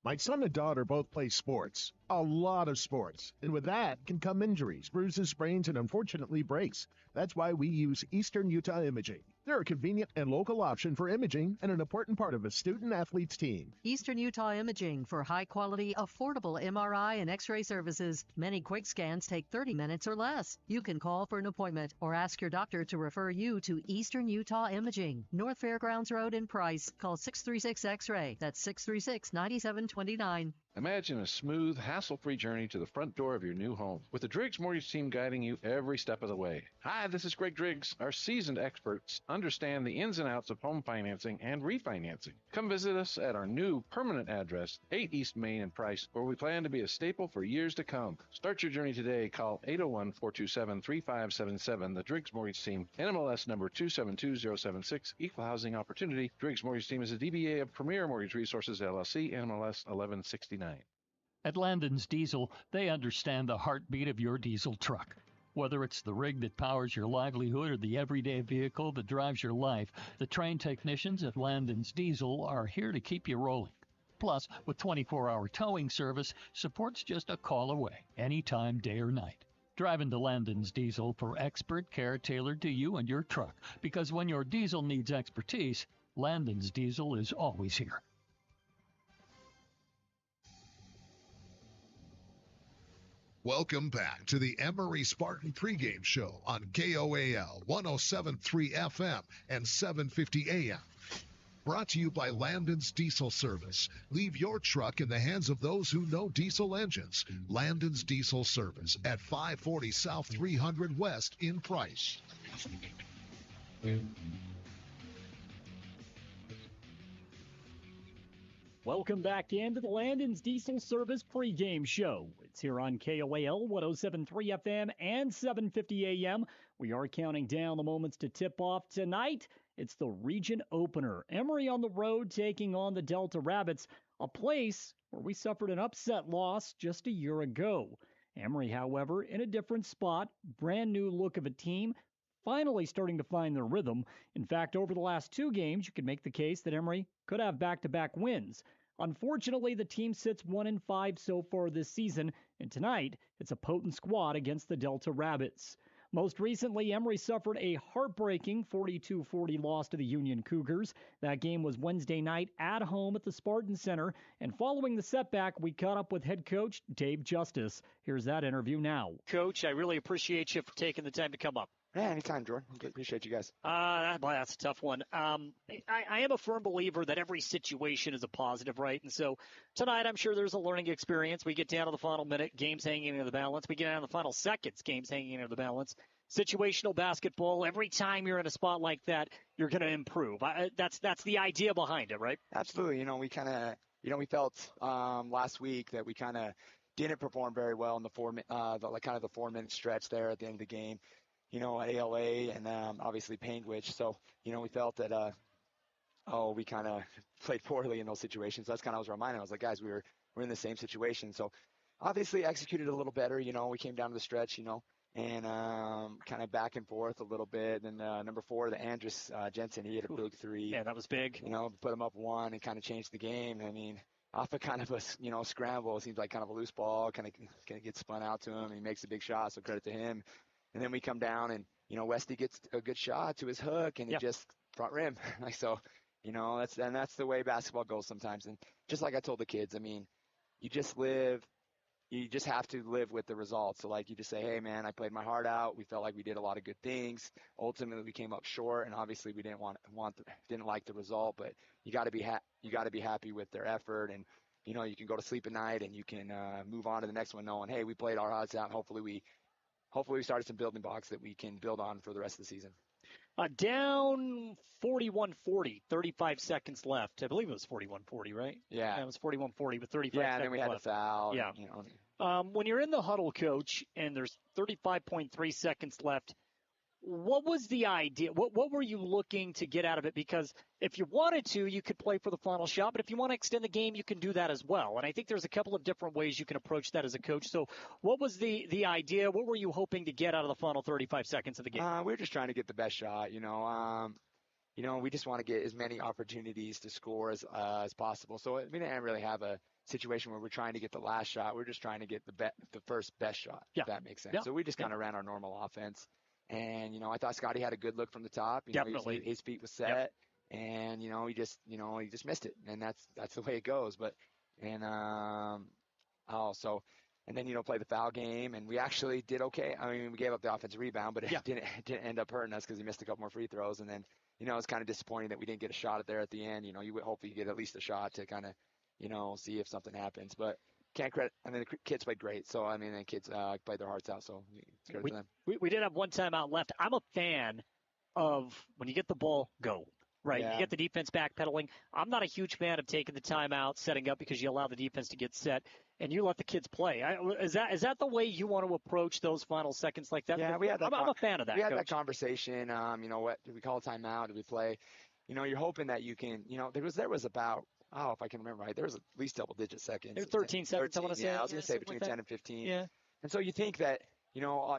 My son and daughter both play sports, a lot of sports, and with that can come injuries, bruises, sprains, and unfortunately breaks. That's why we use Eastern Utah Imaging. They're a convenient and local option for imaging and an important part of a student-athlete's team. Eastern Utah Imaging for high-quality, affordable MRI and X-ray services. Many quick scans take 30 minutes or less. You can call for an appointment or ask your doctor to refer you to Eastern Utah Imaging, North Fairgrounds Road in Price. Call 636-X-ray. That's 636-9729. Imagine a smooth, hassle-free journey to the front door of your new home with the Driggs Mortgage Team guiding you every step of the way. Hi, this is Greg Driggs. Our seasoned experts understand the ins and outs of home financing and refinancing. Come visit us at our new permanent address, 8 East Main in Price, where we plan to be a staple for years to come. Start your journey today. Call 801-427-3577. The Driggs Mortgage Team, NMLS number 272076, Equal Housing Opportunity. Driggs Mortgage Team is a DBA of Premier Mortgage Resources, LLC, NMLS 1169. At Landon's Diesel, they understand the heartbeat of your diesel truck. Whether it's the rig that powers your livelihood or the everyday vehicle that drives your life, the trained technicians at Landon's Diesel are here to keep you rolling. Plus, with 24-hour towing service, support's just a call away, anytime, day or night. Drive into Landon's Diesel for expert care tailored to you and your truck, because when your diesel needs expertise, Landon's Diesel is always here. Welcome back to the Emery Spartan pregame show on KOAL 107.3 FM and 750 AM. Brought to you by Landon's Diesel Service. Leave your truck in the hands of those who know diesel engines. Landon's Diesel Service at 540 South 300 West in Price. Welcome back into the Landon's Diesel Service pregame show. It's here on KOAL 107.3 FM and 750 AM. We are counting down the moments to tip off tonight. It's the region opener. Emery on the road taking on the Delta Rabbits, a place where we suffered an upset loss just a year ago. Emery, however, in a different spot, brand new look of a team, finally starting to find their rhythm. In fact, over the last two games, you could make the case that Emery could have back-to-back wins. Unfortunately, the team sits 1-5 so far this season, and tonight it's a potent squad against the Delta Rabbits. Most recently, Emery suffered a heartbreaking 42-40 loss to the Union Cougars. That game was Wednesday night at home at the Spartan Center, and following the setback, we caught up with head coach Dave Justice. Here's that interview now. Coach, I really appreciate you for taking the time to come up. Yeah, anytime, Jordan. Appreciate you guys. That's a tough one. I am a firm believer that every situation is a positive, right? And so tonight, I'm sure there's a learning experience. We get down to the final minute, games hanging in the balance. We get down to the final seconds, games hanging in the balance. Situational basketball, every time you're in a spot like that, you're going to improve. That's the idea behind it, right? Absolutely. We we felt last week that we kind of didn't perform very well in the 4-minute stretch there at the end of the game. ALA and obviously Panguitch. So, we felt that, we kind of played poorly in those situations. That's kind of was reminding. I was like, guys, we're in the same situation. So, obviously executed a little better. We came down to the stretch, and kind of back and forth a little bit. And number 4, the Andrus Jensen, he hit a big three. Yeah, that was big. Put him up 1 and kind of changed the game. I mean, off of kind of a scramble, it seems like kind of a loose ball, kind of gets spun out to him. He makes a big shot, so credit to him. And then we come down and, Westy gets a good shot to his hook and it just front rim. So, that's the way basketball goes sometimes. And just like I told the kids, I mean, you just have to live with the results. So you just say, hey man, I played my heart out. We felt like we did a lot of good things. Ultimately we came up short and obviously we didn't didn't like the result, but you got to be happy with their effort. And, you can go to sleep at night and you can move on to the next one knowing, hey, we played our hearts out and hopefully we started some building blocks that we can build on for the rest of the season. Down 41-40, 35 seconds left. I believe it was 41-40, right? Yeah. It was 41-40 with 35 seconds left. Yeah, and then we had a foul. Yeah. When you're in the huddle, Coach, and there's 35.3 seconds left, what was the idea? What were you looking to get out of it? Because if you wanted to, you could play for the final shot. But if you want to extend the game, you can do that as well. And I think there's a couple of different ways you can approach that as a coach. So what was the idea? What were you hoping to get out of the final 35 seconds of the game? We were just trying to get the best shot. we just want to get as many opportunities to score as possible. So we didn't really have a situation where we're trying to get the last shot. We're just trying to get the first best shot, if that makes sense. Yeah. So we just kind of ran our normal offense. And, I thought Scotty had a good look from the top. Definitely. His feet was set. And, he just missed it. And that's the way it goes. And then, play the foul game. And we actually did okay. I mean, we gave up the offensive rebound, but it didn't end up hurting us because he missed a couple more free throws. And then, it's kind of disappointing that we didn't get a shot at there at the end. You would hope you get at least a shot to kind of, see if something happens. But can't credit. I mean, the kids played great. So, I mean, the kids played their hearts out. So, it's credit to them. We did have one timeout left. I'm a fan of when you get the ball, go. Right. Yeah. You get the defense backpedaling. I'm not a huge fan of taking the timeout, setting up because you allow the defense to get set, and you let the kids play. Is that the way you want to approach those final seconds like that? Yeah, we had that. I'm a fan of that. We had Coach. that conversation. What do we call a timeout? Do we play? You're hoping that you can. There was about. Oh, if I can remember right, there was at least double-digit seconds. There were 13 seconds. I want to say. Yeah, I was going to say between 10 and 15. Yeah. And so you think that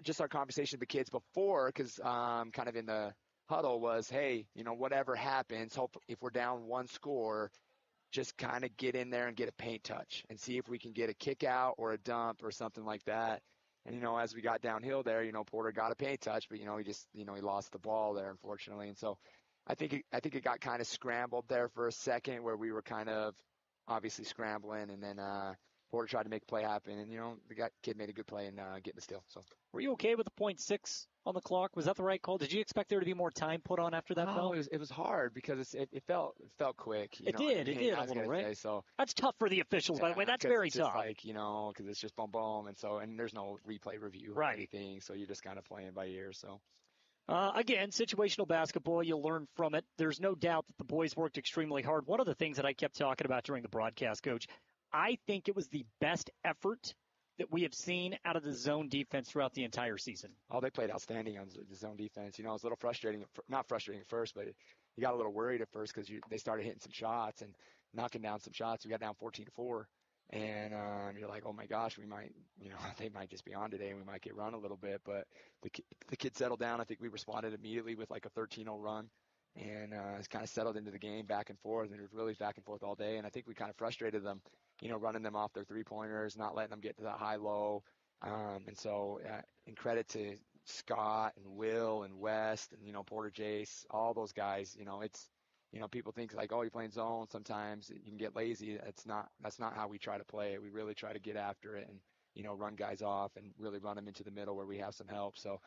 just our conversation with the kids before, because kind of in the huddle was, hey, whatever happens, hope if we're down one score, just kind of get in there and get a paint touch and see if we can get a kick out or a dump or something like that. And, as we got downhill there, Porter got a paint touch, but, he lost the ball there, unfortunately. And so I think it got kind of scrambled there for a second where we were kind of obviously scrambling, and then Porter tried to make a play happen, and, the kid made a good play in getting the steal. So, were you okay with the 0.6 on the clock? Was that the right call? Did you expect there to be more time put on after that foul? It was hard because it felt quick. It did a little, right? So that's tough for the officials, by the way. That's very tough. Because it's just boom, boom, and there's no replay review or anything, so you're just kind of playing by ear. So. Again, situational basketball, you'll learn from it. There's no doubt that the boys worked extremely hard. One of the things that I kept talking about during the broadcast, Coach, I think it was the best effort that we have seen out of the zone defense throughout the entire season. Oh, they played outstanding on the zone defense. It was a little frustrating, not frustrating at first, but you got a little worried at first because they started hitting some shots and knocking down some shots. We got down 14-4. And you're like, oh my gosh, we might, they might just be on today, and we might get run a little bit. But the kids settled down. I think we responded immediately with like a 13-0 run, and it's kind of settled into the game back and forth. And it was really back and forth all day. And I think we kind of frustrated them, running them off their three-pointers, not letting them get to that high-low. And so, in credit to Scott and Will and West and Porter Jace, all those guys, it's. People think like, oh, you're playing zone. Sometimes you can get lazy. That's not how we try to play it. We really try to get after it and, run guys off and really run them into the middle where we have some help. So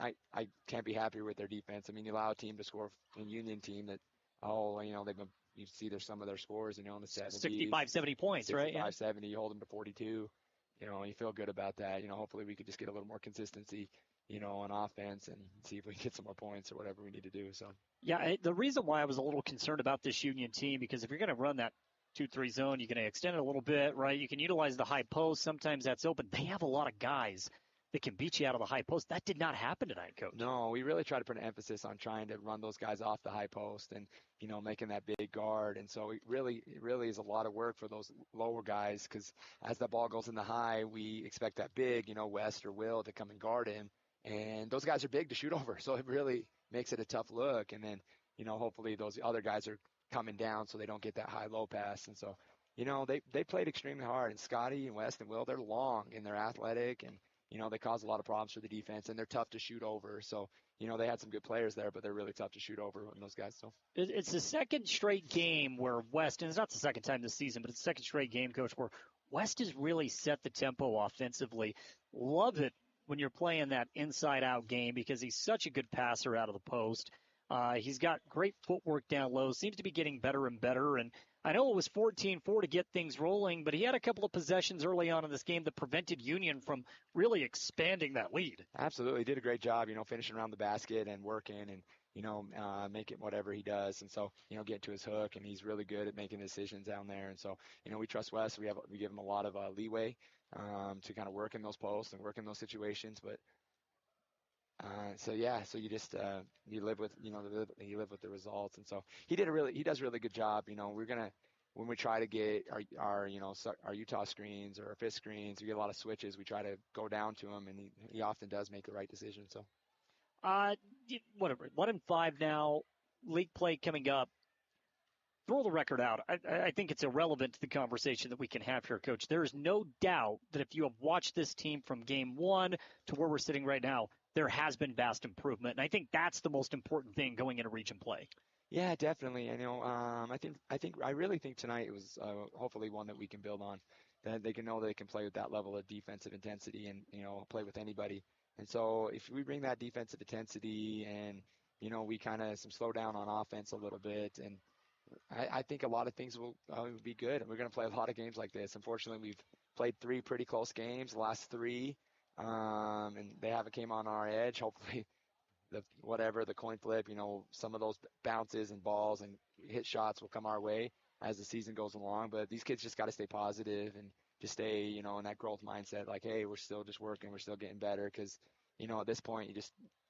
I can't be happier with their defense. I mean, you allow a team to score in Union team that, they've been, you see their, some of their scores, in the 70s. 65, 70 points, 65, right? Yeah. 70, you hold them to 42. You feel good about that. Hopefully we could just get a little more consistency, on offense and see if we can get some more points or whatever we need to do. So. Yeah, the reason why I was a little concerned about this Union team, because if you're going to run that 2-3 zone, you're going to extend it a little bit, right? You can utilize the high post. Sometimes that's open. They have a lot of guys that can beat you out of the high post. That did not happen tonight, Coach. No, we really try to put an emphasis on trying to run those guys off the high post and, making that big guard. And so it really is a lot of work for those lower guys because as the ball goes in the high, we expect that big, West or Will to come and guard him. And those guys are big to shoot over. So it really makes it a tough look. And then, hopefully those other guys are coming down so they don't get that high-low pass. And so, they played extremely hard. And Scotty and West and Will, they're long and they're athletic and, they cause a lot of problems for the defense and they're tough to shoot over. So, they had some good players there, but they're really tough to shoot over on those guys. So it's the second straight game where West, and it's not the second time this season, but it's the second straight game, Coach, where West has really set the tempo offensively. Love it when you're playing that inside-out game because he's such a good passer out of the post. He's got great footwork down low, seems to be getting better and better. And I know it was 14-4 to get things rolling, but he had a couple of possessions early on in this game that prevented Union from really expanding that lead. Absolutely. He did a great job, finishing around the basket and working and, making whatever he does. And so, get to his hook, and he's really good at making decisions down there. And so, we trust Wes. We give him a lot of leeway to kind of work in those posts and work in those situations. But so you just you live with the results. And so he does a really good job. We're gonna when we try to get our Utah screens or our fifth screens, we get a lot of switches. We try to go down to him, and he often does make the right decision. So. Whatever. 1-5 now. league play coming up, throw the record out. I think it's irrelevant to the conversation that we can have here, Coach. There is no doubt that if you have watched this team from game one to where we're sitting right now, there has been vast improvement. And I think that's the most important thing going into region play. Yeah, definitely. I really think tonight it was hopefully one that we can build on. That they can know they can play with that level of defensive intensity and, play with anybody. And so if we bring that defensive intensity and, we kind of slow down on offense a little bit, and I think a lot of things will be good. And we're going to play a lot of games like this. Unfortunately, we've played 3 pretty close games, the last 3, and they haven't came on our edge. Hopefully, the coin flip, some of those bounces and balls and hit shots will come our way as the season goes along. But these kids just got to stay positive and just stay, in that growth mindset. Like, hey, we're still just working, we're still getting better. Because, at this point, you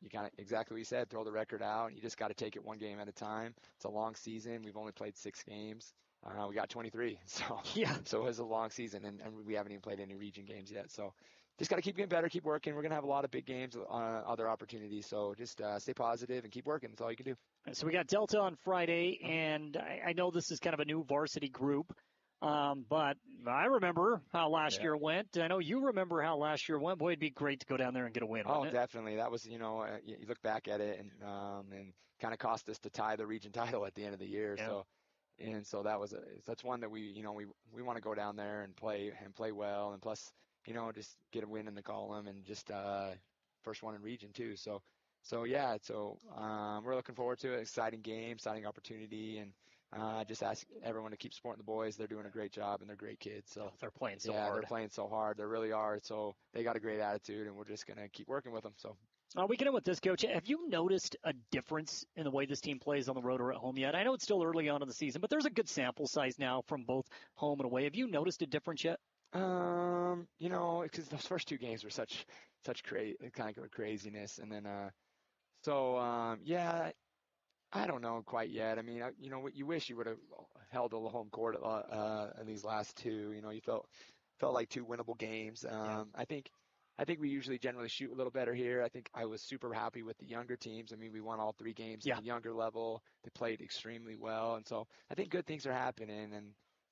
kind of exactly what you said, throw the record out. And you just got to take it one game at a time. It's a long season. We've only played 6 games. We got 23, so it was a long season, and we haven't even played any region games yet. So just got to keep getting better, keep working. We're going to have a lot of big games, other opportunities. So just stay positive and keep working. That's all you can do. So we got Delta on Friday, and I know this is kind of a new varsity group, but I remember how last year went. I know you remember how last year went. Boy, it'd be great to go down there and get a win. Oh, definitely. That was, you look back at it and kind of cost us to tie the region title at the end of the year. Yeah. So that's one that we want to go down there and play well, and plus, just get a win in the column and just first one in region too. So we're looking forward to it. Exciting game, exciting opportunity, and just ask everyone to keep supporting the boys. They're doing a great job and they're great kids. So they're playing so hard. Yeah, they're playing so hard. They really are. So they got a great attitude, and we're just gonna keep working with them. So. We can end with this, Coach. Have you noticed a difference in the way this team plays on the road or at home yet? I know it's still early on in the season, but there's a good sample size now from both home and away. Have you noticed a difference yet? Because those first 2 games were such kind of craziness, and then I don't know quite yet. I mean, you wish you would have held a home court in these last 2. You felt like 2 winnable games. I think we usually generally shoot a little better here. I think I was super happy with the younger teams. I mean, we won all 3 games at the younger level. They played extremely well, and so I think good things are happening,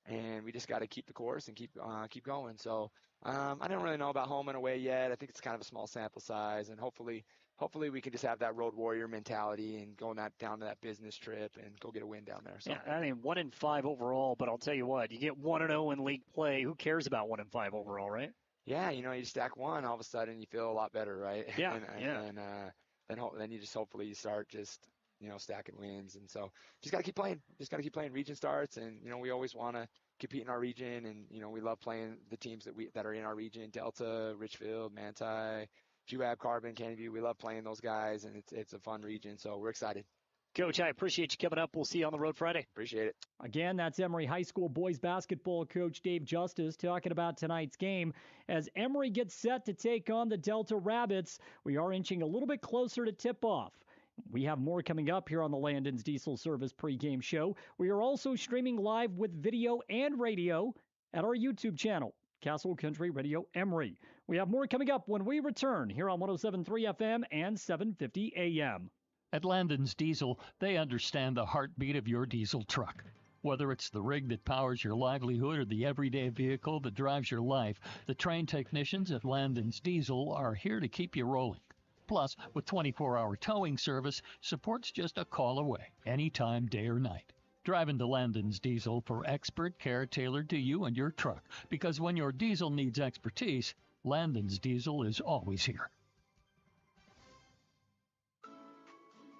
and we just got to keep the course and keep going. So I don't really know about home and away yet. I think it's kind of a small sample size, and hopefully we can just have that road warrior mentality and go down to that business trip and go get a win down there. So. Yeah, I mean 1-5 overall, but I'll tell you what, you get 1-0 in league play. Who cares about 1-5 overall, right? Yeah, you stack 1, all of a sudden you feel a lot better, right? Yeah, and then you just hopefully start just stacking wins, and so just got to keep playing. Just got to keep playing. Region starts, and we always want to compete in our region, and we love playing the teams that are in our region: Delta, Richfield, Manti, Juab, Carbon, Candyview. We love playing those guys, and it's a fun region, so we're excited. Coach, I appreciate you coming up. We'll see you on the road Friday. Appreciate it. Again, that's Emery High School boys basketball coach Dave Justice talking about tonight's game. As Emery gets set to take on the Delta Rabbits, we are inching a little bit closer to tip-off. We have more coming up here on the Landon's Diesel Service pregame show. We are also streaming live with video and radio at our YouTube channel, Castle Country Radio Emery. We have more coming up when we return here on 107.3 FM and 750 AM. At Landon's Diesel, they understand the heartbeat of your diesel truck. Whether it's the rig that powers your livelihood or the everyday vehicle that drives your life, the trained technicians at Landon's Diesel are here to keep you rolling. Plus, with 24-hour towing service, support's just a call away, anytime, day or night. Drive into Landon's Diesel for expert care tailored to you and your truck, because when your diesel needs expertise, Landon's Diesel is always here.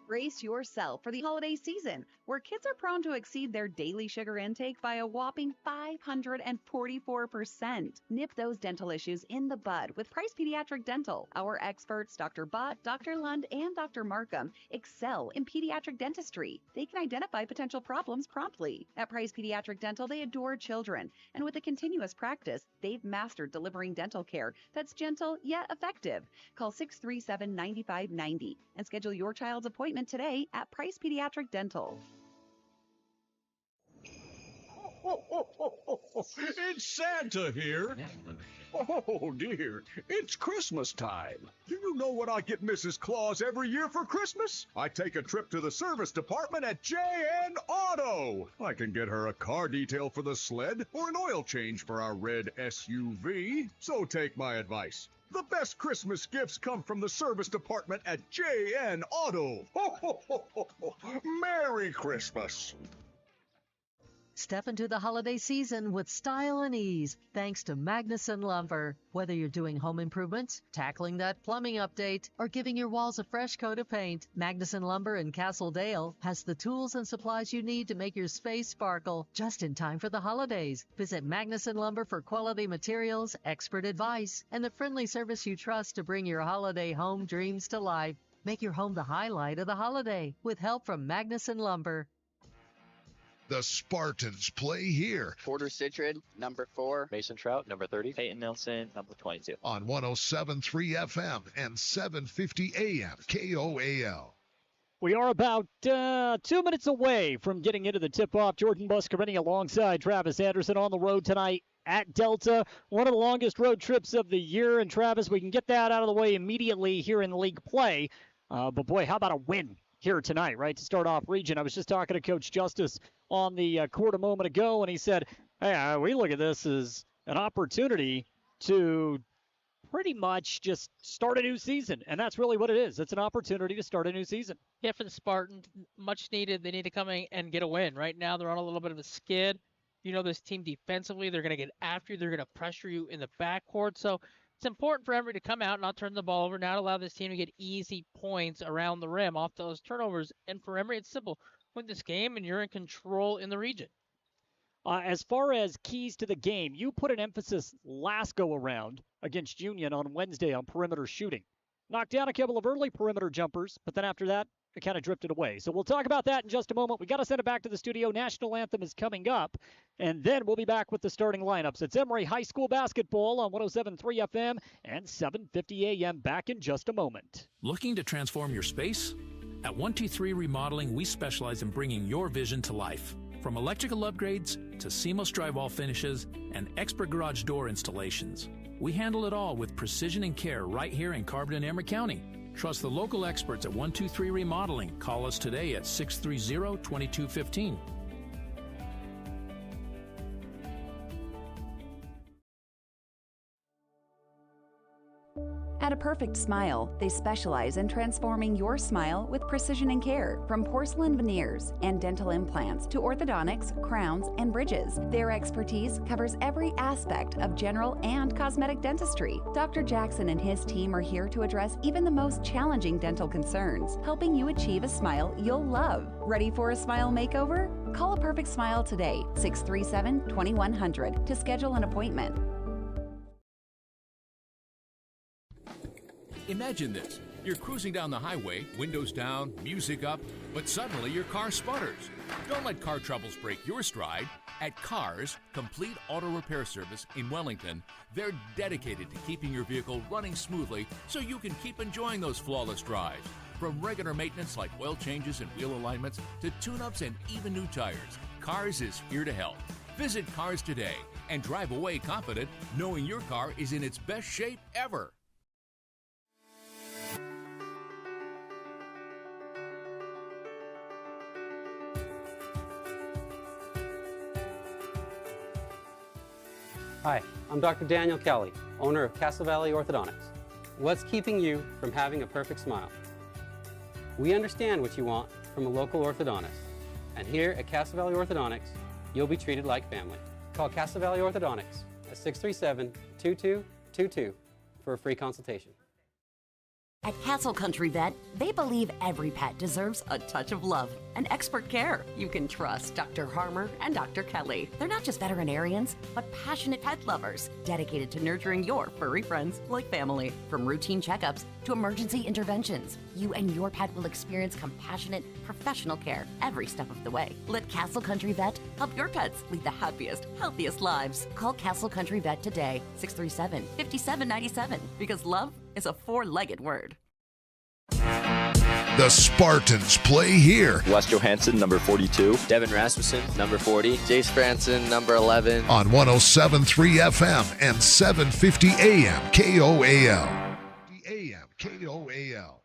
Brace yourself for the holiday season, where kids are prone to exceed their daily sugar intake by a whopping 544%. Nip those dental issues in the bud with Price Pediatric Dental. Our experts, Dr. Butt, Dr. Lund, and Dr. Markham, excel in pediatric dentistry. They can identify potential problems promptly. At Price Pediatric Dental, they adore children, and with a continuous practice, they've mastered delivering dental care that's gentle yet effective. Call 637-9590 and schedule your child's appointment today at Price Pediatric Dental. It's Santa here. Oh, dear. It's Christmas time. Do you know what I get Mrs. Claus every year for Christmas? I take a trip to the service department at J&N Auto. I can get her a car detail for the sled or an oil change for our red SUV. So take my advice. The best Christmas gifts come from the service department at J&N Auto. Ho, ho, ho, ho, ho. Merry Christmas. Step into the holiday season with style and ease, thanks to Magnuson Lumber. Whether you're doing home improvements, tackling that plumbing update, or giving your walls a fresh coat of paint, Magnuson Lumber in Castle Dale has the tools and supplies you need to make your space sparkle just in time for the holidays. Visit Magnuson Lumber for quality materials, expert advice, and the friendly service you trust to bring your holiday home dreams to life. Make your home the highlight of the holiday with help from Magnuson Lumber. The Spartans play here. Porter Citrin, number 4. Mason Trout, number 30. Peyton Nelson, number 22. On 107.3 FM and 750 AM KOAL. We are about 2 minutes away from getting into the tip-off. Jordan Buscarini alongside Travis Anderson on the road tonight at Delta. One of the longest road trips of the year. And, Travis, we can get that out of the way immediately here in league play. But, boy, how about a win here tonight, right, to start off region? I was just talking to Coach Justice on the court a moment ago, and he said, hey, we look at this as an opportunity to pretty much just start a new season, and that's really what it is. It's an opportunity to start a new season. Yeah, for the Spartans, much needed. They need to come in and get a win. Right now, they're on a little bit of a skid. You know this team defensively, they're going to get after you. They're going to pressure you in the backcourt. So it's important for Emery to come out, not turn the ball over, not allow this team to get easy points around the rim off those turnovers. And for Emery, it's simple. Win this game, and you're in control in the region. As far as keys to the game, you put an emphasis last go-around against Union on Wednesday on perimeter shooting. Knocked down a couple of early perimeter jumpers, but then after that, it kind of drifted away. So we'll talk about that in just a moment. We got to send it back to the studio. National Anthem is coming up, and then we'll be back with the starting lineups. It's Emery High School basketball on 107.3 FM and 750 AM. Back in just a moment. Looking to transform your space? At 123 Remodeling, we specialize in bringing your vision to life. From electrical upgrades to seamless drywall finishes and expert garage door installations, we handle it all with precision and care right here in Carbon and Emery County. Trust the local experts at 123 Remodeling. Call us today at 630-2215. At A Perfect Smile, they specialize in transforming your smile with precision and care. From porcelain veneers and dental implants to orthodontics, crowns, and bridges, their expertise covers every aspect of general and cosmetic dentistry. Dr. Jackson and his team are here to address even the most challenging dental concerns, helping you achieve a smile you'll love. Ready for a smile makeover? Call A Perfect Smile today, 637-2100, to schedule an appointment. Imagine this. You're cruising down the highway, windows down, music up, but suddenly your car sputters. Don't let car troubles break your stride. At Cars, Complete Auto Repair Service in Wellington, they're dedicated to keeping your vehicle running smoothly so you can keep enjoying those flawless drives. From regular maintenance like oil changes and wheel alignments to tune-ups and even new tires, Cars is here to help. Visit Cars today and drive away confident knowing your car is in its best shape ever. Hi, I'm Dr. Daniel Kelly, owner of Castle Valley Orthodontics. What's keeping you from having a perfect smile? We understand what you want from a local orthodontist. And here at Castle Valley Orthodontics, you'll be treated like family. Call Castle Valley Orthodontics at 637-2222 for a free consultation. At Castle Country Vet, they believe every pet deserves a touch of love and expert care. You can trust Dr. Harmer and Dr. Kelly. They're not just veterinarians, but passionate pet lovers, dedicated to nurturing your furry friends like family. From routine checkups to emergency interventions, you and your pet will experience compassionate, professional care every step of the way. Let Castle Country Vet help your pets lead the happiest, healthiest lives. Call Castle Country Vet today, 637-5797, because love is a four-legged word. The Spartans play here. Wes Johansson, number 42. Devin Rasmussen, number 40. Jace Franson, number 11. On 107.3 FM and 750 AM KOAL. AM KOAL.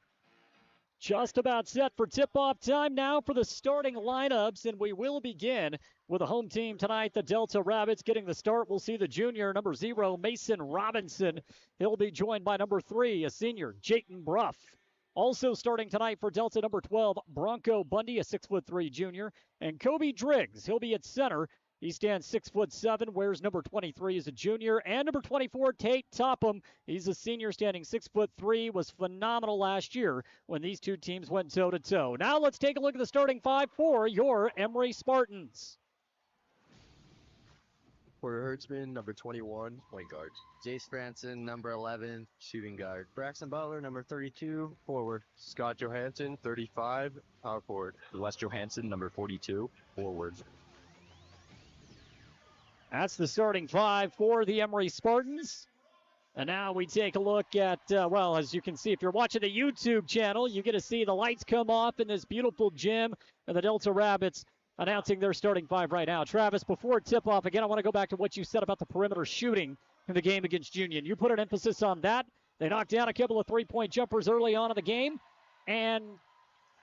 Just about set for tip-off time now for the starting lineups, and we will begin with the home team tonight, the Delta Rabbits. Getting the start, we'll see the junior, number 0, Mason Robinson. He'll be joined by number 3, a senior, Jayton Bruff. Also starting tonight for Delta, number 12, Bronco Bundy, a 6'3" junior, and Kobe Driggs. He'll be at center. He stands 6'7", wears number 23 as a junior, and number 24, Tate Topham. He's a senior standing 6'3", was phenomenal last year when these two teams went toe-to-toe. Now let's take a look at the starting five for your Emery Spartans. Porter Hertzman, number 21, point guard. Jace Franson, number 11, shooting guard. Braxton Butler, number 32, forward. Scott Johansson, 35, power forward. Wes Johansson, number 42, forward. That's the starting five for the Emery Spartans. And now we take a look at, well, as you can see, if you're watching the YouTube channel, you get to see the lights come off in this beautiful gym and the Delta Rabbits announcing their starting five right now. Travis, before tip-off, again, I want to go back to what you said about the perimeter shooting in the game against Union. You put an emphasis on that. They knocked down a couple of three-point jumpers early on in the game, and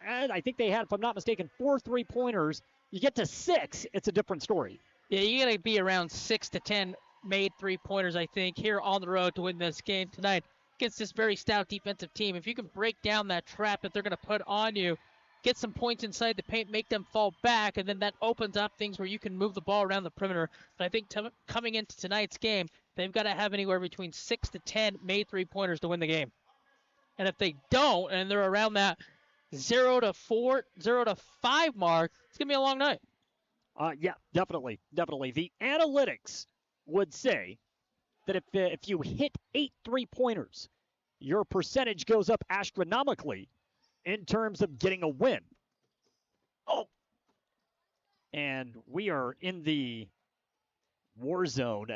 I think they had, if I'm not mistaken, 4 3-pointers. You get to 6, it's a different story. Yeah, you got to be around 6 to 10 made three-pointers, I think, here on the road to win this game tonight against this very stout defensive team. If you can break down that trap that they're going to put on you, get some points inside the paint, make them fall back, and then that opens up things where you can move the ball around the perimeter. But I think coming into tonight's game, they've got to have anywhere between 6 to 10 made three-pointers to win the game. And if they don't, and they're around that 0 to 4, 0 to 5 mark, it's going to be a long night. Yeah, definitely. The analytics would say that if you hit 8 3-pointers, your percentage goes up astronomically in terms of getting a win. Oh! And we are in the war zone.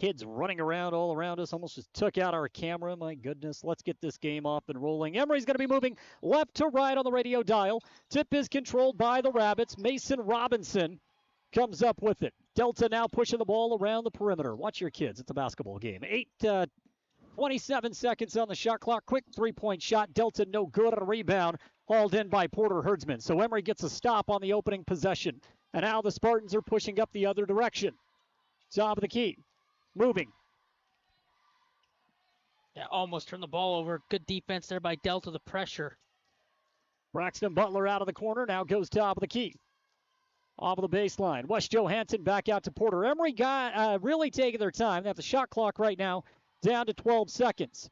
Kids running around all around us. Almost just took out our camera. My goodness. Let's get this game off and rolling. Emery's going to be moving left to right on the radio dial. Tip is controlled by the Rabbits. Mason Robinson comes up with it. Delta now pushing the ball around the perimeter. Watch your kids. It's a basketball game. 27 seconds on the shot clock. Quick three-point shot. Delta no good on a rebound. Hauled in by Porter Hertzman. So Emery gets a stop on the opening possession. And now the Spartans are pushing up the other direction. Top of the key. Moving. Yeah, almost turned the ball over. Good defense there by Delta, the pressure. Braxton Butler out of the corner. Now goes top of the key. Off of the baseline. Wes Johansson back out to Porter. Emery got really taking their time. They have the shot clock right now down to 12 seconds.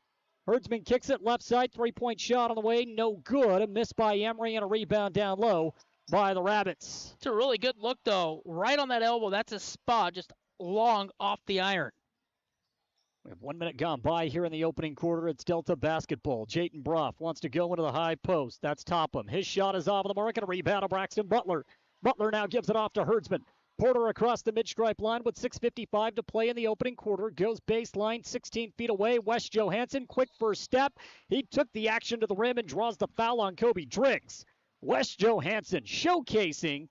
Hertzman kicks it left side. Three-point shot on the way. No good. A miss by Emery and a rebound down low by the Rabbits. It's a really good look, though. Right on that elbow. That's a spot just long off the iron. We have 1 minute gone by here in the opening quarter. It's Delta basketball. Jayton Bruff wants to go into the high post. That's Topham. His shot is off of the mark and a rebound of Braxton Butler. Butler now gives it off to Hertzman. Porter across the mid-stripe line with 6:55 to play in the opening quarter. Goes baseline 16 feet away. Wes Johansson, quick first step. He took the action to the rim and draws the foul on Kobe Driggs. Wes Johansson showcasing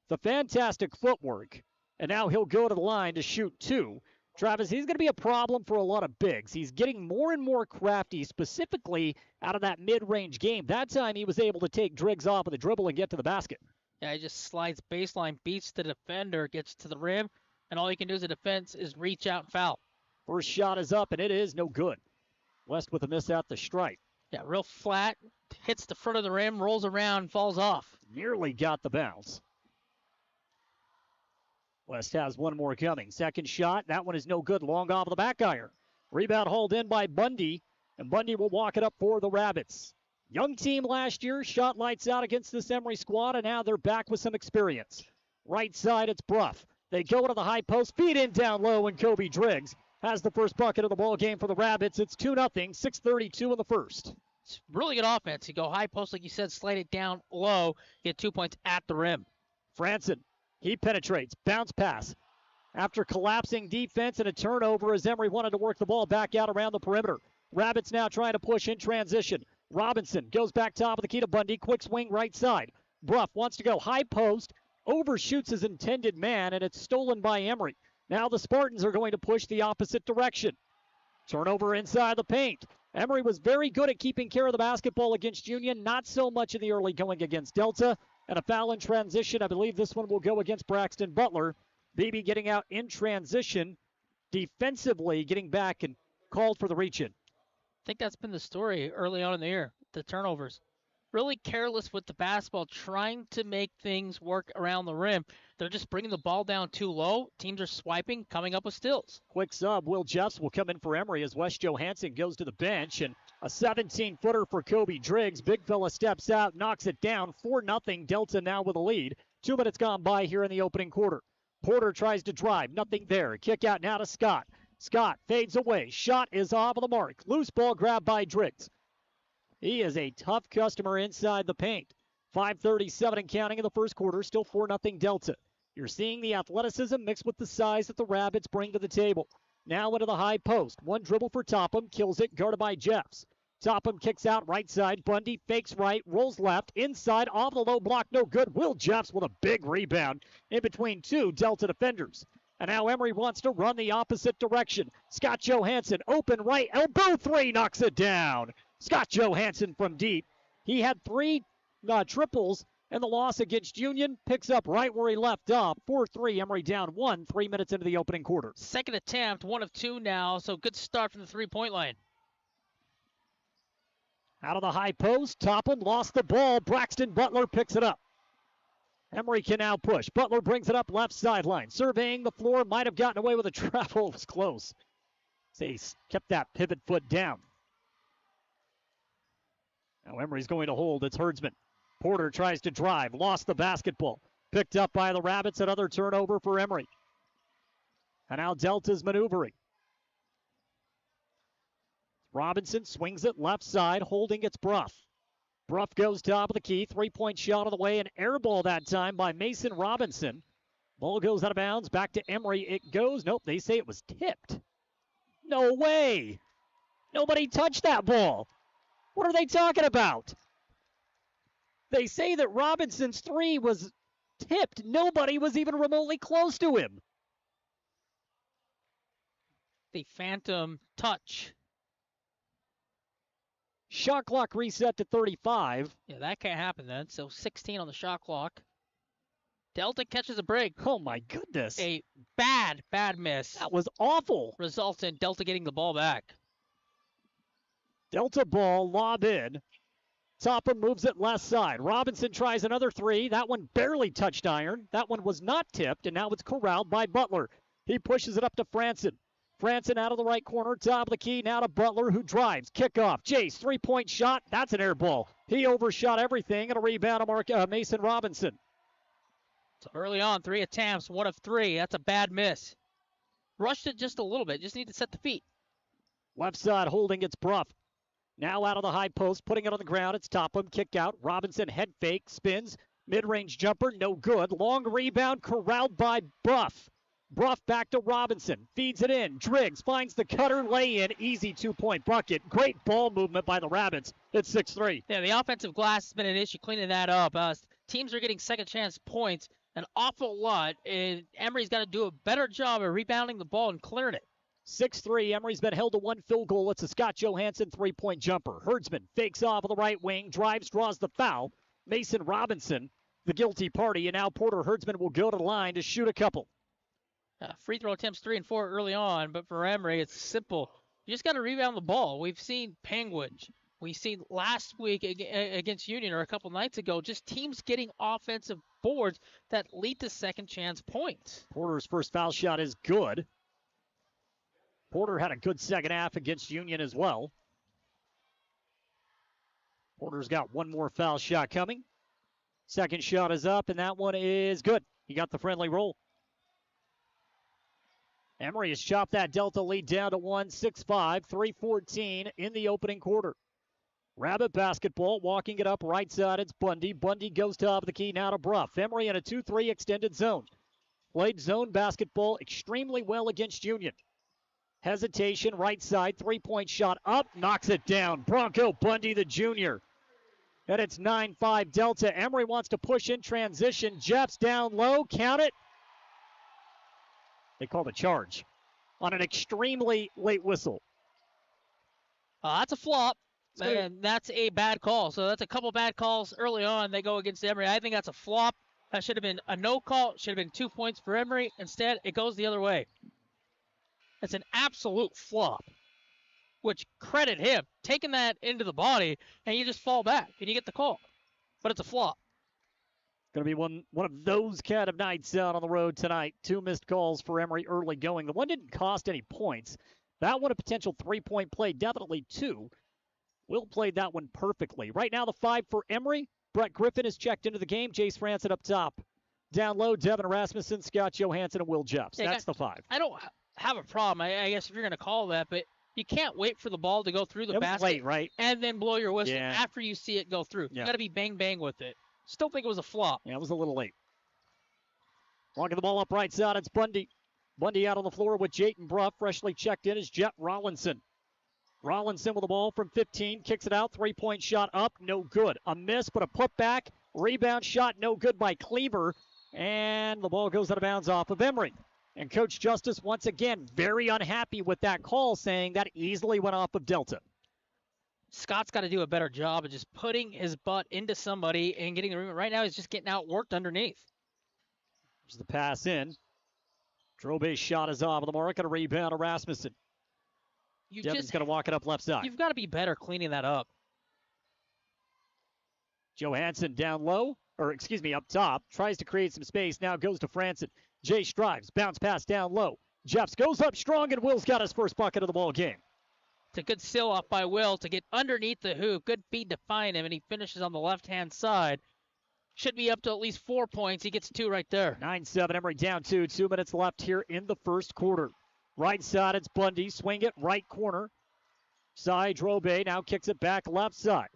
the fantastic footwork. And now he'll go to the line to shoot 2. Travis, he's going to be a problem for a lot of bigs. He's getting more and more crafty, specifically out of that mid-range game. That time he was able to take Driggs off of the dribble and get to the basket. Yeah, he just slides baseline, beats the defender, gets to the rim, and all he can do as a defense is reach out and foul. First shot is up, and it is no good. West with a miss at the stripe. Yeah, real flat, hits the front of the rim, rolls around, falls off. Nearly got the bounce. West has one more coming. Second shot, that one is no good, long off of the back iron. Rebound hauled in by Bundy, and Bundy will walk it up for the Rabbits. Young team last year, shot lights out against this Emery squad, and now they're back with some experience. Right side, it's Bruff. They go to the high post, feed in down low, and Kobe Driggs has the first bucket of the ball game for the Rabbits. It's 2-0, 6:32 in the first. It's really good offense. You go high post, like you said, slide it down low, get 2 points at the rim. Franson, he penetrates, bounce pass. After collapsing defense and a turnover as Emery wanted to work the ball back out around the perimeter. Rabbits now trying to push in transition. Robinson goes back top of the key to Bundy. Quick swing right side. Bruff wants to go high post. Overshoots his intended man, and it's stolen by Emery. Now the Spartans are going to push the opposite direction. Turnover inside the paint. Emery was very good at keeping care of the basketball against Union, not so much in the early going against Delta. And a foul in transition. I believe this one will go against Braxton Butler. Beebe getting out in transition, defensively getting back and called for the reach-in. I think that's been the story early on in the year, the turnovers. Really careless with the basketball, trying to make things work around the rim. They're just bringing the ball down too low. Teams are swiping, coming up with steals. Quick sub. Will Jeffs will come in for Emery as Wes Johansson goes to the bench. And a 17-footer for Kobe Driggs. Big fella steps out, knocks it down. 4-0. Delta now with a lead. 2 minutes gone by here in the opening quarter. Porter tries to drive. Nothing there. Kick out now to Scott. Scott fades away. Shot is off of the mark. Loose ball grabbed by Driggs. He is a tough customer inside the paint. 5:37 and counting in the first quarter. Still 4-0 Delta. You're seeing the athleticism mixed with the size that the Rabbits bring to the table. Now into the high post. One dribble for Topham. Kills it. Guarded by Jeffs. Topham kicks out right side. Bundy fakes right. Rolls left. Inside. Off the low block. No good. Will Jeffs with a big rebound in between 2 Delta defenders. And now Emery wants to run the opposite direction. Scott Johansson open right. Elbow 3 knocks it down. Scott Johansson from deep. He had 3 triples, and the loss against Union picks up right where he left off. 4-3, Emery down 1, 3 minutes into the opening quarter. Second attempt, 1 of 2 now, so good start from the three-point line. Out of the high post, Topham lost the ball. Braxton Butler picks it up. Emery can now push. Butler brings it up left sideline. Surveying the floor, might have gotten away with a travel. It was close. They kept that pivot foot down. Now Emery's going to hold. It's Herdsman. Porter tries to drive. Lost the basketball. Picked up by the Rabbits. Another turnover for Emery. And now Delta's maneuvering. Robinson swings it left side. Holding it's Bruff. Bruff goes top of the key. 3-point shot on the way. An air ball that time by Mason Robinson. Ball goes out of bounds. Back to Emery. It goes. Nope, they say it was tipped. No way. Nobody touched that ball. What are they talking about? They say that Robinson's 3 was tipped. Nobody was even remotely close to him. The phantom touch. Shot clock reset to 35. Yeah, that can't happen then. So 16 on the shot clock. Delta catches a break. Oh, my goodness. A bad miss. That was awful. Results in Delta getting the ball back. Delta ball, lob in. Topham moves it left side. Robinson tries another 3. That one barely touched iron. That one was not tipped, and now it's corralled by Butler. He pushes it up to Franson. Franson out of the right corner, top of the key, now to Butler, who drives. Kickoff. Jace, 3-point shot. That's an air ball. He overshot everything, and a rebound to Mason Robinson. So early on, 3 attempts, 1 of 3. That's a bad miss. Rushed it just a little bit. Just need to set the feet. Left side holding, it's Bruff. Now out of the high post, putting it on the ground. It's Topham, kick out. Robinson head fake, spins. Mid-range jumper, no good. Long rebound, corralled by Bruff. Bruff back to Robinson, feeds it in. Driggs finds the cutter, lay in. Easy 2-point bucket. Great ball movement by the Rabbits. It's 6-3. Yeah, the offensive glass has been an issue cleaning that up. Teams are getting second chance points an awful lot. And Emery's got to do a better job of rebounding the ball and clearing it. 6-3. Emery's been held to 1 field goal. It's a Scott Johansson 3-point jumper. Herdsman fakes off of the right wing, drives, draws the foul. Mason Robinson, the guilty party, and now Porter Herdsman will go to the line to shoot a couple. Free throw attempts 3 and 4 early on, but for Emery, it's simple. You just got to rebound the ball. We've seen Penguins. We've seen last week against Union or a couple nights ago, just teams getting offensive boards that lead to second chance points. Porter's first foul shot is good. Porter had a good second half against Union as well. Porter's got 1 more foul shot coming. Second shot is up, and that one is good. He got the friendly roll. Emery has chopped that Delta lead down to 1, 6-5, 3:14 in the opening quarter. Rabbit basketball, walking it up right side. It's Bundy. Bundy goes top of the key now to Bruff. Emery in a 2-3 extended zone. Played zone basketball extremely well against Union. Hesitation, right side, three-point shot up, knocks it down. Bronco Bundy, the junior. And it's 9-5 Delta. Emery wants to push in transition. Jeff's down low, count it. They called a charge on an extremely late whistle. That's a flop, and that's a bad call. So that's a couple bad calls early on. They go against Emery. I think that's a flop. That should have been a no call. Should have been 2 points for Emery. Instead, it goes the other way. It's an absolute flop, which credit him. Taking that into the body, and you just fall back, and you get the call. But it's a flop. Going to be one of those kind of nights out on the road tonight. 2 missed calls for Emery early going. The one didn't cost any points. That one a potential 3-point play, definitely 2. Will played that one perfectly. Right now the 5 for Emery. Brett Griffin is checked into the game. Jace Franson up top. Down low, Devin Rasmussen, Scott Johansson, and Will Jeffs. That's the 5. I don't have a problem, I guess, if you're going to call that, but you can't wait for the ball to go through the basket late, right? And then blow your whistle after you see it go through. You got to be bang with it. Still think it was a flop. Yeah, it was a little late. Walking the ball up right side, it's Bundy. Bundy out on the floor with Jayton Bruff. Freshly checked in is Jet Rollinson. Rollinson with the ball from 15, kicks it out, 3-point shot up, no good. A miss, but a putback, rebound shot, no good by Cleaver, and the ball goes out of bounds off of Emery. And Coach Justice, once again, very unhappy with that call, saying that easily went off of Delta. Scott's got to do a better job of just putting his butt into somebody and getting the rebound. Right now, he's just getting outworked underneath. There's the pass in. Drobe's shot is off of the mark, and a rebound to Rasmussen. Devin's going to walk it up left side. You've got to be better cleaning that up. Johansson down low, up top. Tries to create some space. Now goes to Franson. Jay strives. Bounce pass down low. Jeffs goes up strong, and Will's got his first bucket of the ball game. It's a good seal off by Will to get underneath the hoop. Good feed to find him, and he finishes on the left-hand side. Should be up to at least 4 points. He gets 2 right there. 9-7. Emery down 2. 2 minutes left here in the first quarter. Right side, it's Bundy. Swing it, right corner. Side, Drobe now kicks it back left side.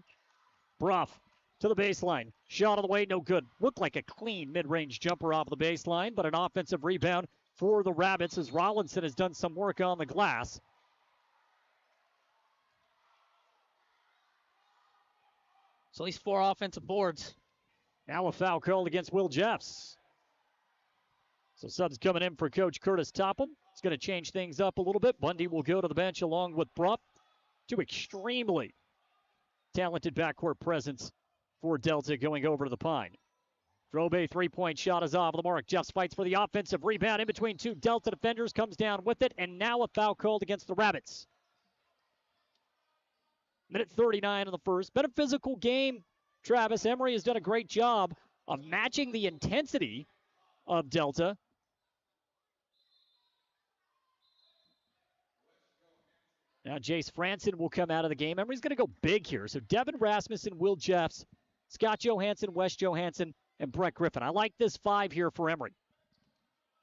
Bruff to the baseline. Shot on the way, no good. Looked like a clean mid-range jumper off the baseline, but an offensive rebound for the Rabbits as Rollinson has done some work on the glass. So at least 4 offensive boards. Now a foul called against Will Jeffs. So subs coming in for Coach Curtis Topham. It's going to change things up a little bit. Bundy will go to the bench along with Bruff. 2 extremely talented backcourt presence for Delta going over to the Pine. Drobe 3-point shot is off the mark. Jeffs fights for the offensive rebound in between 2 Delta defenders, comes down with it, and now a foul called against the Rabbits. Minute 39 in the first. Been a physical game. Travis Emery has done a great job of matching the intensity of Delta. Now Jace Franson will come out of the game. Emery's going to go big here. So Devin Rasmussen, Will Jeffs, Scott Johansson, Wes Johansson, and Brett Griffin. I like this 5 here for Emery.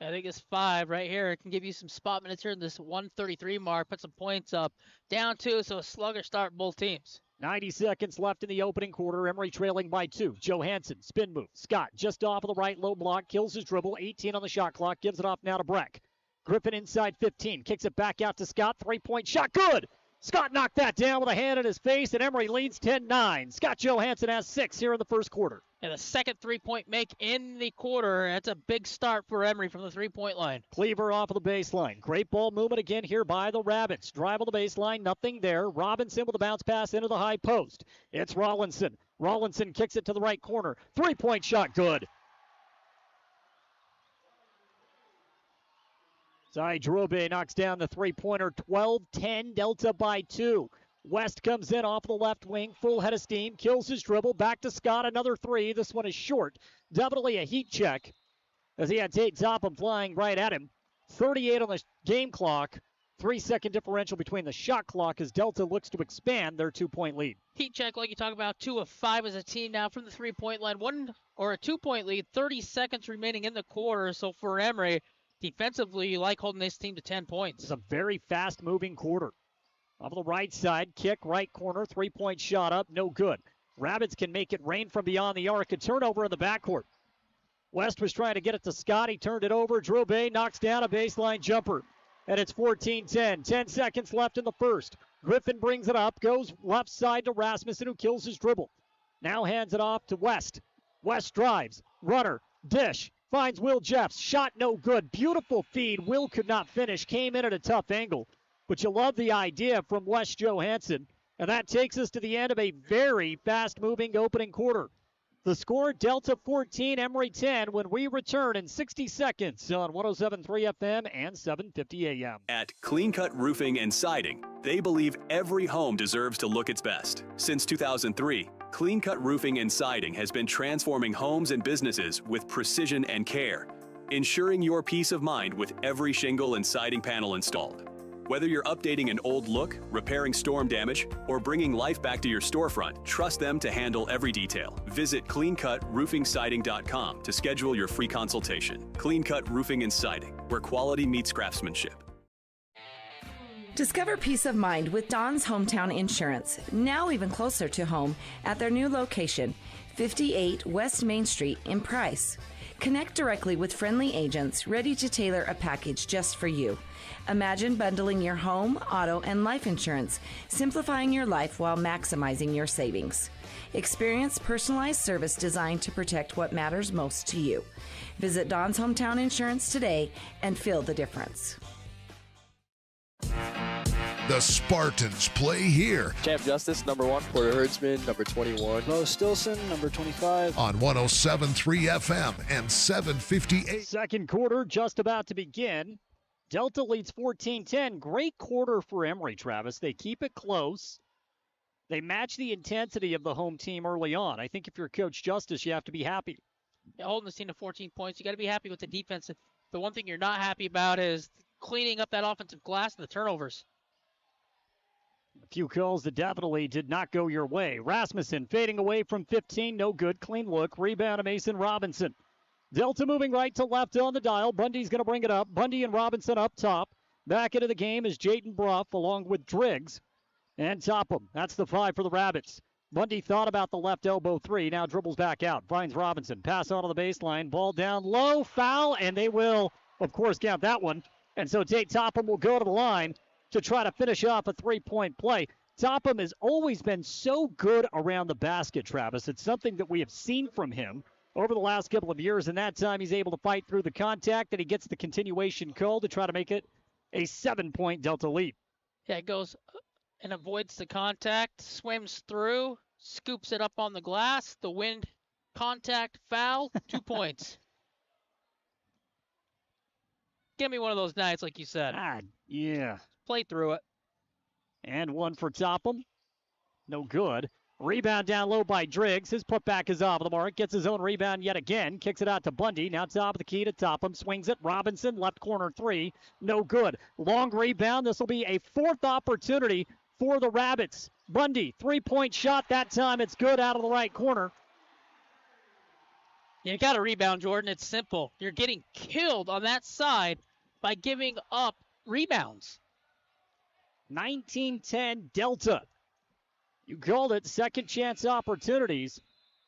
I think this 5 right here, it can give you some spot minutes here in this 133 mark, put some points up. Down 2, so a sluggish start both teams. 90 seconds left in the opening quarter. Emery trailing by 2. Johansson, spin move. Scott just off of the right, low block, kills his dribble. 18 on the shot clock, gives it off now to Breck. Griffin inside 15, kicks it back out to Scott. 3-point shot, good! Scott knocked that down with a hand in his face, and Emery leads 10-9. Scott Johansson has 6 here in the first quarter. And the second 3-point make in the quarter. That's a big start for Emery from the 3-point line. Cleaver off of the baseline. Great ball movement again here by the Rabbits. Drive on the baseline, nothing there. Robinson with a bounce pass into the high post. It's Rollinson. Rollinson kicks it to the right corner. 3-point shot, good. Sai Drobe knocks down the 3-pointer. 12-10, Delta by 2. West comes in off the left wing, full head of steam, kills his dribble, back to Scott, another 3. This one is short. Definitely a heat check as he had Tate Topham flying right at him. 38 on the game clock. 3-second differential between the shot clock as Delta looks to expand their 2-point lead. Heat check, like you talk about, 2 of 5 as a team now from the 3-point line. 1 or a 2-point lead, 30 seconds remaining in the quarter. So for Emery, defensively, you like holding this team to 10 points. It's a very fast-moving quarter. Off the right side, kick, right corner, 3-point shot up, no good. Rabbits can make it rain from beyond the arc. A turnover in the backcourt. West was trying to get it to Scott. He turned it over. Drobe knocks down a baseline jumper. and it's 14-10. 10 seconds left in the first. Griffin brings it up, goes left side to Rasmussen, who kills his dribble. Now hands it off to West. West drives, runner, dish, finds Will Jeffs. Shot no good. Beautiful feed. Will could not finish. Came in at a tough angle. But you love the idea from West Johansson. And that takes us to the end of a very fast-moving opening quarter. The score, Delta 14, Emery 10, when we return in 60 seconds on 107.3 FM and 750 AM. At Clean Cut Roofing and Siding, they believe every home deserves to look its best. Since 2003, Clean Cut Roofing and Siding has been transforming homes and businesses with precision and care, ensuring your peace of mind with every shingle and siding panel installed. Whether you're updating an old look, repairing storm damage, or bringing life back to your storefront, trust them to handle every detail. Visit cleancutroofingsiding.com to schedule your free consultation. Clean Cut Roofing and Siding, where quality meets craftsmanship. Discover peace of mind with Don's Hometown Insurance, now even closer to home at their new location, 58 West Main Street in Price. Connect directly with friendly agents ready to tailor a package just for you. Imagine bundling your home, auto, and life insurance, simplifying your life while maximizing your savings. Experience personalized service designed to protect what matters most to you. Visit Don's Hometown Insurance today and feel the difference. The Spartans play here. Champ Justice, number 1. Porter Herdsman, number 21. Mo Stilson, number 25. On 107.3 FM and 758. Second quarter just about to begin. Delta leads 14-10. Great quarter for Emery, Travis. They keep it close. They match the intensity of the home team early on. I think if you're Coach Justice, you have to be happy. Yeah, holding this team to 14 points, you got to be happy with the defense. The one thing you're not happy about is cleaning up that offensive glass and the turnovers. A few calls that definitely did not go your way. Rasmussen fading away from 15. No good. Clean look. Rebound to Mason Robinson. Delta moving right to left on the dial. Bundy's going to bring it up. Bundy and Robinson up top. Back into the game is Jaden Bruff along with Driggs and Topham. That's the 5 for the Rabbits. Bundy thought about the left elbow 3. Now dribbles back out. Finds Robinson. Pass onto the baseline. Ball down low. Foul. And they will, of course, count that one. And so Tate Topham will go to the line to try to finish off a 3-point play. Topham has always been so good around the basket, Travis. It's something that we have seen from him over the last couple of years, and that time he's able to fight through the contact, and he gets the continuation call to try to make it a 7-point Delta lead. Yeah, it goes and avoids the contact, swims through, scoops it up on the glass, the wind, contact, foul, 2 points. Give me one of those nights, like you said. Yeah. Play through it. And one for Topham. No good. Rebound down low by Driggs. His putback is off the mark. Gets his own rebound yet again. Kicks it out to Bundy. Now top of the key to Topham. Swings it. Robinson, left corner 3. No good. Long rebound. This will be a 4th opportunity for the Rabbits. Bundy, 3-point shot. That time it's good out of the right corner. You got to rebound, Jordan. It's simple. You're getting killed on that side by giving up rebounds. 19-10 Delta. You called it, second chance opportunities.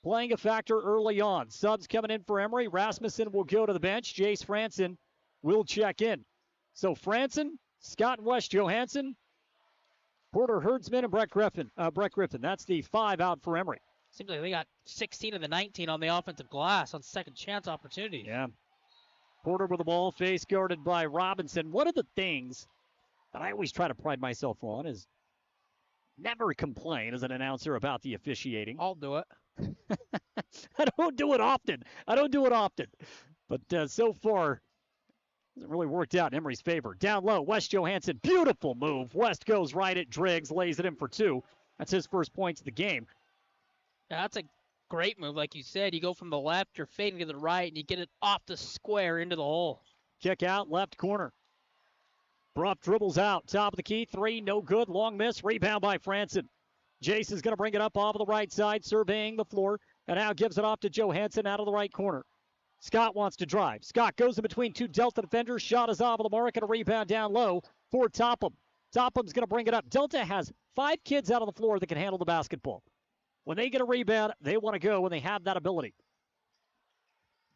Playing a factor early on. Subs coming in for Emery. Rasmussen will go to the bench. Jace Franson will check in. So Franson, Scott and West Johansson, Porter Herdsman, and Brett Griffin. That's the 5 out for Emery. Seems like they got 16 of the 19 on the offensive glass on second chance opportunities. Yeah. Porter with the ball, face guarded by Robinson. One of the things that I always try to pride myself on is never complain as an announcer about the officiating. I'll do it. I don't do it often. But so far, hasn't really worked out in Emery's favor. Down low, West Johansson. Beautiful move. West goes right at Driggs, lays it in for 2. That's his first points of the game. Yeah, that's a great move, like you said. You go from the left, you're fading to the right, and you get it off the square into the hole. Kick out, left corner. Bruff dribbles out. Top of the key, 3, no good. Long miss. Rebound by Franson. Jace is going to bring it up off of the right side, surveying the floor, and now gives it off to Johansson out of the right corner. Scott wants to drive. Scott goes in between 2 Delta defenders. Shot is off of the mark, and a rebound down low for Topham. Topham's going to bring it up. Delta has 5 kids out on the floor that can handle the basketball. When they get a rebound, they want to go when they have that ability.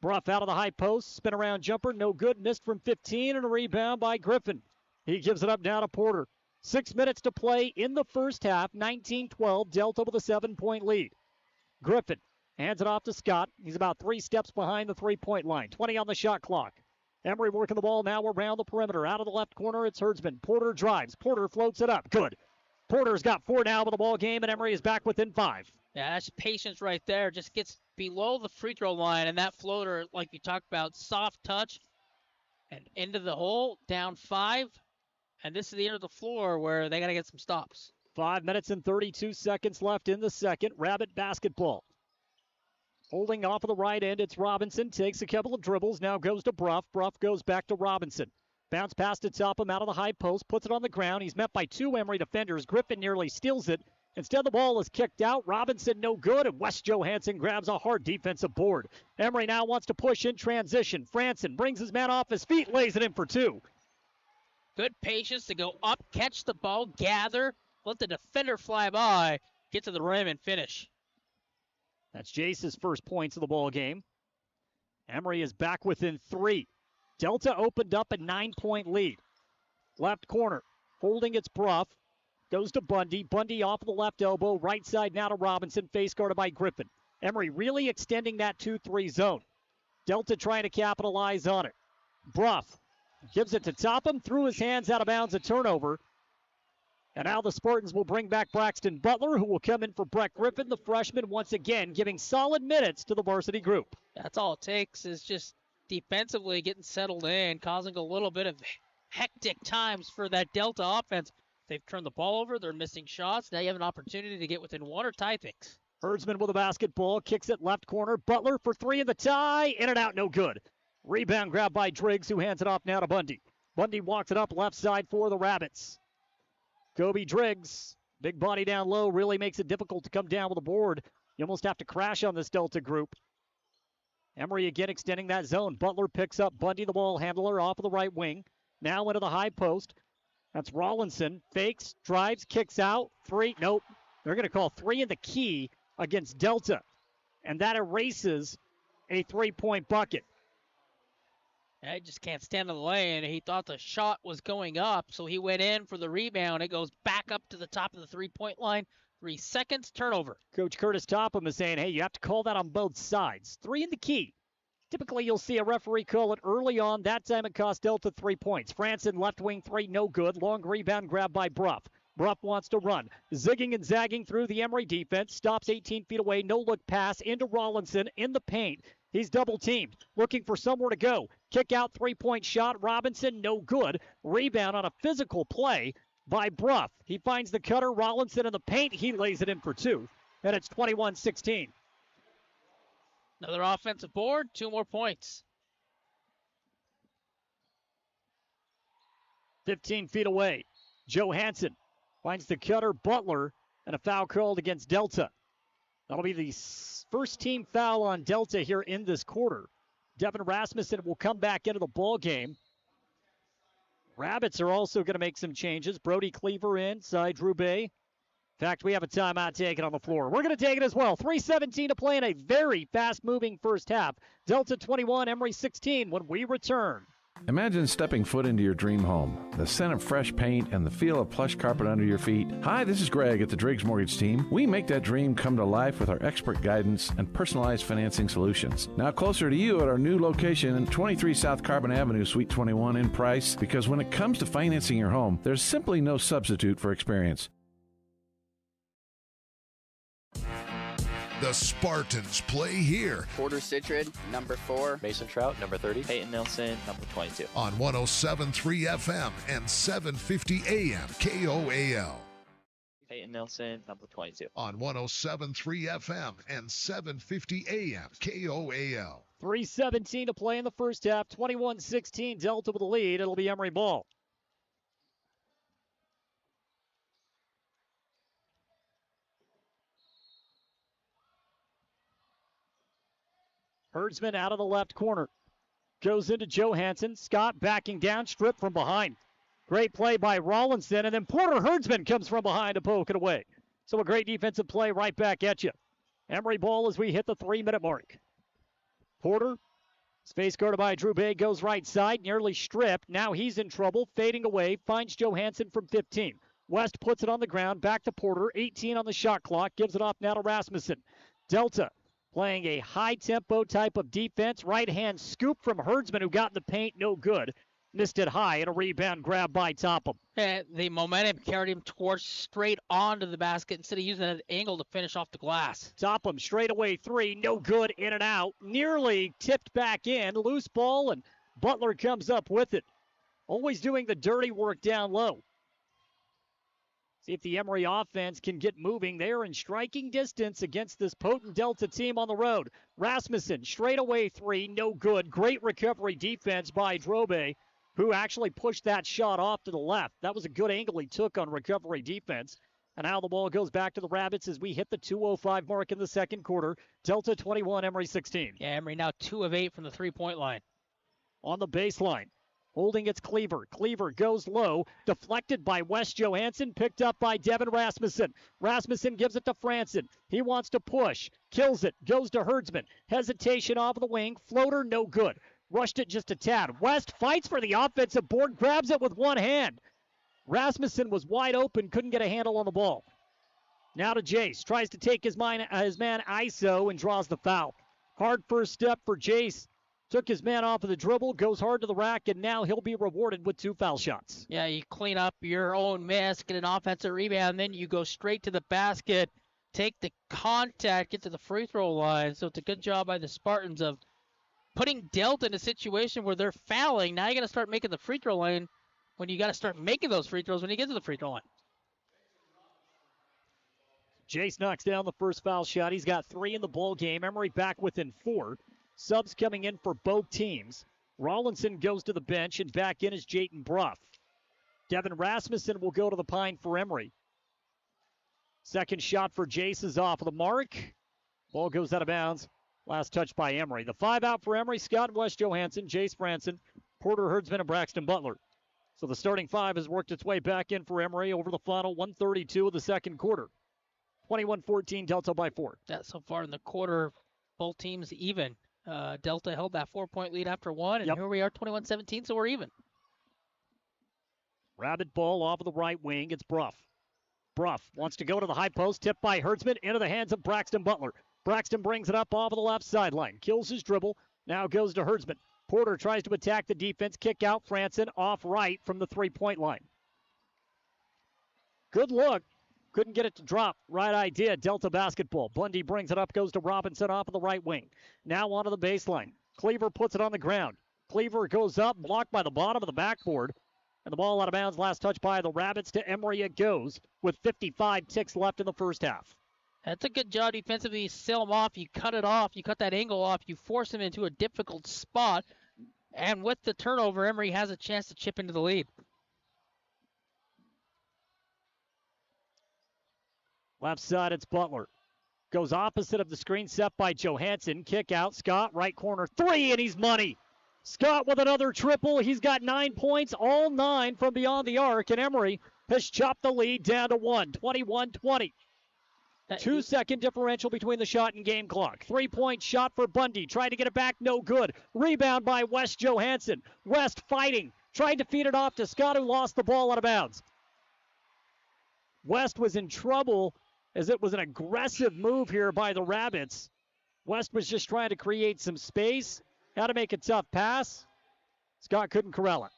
Bruff out of the high post. Spin around jumper. No good. Missed from 15, and a rebound by Griffin. He gives it up now to Porter. 6 minutes to play in the first half. 19-12. Delta with a 7-point lead. Griffin hands it off to Scott. He's about 3 steps behind the three-point line. 20 on the shot clock. Emery working the ball now around the perimeter. Out of the left corner, it's Herdsman. Porter drives. Porter floats it up. Good. Porter's got 4 now with the ball game, and Emery is back within 5. Yeah, that's patience right there. Just gets below the free throw line, and that floater, like you talked about, soft touch, and into the hole, down 5. And this is the end of the floor where they got to get some stops. 5 minutes and 32 seconds left in the second. Rabbit basketball. Holding off of the right end, it's Robinson. Takes a couple of dribbles, now goes to Bruff. Bruff goes back to Robinson. Bounce pass to Topham out of the high post, puts it on the ground. He's met by 2 Emery defenders. Griffin nearly steals it. Instead, the ball is kicked out. Robinson no good, and Wes Johansson grabs a hard defensive board. Emery now wants to push in transition. Franson brings his man off his feet, lays it in for 2. Good patience to go up, catch the ball, gather, let the defender fly by, get to the rim, and finish. That's Jace's first points of the ball game. Emery is back within 3. Delta opened up a 9-point lead. Left corner, holding its Bruff. Goes to Bundy. Bundy off the left elbow. Right side now to Robinson. Face guarded by Griffin. Emery really extending that 2-3 zone. Delta trying to capitalize on it. Bruff gives it to Topham. Threw his hands out of bounds. A turnover. And now the Spartans will bring back Braxton Butler, who will come in for Brett Griffin, the freshman, once again giving solid minutes to the varsity group. That's all it takes is just defensively getting settled in, causing a little bit of hectic times for that Delta offense. They've turned the ball over. They're missing shots. Now you have an opportunity to get within 1 or tie things. Herdsman with a basketball. Kicks it left corner. Butler for 3 in the tie. In and out, no good. Rebound grab by Driggs, who hands it off now to Bundy. Bundy walks it up left side for the Rabbits. Kobe Driggs, big body down low, really makes it difficult to come down with the board. You almost have to crash on this Delta group. Emery again extending that zone. Butler picks up Bundy, the ball handler, off of the right wing. Now into the high post. That's Rawlinson. Fakes, drives, kicks out. 3, nope. They're going to call 3 in the key against Delta. And that erases a 3-point bucket. He just can't stand in the lane. He thought the shot was going up, so he went in for the rebound. It goes back up to the top of the 3-point line. 3 seconds, turnover. Coach Curtis Topham is saying, hey, you have to call that on both sides. 3 in the key. Typically, you'll see a referee call it early on. That time it cost Delta 3 points. Franson, left wing 3, no good. Long rebound grab by Bruff. Bruff wants to run. Zigging and zagging through the Emery defense. Stops 18 feet away. No look pass into Rawlinson in the paint. He's double teamed. Looking for somewhere to go. Kick out 3-point shot. Robinson, no good. Rebound on a physical play by Bruff. He finds the cutter. Rawlinson in the paint. He lays it in for 2. And it's 21-16. Another offensive board. 2 more points. 15 feet away. Johansson finds the cutter. Butler. And a foul called against Delta. That'll be the first team foul on Delta here in this quarter. Devin Rasmussen will come back into the ball game. Rabbits are also going to make some changes. Brody Cleaver inside Drew Bay. In fact, we have a timeout taken on the floor. We're going to take it as well. 3:17 to play in a very fast-moving first half. Delta 21, Emery 16 when we return. Imagine stepping foot into your dream home. The scent of fresh paint and the feel of plush carpet under your feet. Hi, this is Greg at the Driggs Mortgage Team. We make that dream come to life with our expert guidance and personalized financing solutions. Now closer to you at our new location in 23 South Carbon Avenue, Suite 21 in Price, because when it comes to financing your home, there's simply no substitute for experience. The Spartans play here. Porter Citrid, number 4. Mason Trout, number 30. Peyton Nelson, number 22. On 107.3 FM and 750 AM KOAL. Peyton Nelson, number 22. On 107.3 FM and 750 AM KOAL. 3:17 to play in the first half. 21-16 Delta with the lead. It'll be Emery ball. Herdsman out of the left corner. Goes into Johansson. Scott backing down, stripped from behind. Great play by Rawlinson, and then Porter Herdsman comes from behind to poke it away. So a great defensive play right back at you. Emery ball as we hit the 3-minute mark. Porter Space guarded by Drew Bay, goes right side, nearly stripped. Now he's in trouble, fading away, finds Johansson from 15. West puts it on the ground, back to Porter, 18 on the shot clock, gives it off now to Rasmussen. Delta playing a high-tempo type of defense. Right-hand scoop from Herdsman, who got in the paint, no good. Missed it high, and a rebound grab by Topham. And the momentum carried him towards straight onto the basket instead of using that angle to finish off the glass. Topham straightaway three, no good, in and out. Nearly tipped back in, loose ball, and Butler comes up with it. Always doing the dirty work down low. See if the Emery offense can get moving. They are in striking distance against this potent Delta team on the road. Rasmussen, straightaway three, no good. Great recovery defense by Drobe, who actually pushed that shot off to the left. That was a good angle he took on recovery defense. And now the ball goes back to the Rabbits as we hit the 2:05 mark in the second quarter. Delta 21, Emery 16. Yeah, Emery now 2 of 8 from the three-point line. On the baseline. Holding its Cleaver. Cleaver goes low. Deflected by Wes Johansson. Picked up by Devin Rasmussen. Rasmussen gives it to Franson. He wants to push. Kills it. Goes to Herdsman. Hesitation off of the wing. Floater, no good. Rushed it just a tad. West fights for the offensive board. Grabs it with one hand. Rasmussen was wide open. Couldn't get a handle on the ball. Now to Jace. Tries to take his man ISO and draws the foul. Hard first step for Jace. Took his man off of the dribble, goes hard to the rack, and now he'll be rewarded with 2 foul shots. Yeah, you clean up your own miss, get an offensive rebound, then you go straight to the basket, take the contact, get to the free throw line. So it's a good job by the Spartans of putting Delta in a situation where they're fouling. Now you got to start making the free throw line when you got to start making those free throws when you get to the free throw line. Jace knocks down the first foul shot. He's got 3 in the ball game. Emery back within 4. Subs coming in for both teams. Rawlinson goes to the bench, and back in is Jayton Bruff. Devin Rasmussen will go to the pine for Emery. Second shot for Jace is off of the mark. Ball goes out of bounds. Last touch by Emery. The 5 out for Emery: Scott and Wes Johansson, Jace Franson, Porter Herdsman, and Braxton Butler. So the starting 5 has worked its way back in for Emery over the final 1:32 of the second quarter. 21-14, Delta by 4. Yeah, so far in the quarter, both teams even. Delta held that 4-point lead after 1, and here we are, 21-17, so we're even. Rabbit ball off of the right wing. It's Bruff. Bruff wants to go to the high post, tipped by Herdsman, into the hands of Braxton Butler. Braxton brings it up off of the left sideline, kills his dribble, now goes to Herdsman. Porter tries to attack the defense, kick out Franson off right from the three-point line. Good look. Couldn't get it to drop. Right idea, Delta basketball. Bundy brings it up, goes to Robinson off of the right wing. Now onto the baseline. Cleaver puts it on the ground. Cleaver goes up, blocked by the bottom of the backboard. And the ball out of bounds, last touch by the Rabbits. To Emery it goes with 55 ticks left in the first half. That's a good job defensively. You seal him off, you cut it off, you cut that angle off, you force him into a difficult spot. And with the turnover, Emery has a chance to chip into the lead. Left side, it's Butler. Goes opposite of the screen set by Johansson. Kick out, Scott, right corner, 3, and he's money. Scott with another triple. He's got 9 points, all 9 from beyond the arc, and Emery has chopped the lead down to 1, 21-20. 2-second differential between the shot and game clock. 3-point shot for Bundy. Tried to get it back, no good. Rebound by Wes Johansson. West fighting. Tried to feed it off to Scott, who lost the ball out of bounds. West was in trouble as it was an aggressive move here by the Rabbits. West was just trying to create some space. Had to make a tough pass. Scott couldn't corral it.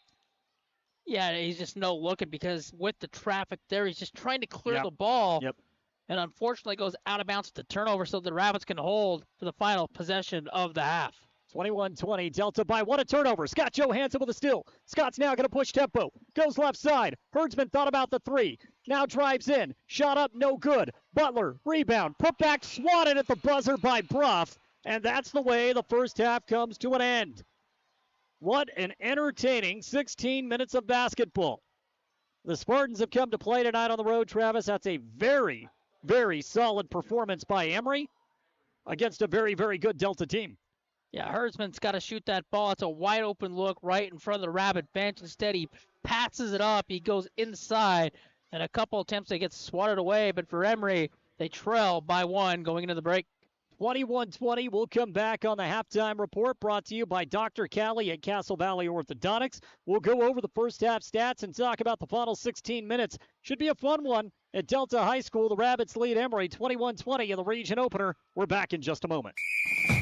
Yeah, he's just no looking because with the traffic there, he's just trying to clear the ball. And unfortunately goes out of bounds with the turnover so the Rabbits can hold for the final possession of the half. 21-20, Delta by 1, a turnover. Scott Johansson with a steal. Scott's now going to push tempo. Goes left side. Herdsman thought about the 3. Now drives in. Shot up, no good. Butler, rebound. Put back, swatted at the buzzer by Bruff. And that's the way the first half comes to an end. What an entertaining 16 minutes of basketball. The Spartans have come to play tonight on the road, Travis. That's a very, very solid performance by Emery against a very, very good Delta team. Yeah, Herdsman's got to shoot that ball. It's a wide open look right in front of the Rabbit bench. Instead, he passes it up. He goes inside, and a couple attempts to get swatted away. But for Emery, they trail by 1 going into the break, 21-20. We'll come back on the halftime report brought to you by Dr. Callie at Castle Valley Orthodontics. We'll go over the first half stats and talk about the final 16 minutes. Should be a fun one at Delta High School. The Rabbits lead Emery 21-20 in the region opener. We're back in just a moment.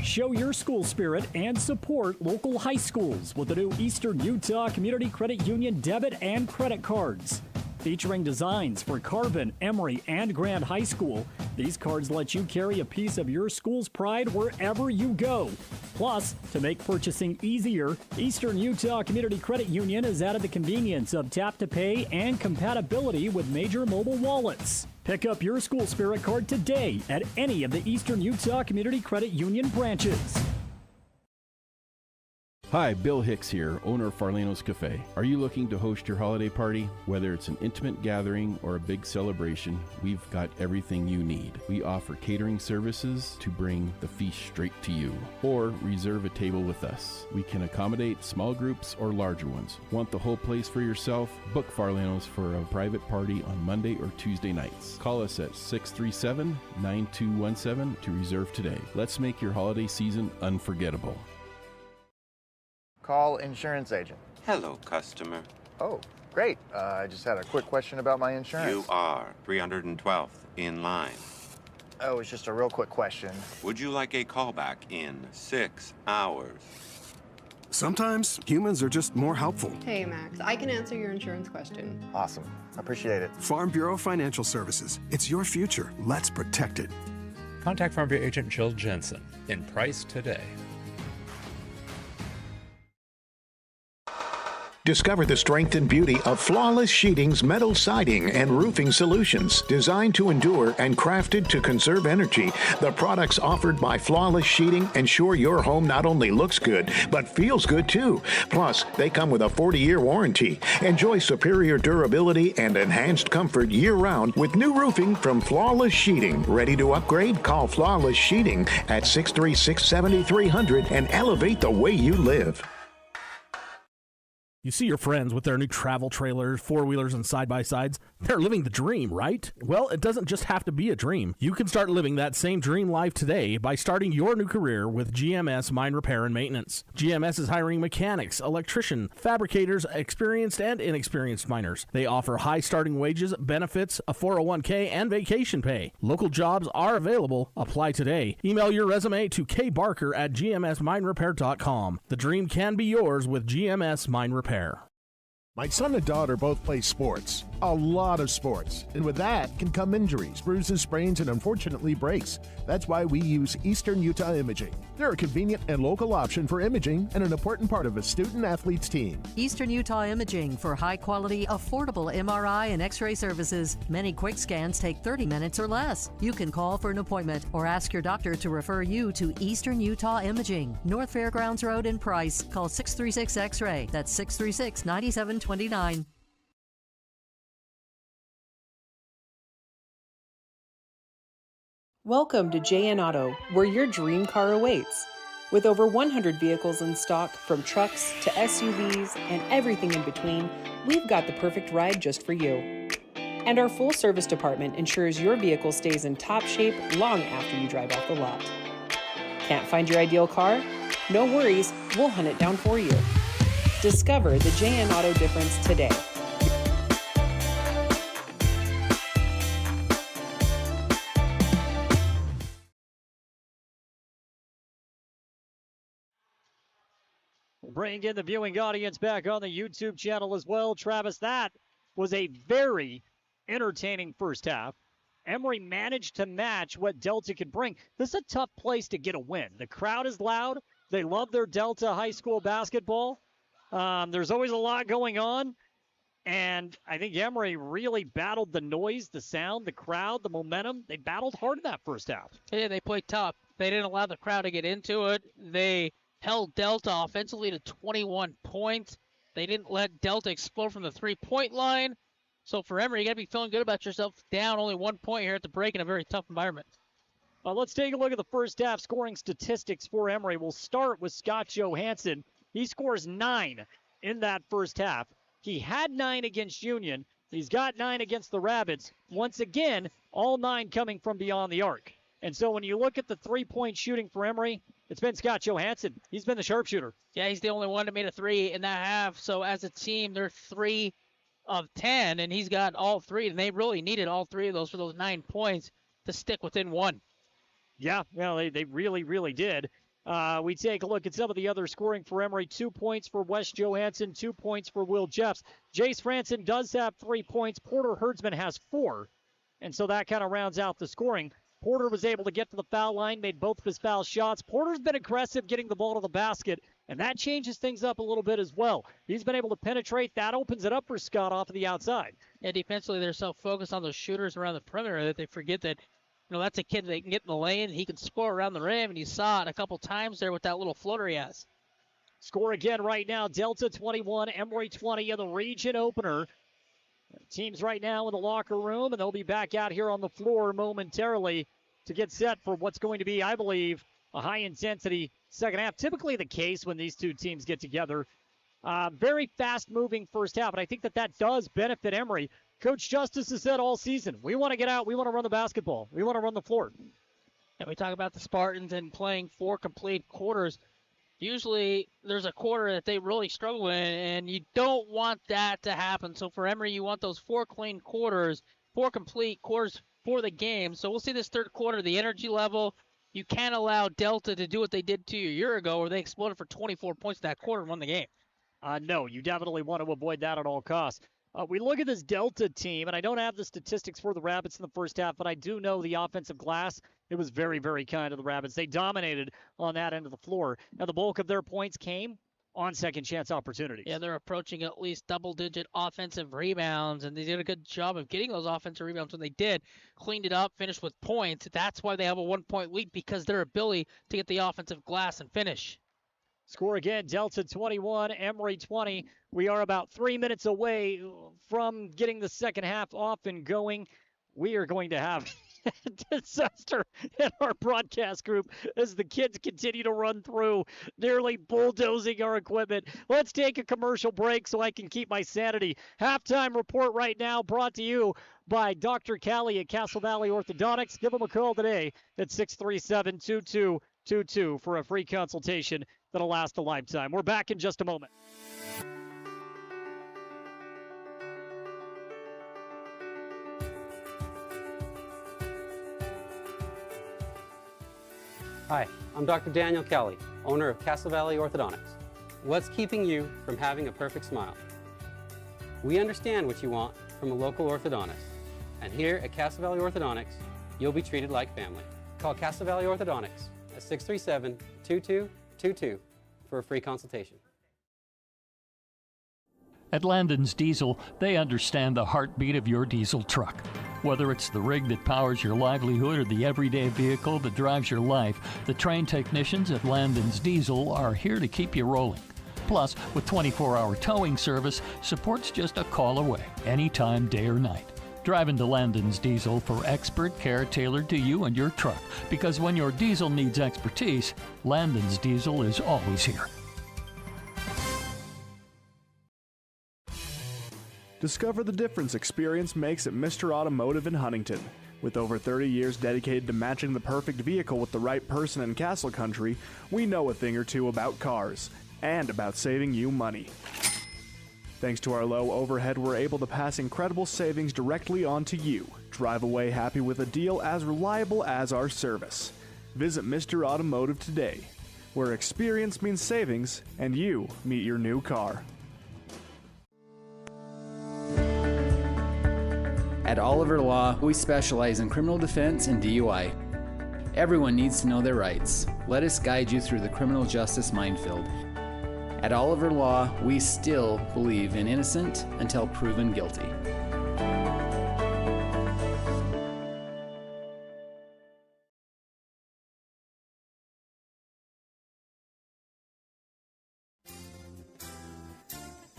Show your school spirit and support local high schools with the new Eastern Utah Community Credit Union debit and credit cards. Featuring designs for Carbon, Emery, and Grand High School, these cards let you carry a piece of your school's pride wherever you go. Plus, to make purchasing easier, Eastern Utah Community Credit Union has added the convenience of tap-to-pay and compatibility with major mobile wallets. Pick up your school spirit card today at any of the Eastern Utah Community Credit Union branches. Hi, Bill Hicks here, owner of Farlano's Cafe. Are you looking to host your holiday party? Whether it's an intimate gathering or a big celebration, we've got everything you need. We offer catering services to bring the feast straight to you, or reserve a table with us. We can accommodate small groups or larger ones. Want the whole place for yourself? Book Farlano's for a private party on Monday or Tuesday nights. Call us at 637-9217 to reserve today. Let's make your holiday season unforgettable. Call insurance agent. Hello, customer. Oh, great. I just had a quick question about my insurance. You are 312th in line. Oh, it's just a real quick question. Would you like a callback in 6 hours? Sometimes humans are just more helpful. Hey, Max, I can answer your insurance question. Awesome. Appreciate it. Farm Bureau Financial Services. It's your future. Let's protect it. Contact Farm Bureau agent Jill Jensen in Price today. Discover the strength and beauty of Flawless Sheeting's metal siding and roofing solutions. Designed to endure and crafted to conserve energy, the products offered by Flawless Sheeting ensure your home not only looks good, but feels good too. Plus, they come with a 40-year warranty. Enjoy superior durability and enhanced comfort year-round with new roofing from Flawless Sheeting. Ready to upgrade? Call Flawless Sheeting at 636-7300 and elevate the way you live. You see your friends with their new travel trailers, four-wheelers, and side-by-sides. They're living the dream, right? Well, it doesn't just have to be a dream. You can start living that same dream life today by starting your new career with GMS Mine Repair and Maintenance. GMS is hiring mechanics, electricians, fabricators, experienced and inexperienced miners. They offer high starting wages, benefits, a 401k, and vacation pay. Local jobs are available. Apply today. Email your resume to kbarker@gmsminerepair.com. The dream can be yours with GMS Mine Repair. My son and daughter both play sports, a lot of sports, and with that can come injuries, bruises, sprains, and unfortunately breaks. That's why we use Eastern Utah Imaging. They're a convenient and local option for imaging and an important part of a student-athlete's team. Eastern Utah Imaging for high-quality, affordable MRI and X-ray services. Many quick scans take 30 minutes or less. You can call for an appointment or ask your doctor to refer you to Eastern Utah Imaging, North Fairgrounds Road in Price. Call 636-X-ray. That's 636-9729. Welcome to JN Auto, where your dream car awaits. With over 100 vehicles in stock, from trucks to SUVs and everything in between, we've got the perfect ride just for you. And our full service department ensures your vehicle stays in top shape long after you drive off the lot. Can't find your ideal car? No worries, we'll hunt it down for you. Discover the JN Auto difference today. Bring in the viewing audience back on the YouTube channel as well. Travis, that was a very entertaining first half. Emery managed to match what Delta could bring. This is a tough place to get a win. The crowd is loud. They love their Delta high school basketball. There's always a lot going on. And I think Emery really battled the noise, the sound, the crowd, the momentum. They battled hard in that first half. Yeah, they played tough. They didn't allow the crowd to get into it. They held Delta offensively to 21 points. They didn't let Delta explode from the three-point line. So for Emery, you got to be feeling good about yourself. Down only 1 point here at the break in a very tough environment. Let's take a look at the first half scoring statistics for Emery. We'll start with Scott Johansson. He scores 9 in that first half. He had 9 against Union. He's got 9 against the Rabbits. Once again, all 9 coming from beyond the arc. And so when you look at the three-point shooting for Emery, it's been Scott Johansson. He's been the sharpshooter. Yeah, he's the only one that made a three in that half. So as a team, they're 3 of 10, and he's got all 3. And they really needed all 3 of those for those 9 points to stick within 1. Yeah, well, they really, really did. We take a look at some of the other scoring for Emery. 2 points for Wes Johansson, 2 points for Will Jeffs. Jace Franson does have 3 points. Porter Herdsman has 4. And so that kind of rounds out the scoring. Porter was able to get to the foul line, made both of his foul shots. Porter's been aggressive getting the ball to the basket, and that changes things up a little bit as well. He's been able to penetrate. That opens it up for Scott off of the outside. Yeah, defensively, they're so focused on those shooters around the perimeter that they forget that, that's a kid that can get in the lane. He can score around the rim, and you saw it a couple times there with that little floater he has. Score again right now, Delta 21, Emery 20 in the region opener. Teams right now in the locker room, and they'll be back out here on the floor momentarily to get set for what's going to be, I believe, a high-intensity second half. Typically the case when these two teams get together. Very fast-moving first half, and I think that does benefit Emery. Coach Justice has said all season, we want to get out, we want to run the basketball, we want to run the floor. And we talk about the Spartans and playing 4 complete quarters. Usually there's a quarter that they really struggle in, and you don't want that to happen. So for Emery, you want those 4 clean quarters, 4 complete quarters for the game. So we'll see this third quarter, the energy level. You can't allow Delta to do what they did to you a year ago where they exploded for 24 points in that quarter and won the game. No, you definitely want to avoid that at all costs. We look at this Delta team, and I don't have the statistics for the Rabbits in the first half, but I do know the offensive glass. It was very, very kind of the Rabbits. They dominated on that end of the floor. Now, the bulk of their points came on second chance opportunities. Yeah, they're approaching at least double-digit offensive rebounds, and they did a good job of getting those offensive rebounds when they did. Cleaned it up, finished with points. That's why they have a 1-point lead, because their ability to get the offensive glass and finish. Score again, Delta 21, Emery 20. We are about 3 minutes away from getting the second half off and going. We are going to have disaster in our broadcast group as the kids continue to run through, nearly bulldozing our equipment. Let's take a commercial break so I can keep my sanity. Halftime report right now brought to you by Dr. Callie at Castle Valley Orthodontics. Give them a call today at 637-2222 for a free consultation that'll last a lifetime. We're back in just a moment. Hi, I'm Dr. Daniel Kelly, owner of Castle Valley Orthodontics. What's keeping you from having a perfect smile? We understand what you want from a local orthodontist, and here at Castle Valley Orthodontics, you'll be treated like family. Call Castle Valley Orthodontics at 637-2222 for a free consultation. At Landon's Diesel, they understand the heartbeat of your diesel truck. Whether it's the rig that powers your livelihood or the everyday vehicle that drives your life, the trained technicians at Landon's Diesel are here to keep you rolling. Plus, with 24-hour towing service, support's just a call away, anytime, day or night. Drive into Landon's Diesel for expert care tailored to you and your truck, because when your diesel needs expertise, Landon's Diesel is always here. Discover the difference experience makes at Mr. Automotive in Huntington. With over 30 years dedicated to matching the perfect vehicle with the right person in Castle Country, we know a thing or two about cars and about saving you money. Thanks to our low overhead, we're able to pass incredible savings directly on to you. Drive away happy with a deal as reliable as our service. Visit Mr. Automotive today, where experience means savings and you meet your new car. At Oliver Law, we specialize in criminal defense and DUI. Everyone needs to know their rights. Let us guide you through the criminal justice minefield. At Oliver Law, we still believe in innocent until proven guilty.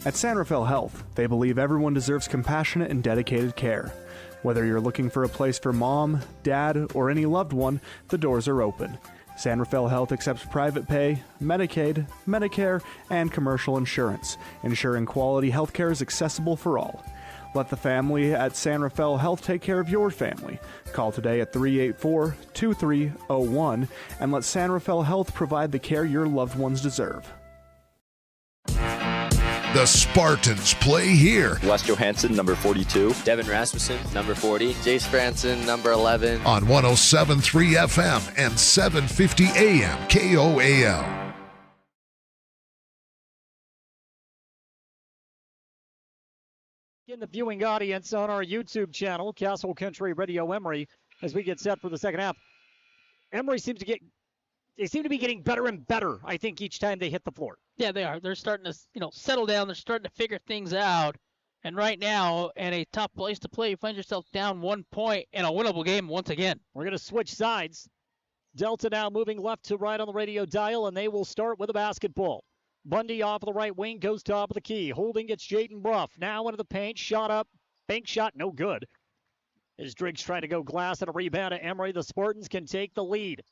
At San Rafael Health, they believe everyone deserves compassionate and dedicated care. Whether you're looking for a place for mom, dad, or any loved one, the doors are open. San Rafael Health accepts private pay, Medicaid, Medicare, and commercial insurance, ensuring quality healthcare is accessible for all. Let the family at San Rafael Health take care of your family. Call today at 384-2301 and let San Rafael Health provide the care your loved ones deserve. The Spartans play here. Wes Johansson, number 42. Devin Rasmussen, number 40. Jace Franson, number 11. On 107.3 FM and 750 AM KOAL. In the viewing audience on our YouTube channel, Castle Country Radio Emery, as we get set for the second half. Emery seem to be getting better and better, I think, each time they hit the floor. Yeah, they are. They're starting to, settle down. They're starting to figure things out. And right now, in a tough place to play, you find yourself down 1 point in a winnable game once again. We're going to switch sides. Delta now moving left to right on the radio dial, and they will start with a basketball. Bundy off the right wing, goes top of the key. Holding gets Jaden Bruff. Now into the paint, shot up. Bank shot, no good. As Driggs try to go glass and a rebound to Emery, the Spartans can take the lead.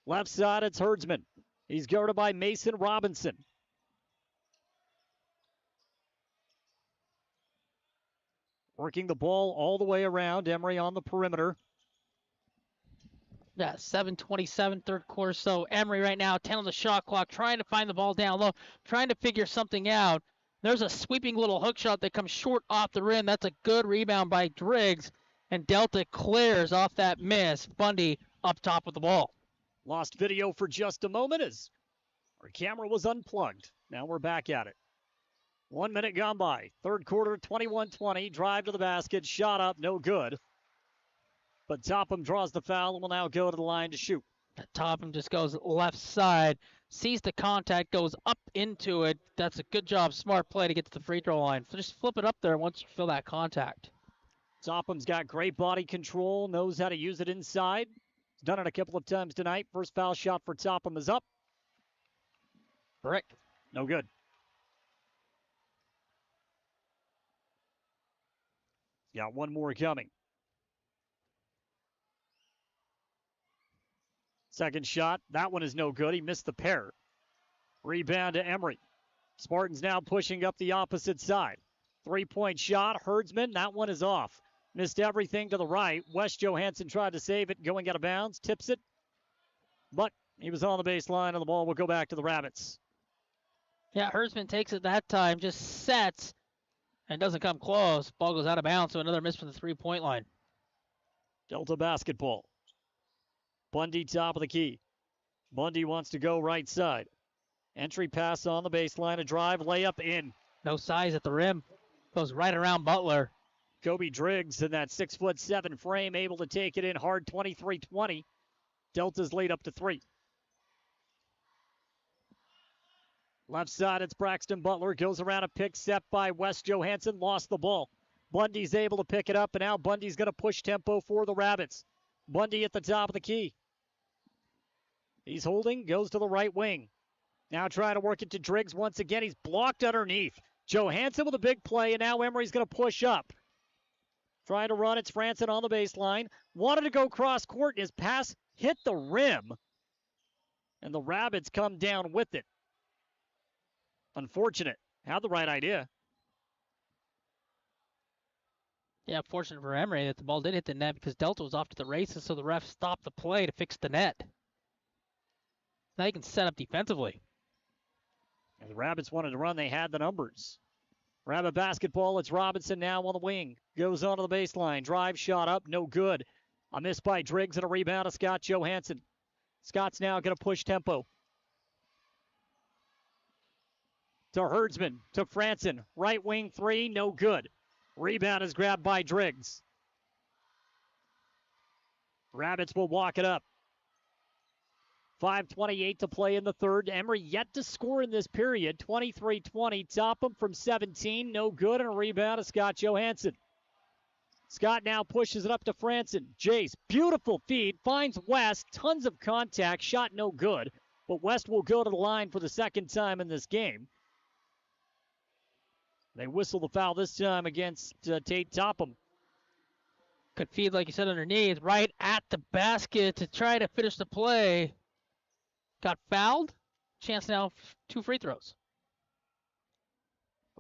Left side, it's Herdsman. He's guarded by Mason Robinson. Working the ball all the way around. Emery on the perimeter. Yeah, 7:27, third quarter. So Emery right now, 10 on the shot clock, trying to find the ball down low, trying to figure something out. There's a sweeping little hook shot that comes short off the rim. That's a good rebound by Driggs. And Delta clears off that miss. Bundy up top with the ball. Lost video for just a moment as our camera was unplugged. Now we're back at it. 1 minute gone by. Third quarter, 21-20. Drive to the basket. Shot up, no good. But Topham draws the foul and will now go to the line to shoot. Topham just goes left side, sees the contact, goes up into it. That's a good job, smart play to get to the free throw line. So just flip it up there once you feel that contact. Topham's got great body control, knows how to use it inside. He's done it a couple of times tonight. First foul shot for Topham is up. Brick. No good. Got one more coming. Second shot. That one is no good. He missed the pair. Rebound to Emery. Spartans now pushing up the opposite side. Three-point shot. Herdsman. That one is off. Missed everything to the right. Wes Johansson tried to save it. Going out of bounds. Tips it. But he was on the baseline, and the ball will go back to the Rabbits. Yeah, Herdsman takes it that time. Just sets and doesn't come close. Ball goes out of bounds, so another miss from the three-point line. Delta basketball. Bundy top of the key. Bundy wants to go right side. Entry pass on the baseline. A drive, layup in. No size at the rim. Goes right around Butler. Kobe Driggs in that 6'7" frame, able to take it in hard. 23-20. Delta's lead up to 3. Left side, it's Braxton Butler. Goes around a pick set by Wes Johansson. Lost the ball. Bundy's able to pick it up, and now Bundy's going to push tempo for the Rabbits. Bundy at the top of the key. He's holding, goes to the right wing. Now trying to work it to Driggs once again. He's blocked underneath. Johansson with a big play, and now Emery's going to push up. Trying to run, it's Franson on the baseline. Wanted to go cross court, and his pass hit the rim. And the Rabbits come down with it. Unfortunate. Had the right idea. Yeah, fortunate for Emery that the ball did hit the net because Delta was off to the races, so the ref stopped the play to fix the net. Now you can set up defensively. And the Rabbits wanted to run. They had the numbers. Rabbit basketball. It's Robinson now on the wing. Goes onto the baseline. Drive shot up. No good. A miss by Driggs and a rebound to Scott Johansson. Scott's now going to push tempo. To Herdsman. To Franson. Right wing three. No good. Rebound is grabbed by Driggs. Rabbits will walk it up. 5:28 to play in the third. Emery yet to score in this period. 23-20. Topham from 17. No good. And a rebound to Scott Johansson. Scott now pushes it up to Franson. Jace, beautiful feed. Finds West. Tons of contact. Shot no good. But West will go to the line for the second time in this game. They whistle the foul this time against Tate Topham. Could feed, like you said, underneath, right at the basket to try to finish the play. Got fouled. Chance now, 2 free throws.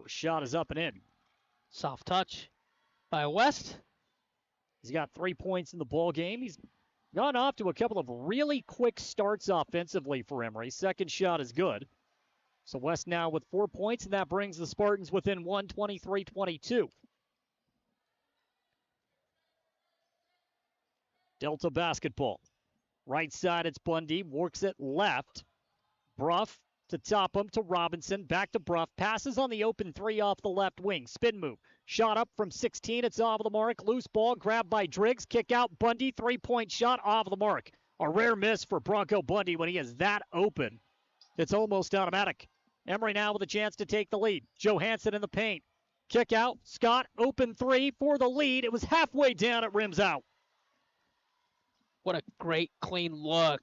Shot is up and in. Soft touch. by West. He's got 3 points in the ball game. He's gone off to a couple of really quick starts offensively for Emery. Second shot is good. So West now with 4 points, and that brings the Spartans within 23-22. Delta basketball. Right side, it's Bundy. Works it left. Bruff to Topham to Robinson. Back to Bruff. Passes on the open three off the left wing. Spin move. Shot up from 16. It's off the mark. Loose ball grabbed by Driggs. Kick out. Bundy. Three-point shot off the mark. A rare miss for Bronco Bundy when he is that open. It's almost automatic. Emery now with a chance to take the lead. Johansson in the paint. Kick out. Scott. Open three for the lead. It was halfway down. It rims out. What a great, clean look.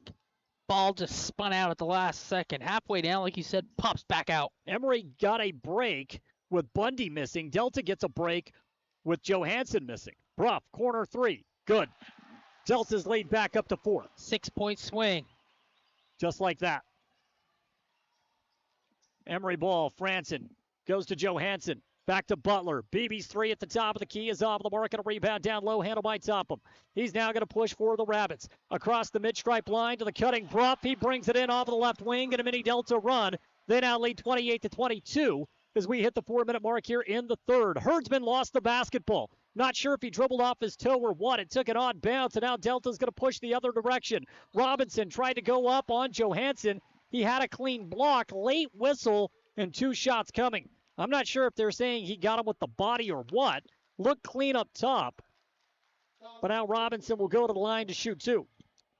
Ball just spun out at the last second. Halfway down, like you said, pops back out. Emery got a break with Bundy missing. Delta gets a break with Johansson missing. Bruff, corner three. Good. Delta's lead back up to 4. 6-point swing. Just like that. Emery ball. Franson goes to Johansson. Back to Butler. BB's three at the top of the key is off the mark, and a rebound down low, handled by Topham. He's now going to push for the Rabbits. Across the mid-stripe line to the cutting Bruff. He brings it in off of the left wing, and a mini Delta run. They now lead 28-22 as we hit the 4-minute mark here in the third. Herdsman lost the basketball. Not sure if he dribbled off his toe or what. It took an odd bounce, and now Delta's going to push the other direction. Robinson tried to go up on Johansson. He had a clean block. Late whistle, and 2 shots coming. I'm not sure if they're saying he got him with the body or what. Looked clean up top. But now Robinson will go to the line to shoot 2.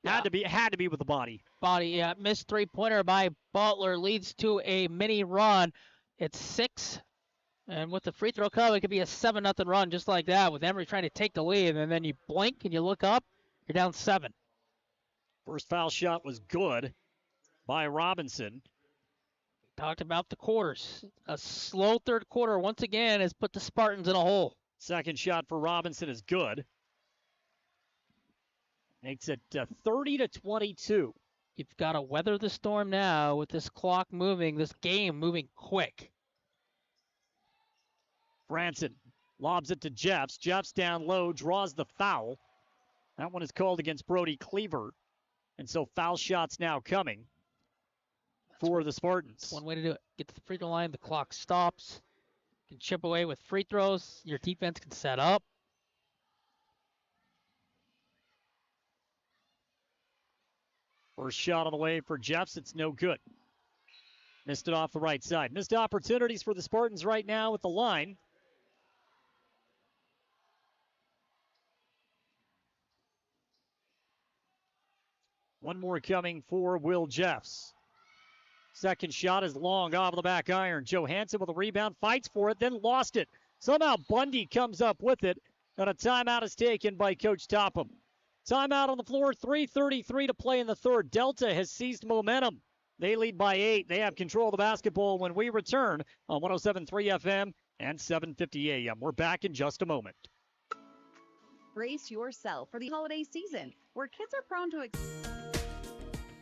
Had to be with the body. Yeah. Missed three-pointer by Butler leads to a mini run. It's 6. And with the free throw come, it could be a 7-0 run just like that with Emery trying to take the lead. And then you blink and you look up, you're down 7. First foul shot was good by Robinson. Talked about the quarters. A slow third quarter once again has put the Spartans in a hole. Second shot for Robinson is good. Makes it 30-22. You've got to weather the storm now with this clock moving, this game moving quick. Franson lobs it to Jeffs. Jeffs down low, draws the foul. That one is called against Brody Cleaver. And so foul shots now coming for the Spartans. One way to do it. Get to the free throw line. The clock stops. You can chip away with free throws. Your defense can set up. First shot on the way for Jeffs. It's no good. Missed it off the right side. Missed opportunities for the Spartans right now at the line. One more coming for Will Jeffs. Second shot is long off the back iron. Johansson with a rebound, fights for it, then lost it. Somehow Bundy comes up with it, and a timeout is taken by Coach Topham. Timeout on the floor, 3:33 to play in the third. Delta has seized momentum. They lead by 8. They have control of the basketball when we return on 107.3 FM and 750 AM. We're back in just a moment. Brace yourself for the holiday season, where kids are prone to...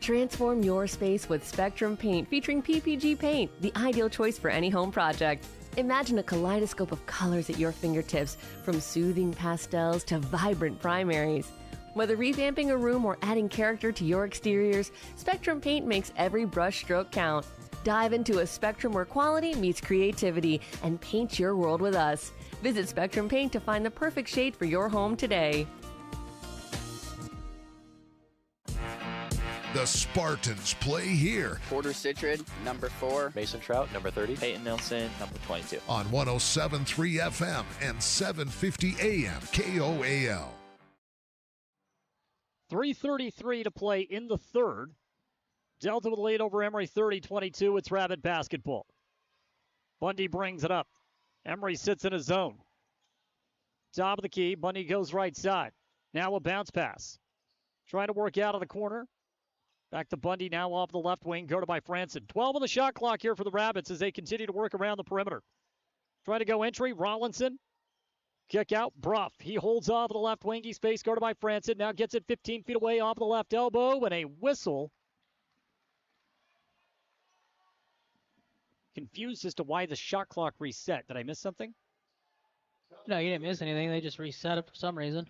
Transform your space with Spectrum Paint featuring PPG paint, the ideal choice for any home project. Imagine a kaleidoscope of colors at your fingertips, from soothing pastels to vibrant primaries. Whether revamping a room or adding character to your exteriors, Spectrum Paint makes every brush stroke count. Dive into a spectrum where quality meets creativity and paint your world with us. Visit Spectrum Paint to find the perfect shade for your home today. The Spartans play here. Porter Citrid, number 4. Mason Trout, number 30. Peyton Nilsson, number 22. On 107.3 FM and 750 AM KOAL. 3:33 to play in the third. Delta with a lead over Emery 30-22. It's Rabbit basketball. Bundy brings it up. Emery sits in his zone. Top of the key. Bundy goes right side. Now a bounce pass. Trying to work out of the corner. Back to Bundy now off the left wing. Guarded by Franson. 12 on the shot clock here for the Rabbits as they continue to work around the perimeter. Trying to go entry. Rollinson. Kick out. Bruff. He holds off the left wingy space. Guarded by Franson. Now gets it 15 feet away off the left elbow. And a whistle. Confused as to why the shot clock reset. Did I miss something? No, you didn't miss anything. They just reset it for some reason.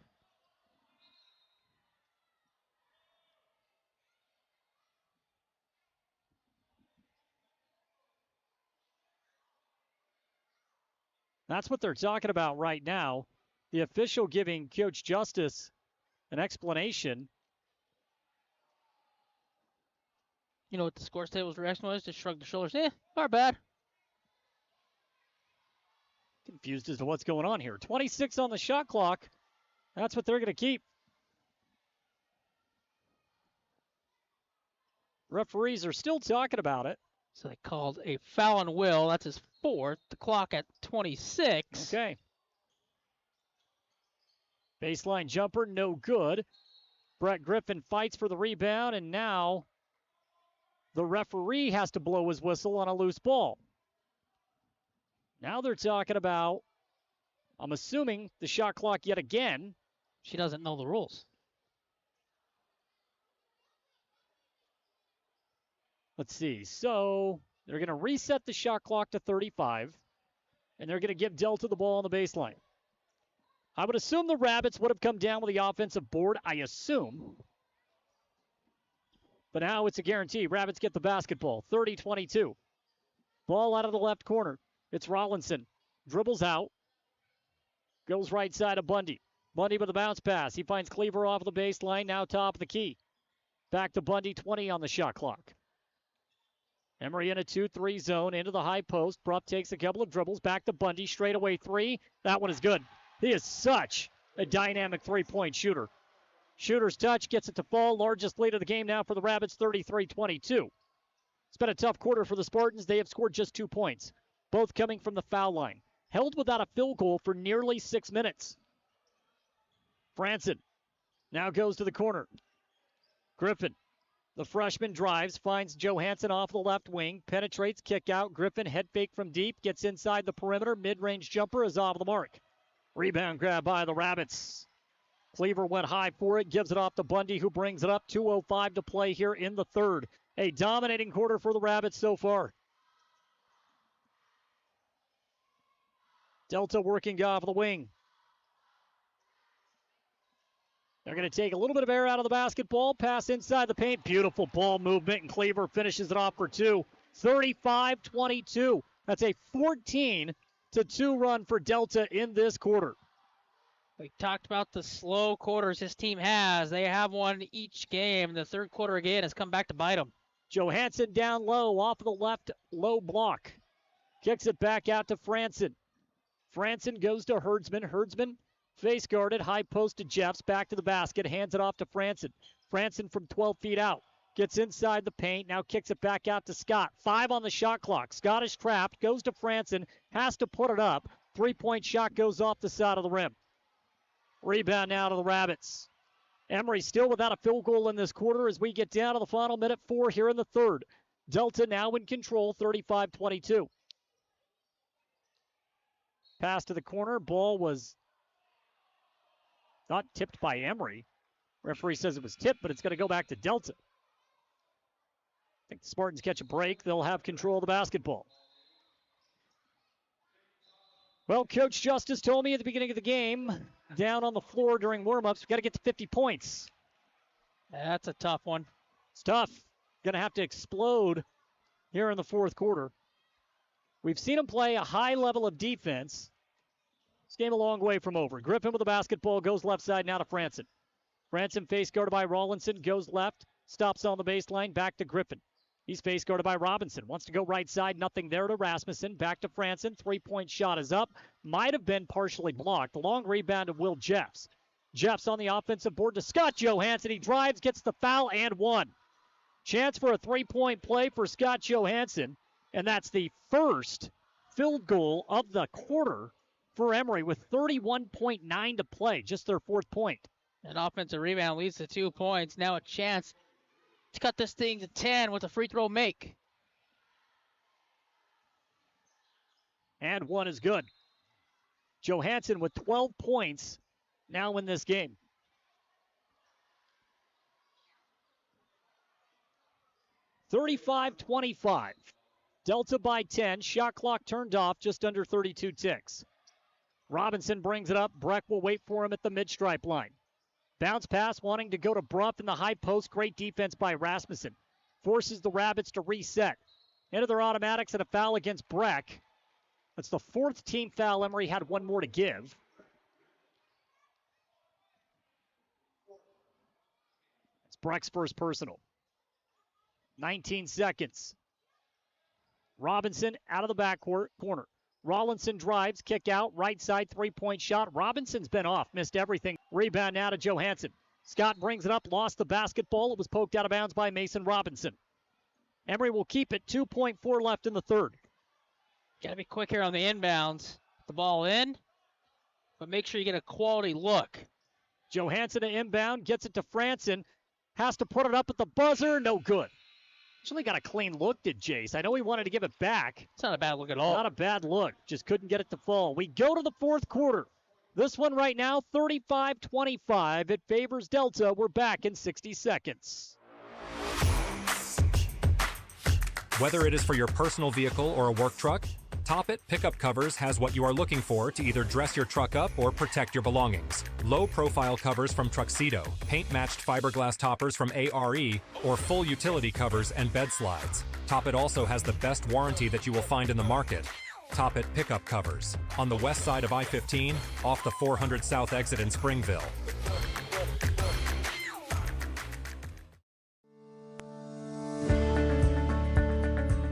That's what they're talking about right now. The official giving Coach Justice an explanation. You know what the scores table's reaction was? Just shrugged the shoulders. Our bad. Confused as to what's going on here. 26 on the shot clock. That's what they're going to keep. Referees are still talking about it. So they called a foul on Will. That's his fourth. The clock at 26. Okay. Baseline jumper, no good. Brett Griffin fights for the rebound, and now the referee has to blow his whistle on a loose ball. Now they're talking about, I'm assuming, the shot clock yet again. She doesn't know the rules. Let's see. So they're going to reset the shot clock to 35, and they're going to give Delta the ball on the baseline. I would assume the Rabbits would have come down with the offensive board, I assume. But now it's a guarantee. Rabbits get the basketball. 30-22. Ball out of the left corner. It's Rollinson. Dribbles out. Goes right side of Bundy. Bundy with a bounce pass. He finds Cleaver off the baseline. Now top of the key. Back to Bundy. 20 on the shot clock. Emery in a 2-3 zone into the high post. Bruff takes a couple of dribbles. Back to Bundy. Straightaway three. That one is good. He is such a dynamic three-point shooter. Shooter's touch gets it to fall. Largest lead of the game now for the Rabbits, 33-22. It's been a tough quarter for the Spartans. They have scored just 2 points, both coming from the foul line. Held without a field goal for nearly 6 minutes. Franson now goes to the corner. Griffin, the freshman, drives, finds Johansson off the left wing, penetrates, kick out. Griffin head fake from deep, gets inside the perimeter. Mid-range jumper is off the mark. Rebound grab by the Rabbits. Cleaver went high for it, gives it off to Bundy, who brings it up. 2:05 to play here in the third. A dominating quarter for the Rabbits so far. Delta working off the wing. They're going to take a little bit of air out of the basketball. Pass inside the paint. Beautiful ball movement, and Cleaver finishes it off for two. 35-22. That's a 14-2 run for Delta in this quarter. We talked about the slow quarters this team has. They have one each game. The third quarter again has come back to bite them. Johansson down low off of the left low block. Kicks it back out to Franson. Franson goes to Herdsman. Herdsman face guarded. High post to Jeffs. Back to the basket. Hands it off to Franson. Franson from 12 feet out. Gets inside the paint. Now kicks it back out to Scott. 5 on the shot clock. Scott is trapped. Goes to Franson. Has to put it up. 3-point shot goes off the side of the rim. Rebound now to the Rabbits. Emery still without a field goal in this quarter as we get down to the final minute 4 here in the third. Delta now in control, 35-22. Pass to the corner. Ball was not tipped by Emery. Referee says it was tipped, but it's going to go back to Delta. I think the Spartans catch a break. They'll have control of the basketball. Well, Coach Justice told me at the beginning of the game, down on the floor during warm-ups, we've got to get to 50 points. That's a tough one. It's tough. Going to have to explode here in the fourth quarter. We've seen them play a high level of defense. This game a long way from over. Griffin with the basketball, goes left side now to Franson. Franson face guarded by Rollinson, goes left, stops on the baseline, back to Griffin. He's face guarded by Robinson. Wants to go right side. Nothing there to Rasmussen. Back to Franson. 3-point shot is up. Might have been partially blocked. The long rebound to Will Jeffs. Jeffs on the offensive board to Scott Johansson. He drives, gets the foul, and one. Chance for a 3-point play for Scott Johansson. And that's the first field goal of the quarter for Emery with 31.9 to play. Just their 4th point. An offensive rebound leads to 2 points. Now a chance to cut this thing to 10 with a free throw make. And one is good. Johansson with 12 points now in this game. (35-25). Delta by 10. Shot clock turned off, just under 32 ticks. Robinson brings it up. Breck will wait for him at the mid-stripe line. Bounce pass wanting to go to Bruff in the high post. Great defense by Rasmussen. Forces the Rabbits to reset. Into their automatics and a foul against Breck. That's the fourth team foul. Emery had one more to give. It's Breck's first personal. 19 seconds. Robinson out of the backcourt corner. Rollinson drives, kick out, right side, three-point shot. Robinson's been off, missed everything. Rebound now to Johansson. Scott brings it up, lost the basketball. It was poked out of bounds by Mason Robinson. Emery will keep it, 2.4 left in the third. Got to be quick here on the inbounds. The ball in, but make sure you get a quality look. Johansson to inbound, gets it to Franson. Has to put it up at the buzzer, no good. Actually got a clean look, did Jace. I know he wanted to give it back. It's not a bad look at all. Not a bad look. Just couldn't get it to fall. We go to the fourth quarter. This one right now, 35-25. It favors Delta. We're back in 60 seconds. Whether it is for your personal vehicle or a work truck, Toppet Pickup Covers has what you are looking for to either dress your truck up or protect your belongings. Low-profile covers from Truxedo, paint-matched fiberglass toppers from ARE, or full utility covers and bed slides. Toppet also has the best warranty that you will find in the market. Toppet Pickup Covers, on the west side of I-15, off the 400 South exit in Springville.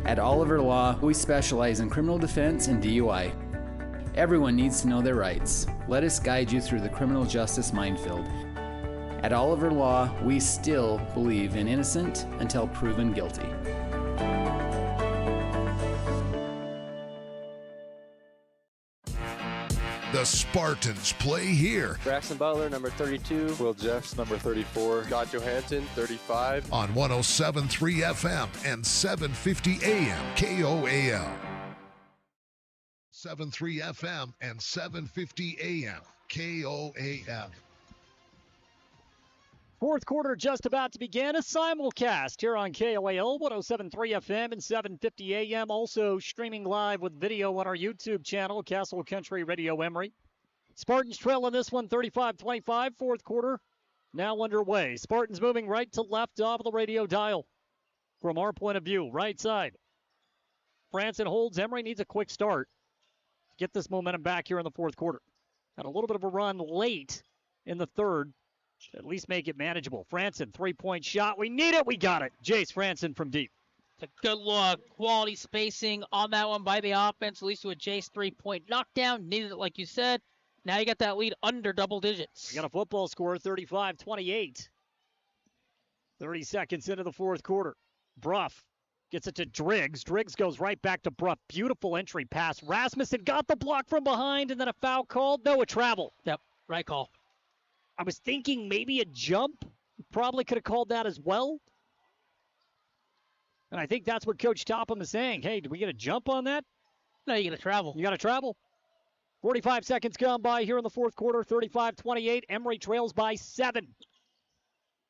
At Oliver Law, we specialize in criminal defense and DUI. Everyone needs to know their rights. Let us guide you through the criminal justice minefield. At Oliver Law, we still believe in innocent until proven guilty. The Spartans play here. Braxton Butler, number 32. Will Jeffs, number 34. Scott Johansson, 35. On 107.3 FM and 750 AM KOAL. 7.3 FM and 750 AM KOAL. Fourth quarter just about to begin. A simulcast here on KOAL 107.3 FM and 750 AM. Also streaming live with video on our YouTube channel, Castle Country Radio Emery. Spartans trail in this one 35-25. Fourth quarter now underway. Spartans moving right to left off of the radio dial. From our point of view, right side. Franson holds. Emery needs a quick start to get this momentum back here in the fourth quarter. Had a little bit of a run late in the third. At least make it manageable. Franson, three-point shot. We need it. We got it. Jace Franson from deep. It's a good look. Quality spacing on that one by the offense. At least to a Jace three-point knockdown. Needed it like you said. Now you got that lead under double digits. We got a football score, 35-28. 30 seconds into the fourth quarter. Bruff gets it to Driggs. Driggs goes right back to Bruff. Beautiful entry pass. Rasmussen got the block from behind, and then a foul called. No, a travel. Yep, right call. I was thinking maybe a jump. Probably could have called that as well. And I think that's what Coach Topham is saying. Hey, did we get a jump on that? No, you got to travel. You got to travel. 45 seconds gone by here in the fourth quarter. 35-28. Emery trails by 7.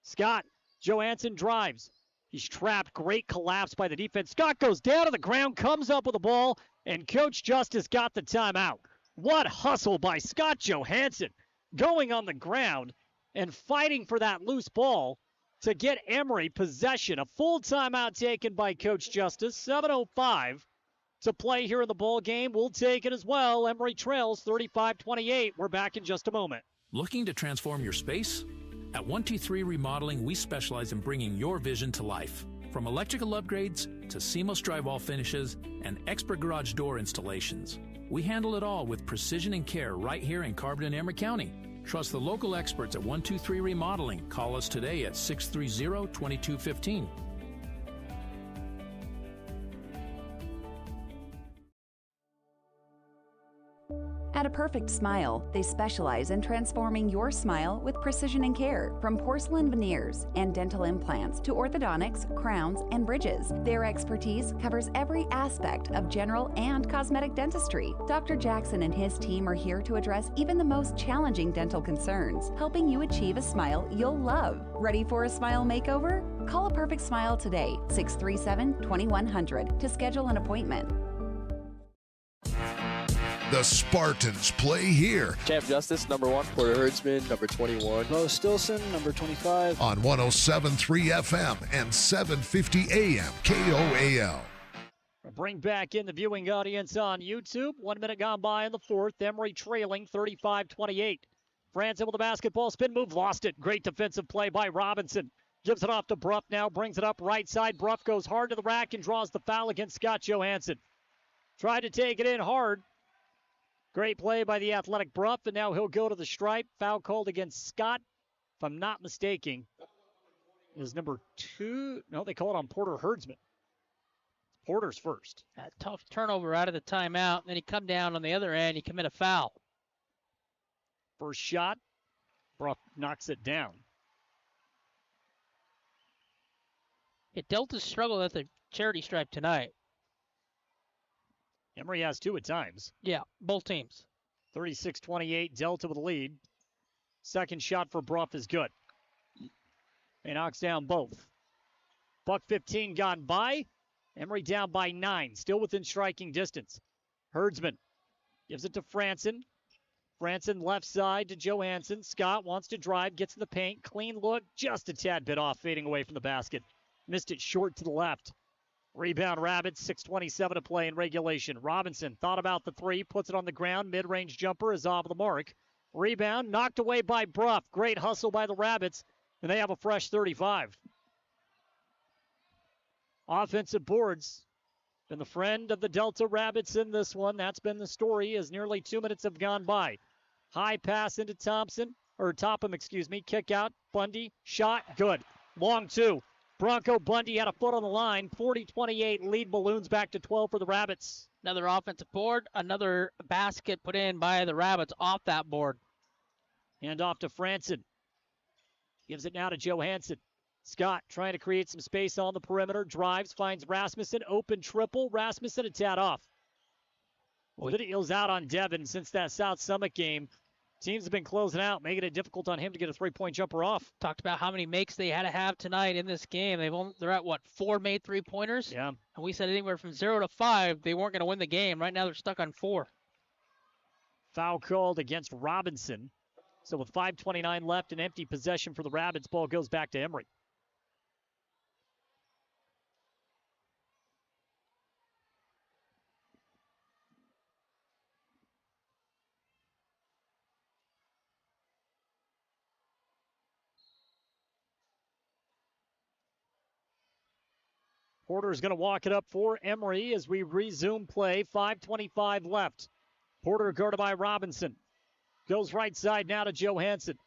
Scott Johansson drives. He's trapped. Great collapse by the defense. Scott goes down to the ground, comes up with the ball, and Coach Justice got the timeout. What hustle by Scott Johansson. Going on the ground and fighting for that loose ball to get Emery possession. A full timeout taken by Coach Justice. 7:05 to play here in the ball game. We'll take it as well. Emery trails 35-28. We're back in just a moment. Looking to transform your space? At 123 Remodeling, we specialize in bringing your vision to life. From electrical upgrades to seamless drywall finishes and expert garage door installations. We handle it all with precision and care right here in Carbon and Emery County. Trust the local experts at 123 Remodeling. Call us today at 630-2215. At A Perfect Smile, they specialize in transforming your smile with precision and care. From porcelain veneers and dental implants to orthodontics, crowns, and bridges, their expertise covers every aspect of general and cosmetic dentistry. Dr. Jackson and his team are here to address even the most challenging dental concerns, helping you achieve a smile you'll love. Ready for a smile makeover? Call A Perfect Smile today, 637-2100, to schedule an appointment. The Spartans play here. Champ Justice, number 1. Porter Herdsman, number 21. Bo Stilson, number 25. On 107.3 FM and 750 AM KOAL. Bring back in the viewing audience on YouTube. 1 minute gone by in the fourth. Emery trailing 35-28. Franson with the basketball spin move, lost it. Great defensive play by Robinson. Gives it off to Bruff now, brings it up right side. Bruff goes hard to the rack and draws the foul against Scott Johansson. Tried to take it in hard. Great play by the athletic Bruff, and now he'll go to the stripe. Foul called against Scott, if I'm not mistaken. Is number 2. No, they call it on Porter Herdsman. Porter's first. A tough turnover out of the timeout. Then he come down on the other end. He commit a foul. First shot. Bruff knocks it down. Yeah, Delta's struggled at the charity stripe tonight. Emery has 2 at times. Yeah, both teams. 36-28, Delta with the lead. Second shot for Bruff is good. He knocks down both. Buck 15 gone by. Emery down by 9, still within striking distance. Herdsman gives it to Franson. Franson left side to Johansson. Scott wants to drive, gets in the paint. Clean look, just a tad bit off, fading away from the basket. Missed it short to the left. Rebound Rabbits, 6:27 to play in regulation. Robinson thought about the 3, puts it on the ground. Mid-range jumper is off the mark. Rebound knocked away by Bruff. Great hustle by the Rabbits, and they have a fresh 35. Offensive boards. Been the friend of the Delta Rabbits in this one. That's been the story as nearly 2 minutes have gone by. High pass into Topham. Kick out. Bundy. Shot. Good. Long 2. Bronco Bundy had a foot on the line. 40-28. Lead balloons back to 12 for the Rabbits. Another offensive board. Another basket put in by the Rabbits off that board. Hand off to Franson. Gives it now to Johansson. Scott trying to create some space on the perimeter. Drives, finds Rasmussen. Open triple. Rasmussen a tad off. Video's out on Devin since that South Summit game. Teams have been closing out, making it difficult on him to get a three-point jumper off. Talked about how many makes they had to have tonight in this game. They're at, 4 made three-pointers? Yeah. And we said anywhere from 0 to 5, they weren't going to win the game. Right now they're stuck on 4. Foul called against Robinson. So with 5:29 left, an empty possession for the Rabbits. Ball goes back to Emery. Porter's going to walk it up for Emery as we resume play. 5:25 left. Porter guarded by Robinson. Goes right side now to Johansson.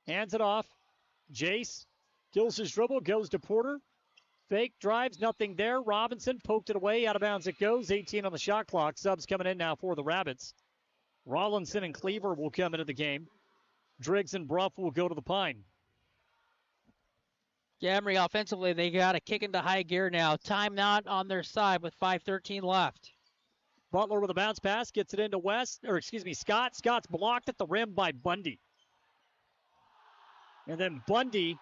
Hands it off. Jace kills his dribble, goes to Porter. Fake drives, nothing there. Robinson poked it away. Out of bounds it goes. 18 on the shot clock. Subs coming in now for the Rabbits. Rollinson and Cleaver will come into the game. Driggs and Bruff will go to the Pine. Yeah, Emery offensively, they got to kick into high gear now. Time not on their side with 5:13 left. Butler with a bounce pass, gets it into Scott. Scott's blocked at the rim by Bundy. And then Bundy,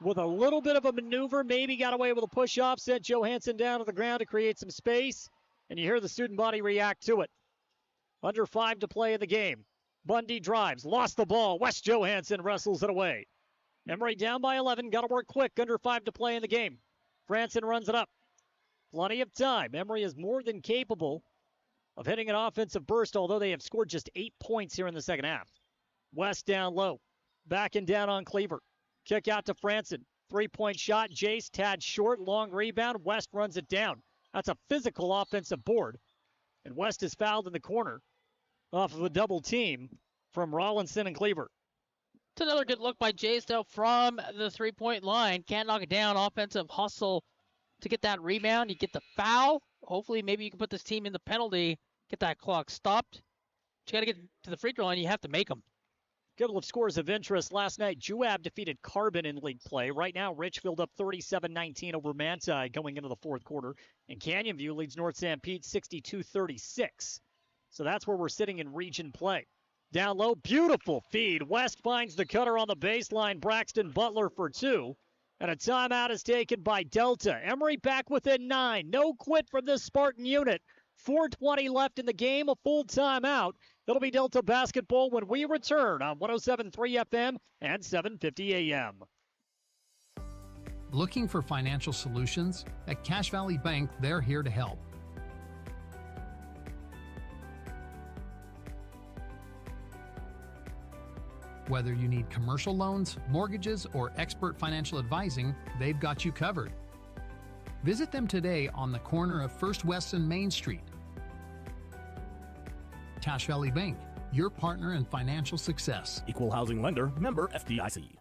with a little bit of a maneuver, maybe got away with a push-off, sent Johansson down to the ground to create some space. And you hear the student body react to it. Under 5 to play in the game. Bundy drives, lost the ball. Wes Johansson wrestles it away. Emery down by 11, got to work quick, under 5 to play in the game. Franson runs it up. Plenty of time. Emery is more than capable of hitting an offensive burst, although they have scored just 8 points here in the second half. West down low. Backing down on Cleaver. Kick out to Franson. 3-point shot. Jace, tad short, long rebound. West runs it down. That's a physical offensive board. And West is fouled in the corner off of a double team from Rollinson and Cleaver. It's another good look by Jace, though, from the three-point line. Can't knock it down. Offensive hustle to get that rebound. You get the foul. Hopefully, maybe you can put this team in the penalty, get that clock stopped. But you got to get to the free throw line. You have to make them. Couple of scores of interest. Last night, Juab defeated Carbon in league play. Right now, Richfield up 37-19 over Manti going into the fourth quarter. And Canyon View leads North St. Pete 62-36. So that's where we're sitting in region play. Down low, beautiful feed. West finds the cutter on the baseline. Braxton Butler for 2. And a timeout is taken by Delta. Emery back within 9. No quit from this Spartan unit. 4:20 left in the game, a full timeout. It'll be Delta basketball when we return on 107.3 FM and 750 AM. Looking for financial solutions? At Cache Valley Bank, they're here to help. Whether you need commercial loans, mortgages, or expert financial advising, they've got you covered. Visit them today on the corner of First West and Main Street. Cache Valley Bank, your partner in financial success. Equal housing lender, member FDIC.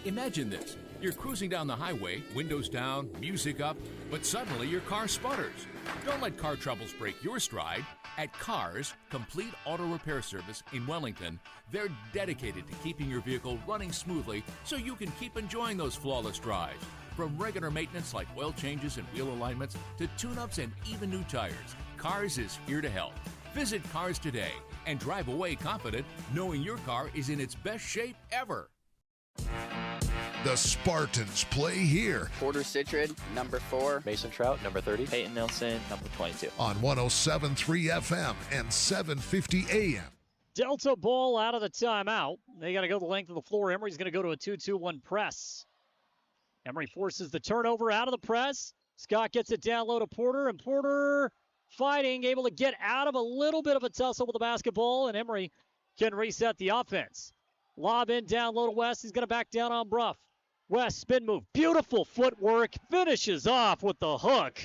Imagine this. You're cruising down the highway, windows down, music up, but suddenly your car sputters. Don't let car troubles break your stride. At Cars, Complete Auto Repair Service in Wellington, they're dedicated to keeping your vehicle running smoothly so you can keep enjoying those flawless drives. From regular maintenance like oil changes and wheel alignments to tune-ups and even new tires, Cars is here to help. Visit Cars today and drive away confident knowing your car is in its best shape ever. The Spartans play here. Porter Citrid, number 4. Mason Trout, number 30. Peyton Nilsson, number 22. On 107.3 FM and 750 AM. Delta ball out of the timeout. They got to go the length of the floor. Emery's going to go to a 2-2-1 press. Emery forces the turnover out of the press. Scott gets it down low to Porter, and Porter fighting, able to get out of a little bit of a tussle with the basketball, and Emery can reset the offense. Lob in down low to West. He's going to back down on Bruff. West, spin move. Beautiful footwork. Finishes off with the hook.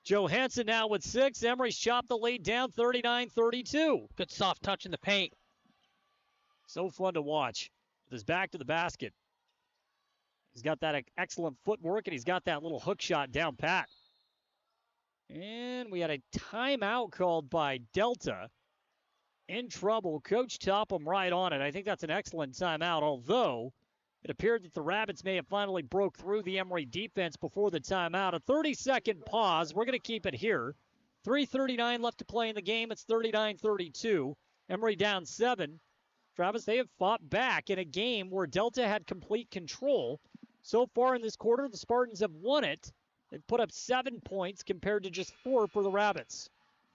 Johansson now with 6. Emery's chopped the lead down 39-32. Good soft touch in the paint. So fun to watch. With his back to the basket. He's got that excellent footwork, and he's got that little hook shot down pat. And we had a timeout called by Delta. In trouble. Coach Topham right on it. I think that's an excellent timeout, although it appeared that the Rabbits may have finally broke through the Emery defense before the timeout. A 30-second pause. We're going to keep it here. 3:39 left to play in the game. It's 39-32. Emery down 7. Travis, they have fought back in a game where Delta had complete control. So far in this quarter, the Spartans have won it. They've put up 7 points compared to just 4 for the Rabbits.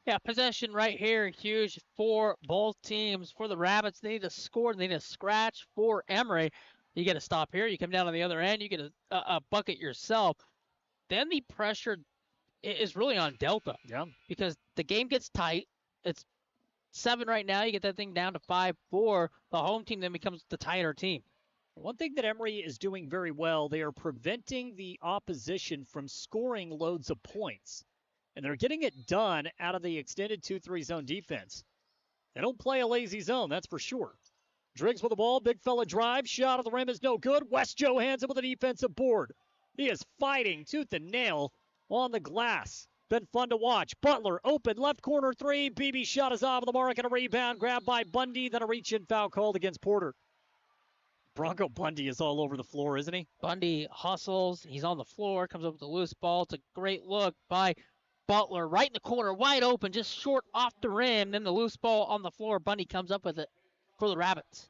Yeah, possession right here, huge for both teams. For the Rabbits, they need to score. They need to scratch. For Emery, you get a stop here. You come down on the other end. You get a bucket yourself. Then the pressure is really on Delta. Yeah. Because the game gets tight. It's 7 right now. You get that thing down to 5-4. The home team then becomes the tighter team. One thing that Emery is doing very well, they are preventing the opposition from scoring loads of points. And they're getting it done out of the extended 2-3 zone defense. They don't play a lazy zone, that's for sure. Driggs with the ball, big fella drive, shot at the rim is no good. West Johansson with a defensive board. He is fighting tooth and nail on the glass. Been fun to watch. Butler open, left corner 3. BB shot is off of the mark and a rebound grabbed by Bundy, then a reach-in foul called against Porter. Bronco Bundy is all over the floor, isn't he? Bundy hustles. He's on the floor, comes up with a loose ball. It's a great look by Butler right in the corner, wide open, just short off the rim. Then the loose ball on the floor. Bundy comes up with it for the Rabbits.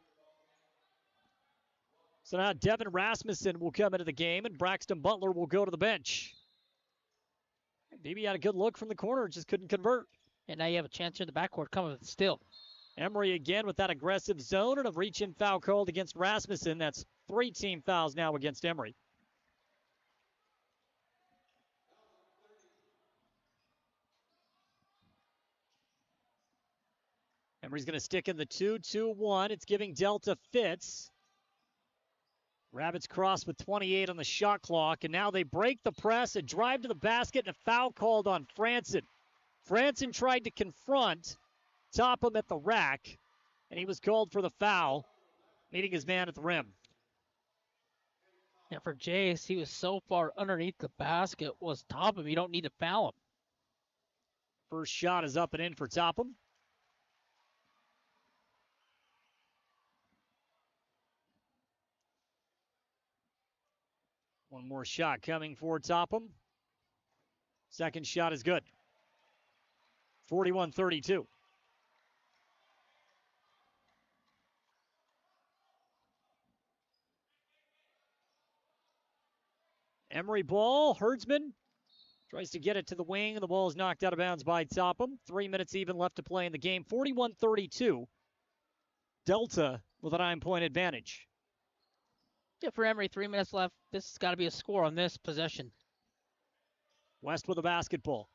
So now Devin Rasmussen will come into the game, and Braxton Butler will go to the bench. BB had a good look from the corner, just couldn't convert. And now you have a chance here in the backcourt coming with still. Emery again with that aggressive zone and a reach-in foul called against Rasmussen. That's 3 team fouls now against Emery. Emery's going to stick in the 2-2-1. It's giving Delta fits. Rabbits cross with 28 on the shot clock, and now they break the press, a drive to the basket, and a foul called on Franson. Franson tried to confront Topham at the rack, and he was called for the foul, meeting his man at the rim. Yeah, for Jace, he was so far underneath the basket was Topham. You don't need to foul him. First shot is up and in for Topham. One more shot coming for Topham. Second shot is good. 41-32. Emery ball, Herdsman Tries to get it to the wing, and the ball is knocked out of bounds by Topham. 3 minutes even left to play in the game. 41-32. Delta with a 9-point advantage. Yeah, for Emery, 3 minutes left. This has got to be a score on this possession. West with the basketball.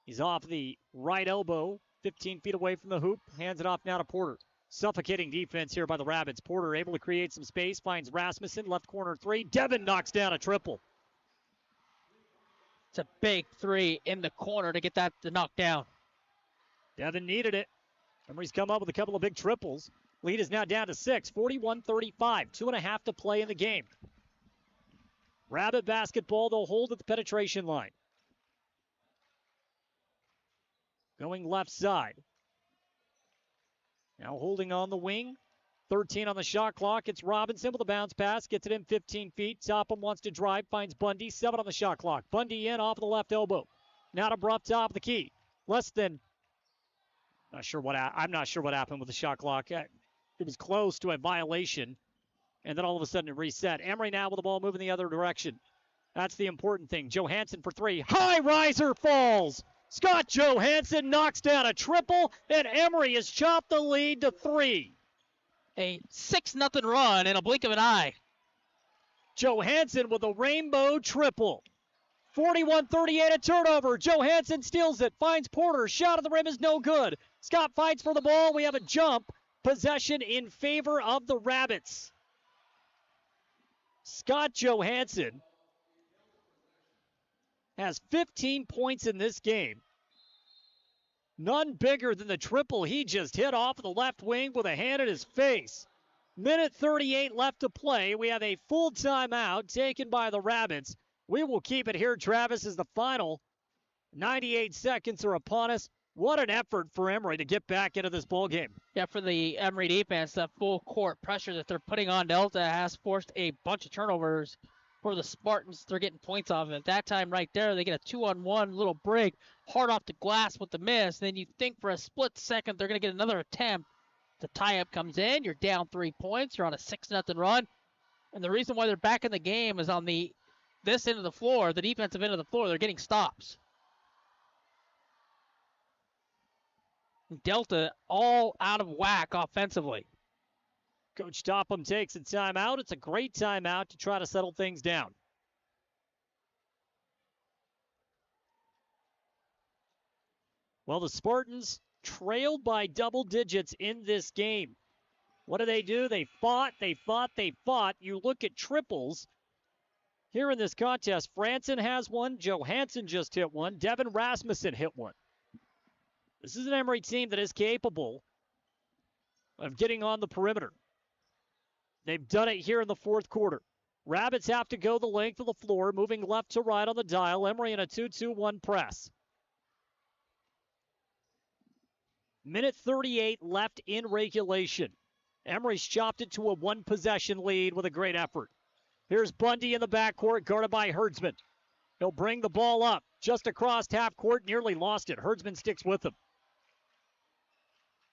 He's off the right elbow, 15 feet away from the hoop. Hands it off now to Porter. Suffocating defense here by the Rabbits. Porter able to create some space, finds Rasmussen, left corner three. Devin knocks down a triple. It's a big three in the corner to get that to knock down. Devin needed it. Emery's come up with a couple of big triples. Lead is now down to 6, 41-35. 2.5 to play in the game. Rabbit basketball, they'll hold at the penetration line. Going left side. Now holding on the wing. 13 on the shot clock. It's Robinson with a bounce pass. Gets it in 15 feet. Topham wants to drive. Finds Bundy. 7 on the shot clock. Bundy in off the left elbow. Now to Bruff, top of the key. Less than. I'm not sure what happened with the shot clock. It was close to a violation. And then all of a sudden it reset. Emery now with the ball moving the other direction. That's the important thing. Johansson for 3. High riser falls. Scott Johansson knocks down a triple, and Emery has chopped the lead to 3. A 6-0 run in a blink of an eye. Johansson with a rainbow triple. 41-38 a turnover. Johansson steals it, finds Porter. Shot at the rim is no good. Scott fights for the ball. We have a jump. Possession in favor of the Rabbits. Scott Johansson has 15 points in this game. None bigger than the triple he just hit off of the left wing with a hand in his face. Minute 38 left to play. We have a full timeout taken by the Rabbits. We will keep it here, Travis, as the final 98 seconds are upon us. What an effort for Emery to get back into this ball game. Yeah, for the Emery defense, that full court pressure that they're putting on Delta has forced a bunch of turnovers for the Spartans. They're getting points off of it. That time right there, they get a 2-on-1 little break, hard off the glass with the miss. Then you think for a split second they're going to get another attempt. The tie-up comes in. You're down 3 points. You're on a 6-0 run. And the reason why they're back in the game is on this end of the floor, the defensive end of the floor, they're getting stops. Delta all out of whack offensively. Coach Topham takes a timeout. It's a great timeout to try to settle things down. Well, the Spartans trailed by double digits in this game. What do? They fought. You look at triples. Here in this contest, Franson has one. Johansson just hit one. Devin Rasmussen hit one. This is an Emery team that is capable of getting on the perimeter. They've done it here in the fourth quarter. Rabbits have to go the length of the floor, moving left to right on the dial. Emery in a 2-2-1 press. Minute 38 left in regulation. Emery's chopped it to a one-possession lead with a great effort. Here's Bundy in the backcourt, guarded by Herdsman. He'll bring the ball up just across half court, nearly lost it. Herdsman sticks with him.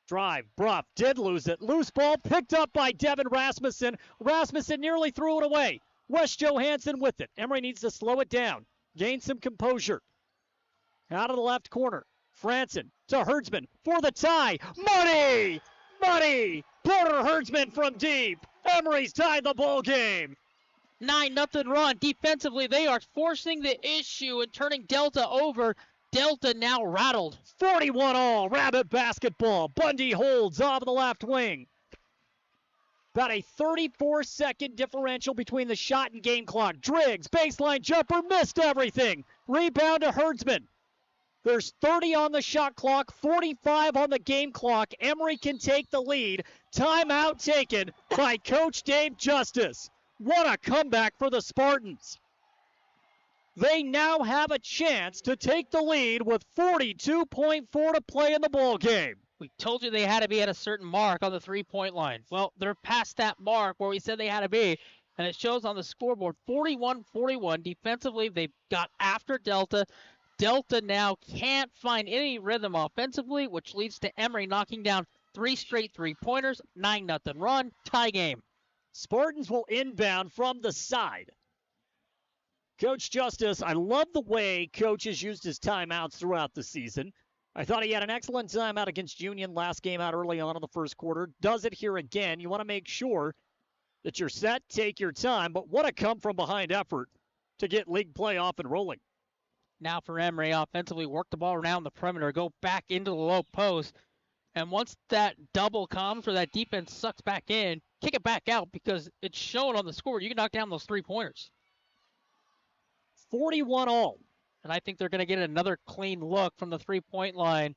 Drive, Bruff did lose it. Loose ball picked up by Devin Rasmussen. Rasmussen nearly threw it away. Wes Johansson with it. Emery needs to slow it down, gain some composure. Out of the left corner, Franson to Herdsman for the tie. Money! Porter Herdsman from deep. Emery's tied the ball game. 9-0 run. Defensively, they are forcing the issue and turning Delta over. Delta now rattled. 41 all, Rabbit basketball. Bundy holds off of the left wing. About a 34-second differential between the shot and game clock. Driggs, baseline jumper, missed everything. Rebound to Herdsman. There's 30 on the shot clock, 45 on the game clock. Emery can take the lead. Timeout taken by Coach Dave Justice. What a comeback for the Spartans. They now have a chance to take the lead with 42.4 to play in the ball game. We told you they had to be at a certain mark on the three-point line. Well, they're past that mark where we said they had to be, and it shows on the scoreboard 41-41. Defensively, they got after Delta. Delta now can't find any rhythm offensively, which leads to Emery knocking down 3 straight three-pointers, 9-0 run, tie game. Spartans will inbound from the side. Coach Justice, I love the way Coach has used his timeouts throughout the season. I thought he had an excellent timeout against Union last game out early on in the first quarter. Does it here again. You want to make sure that you're set, take your time, but what a come-from-behind effort to get league play off and rolling. Now for Emery, offensively, work the ball around the perimeter, go back into the low post, and once that double comes or that defense sucks back in, kick it back out because it's shown on the score. You can knock down those three-pointers. 41 all. And I think they're going to get another clean look from the three-point line.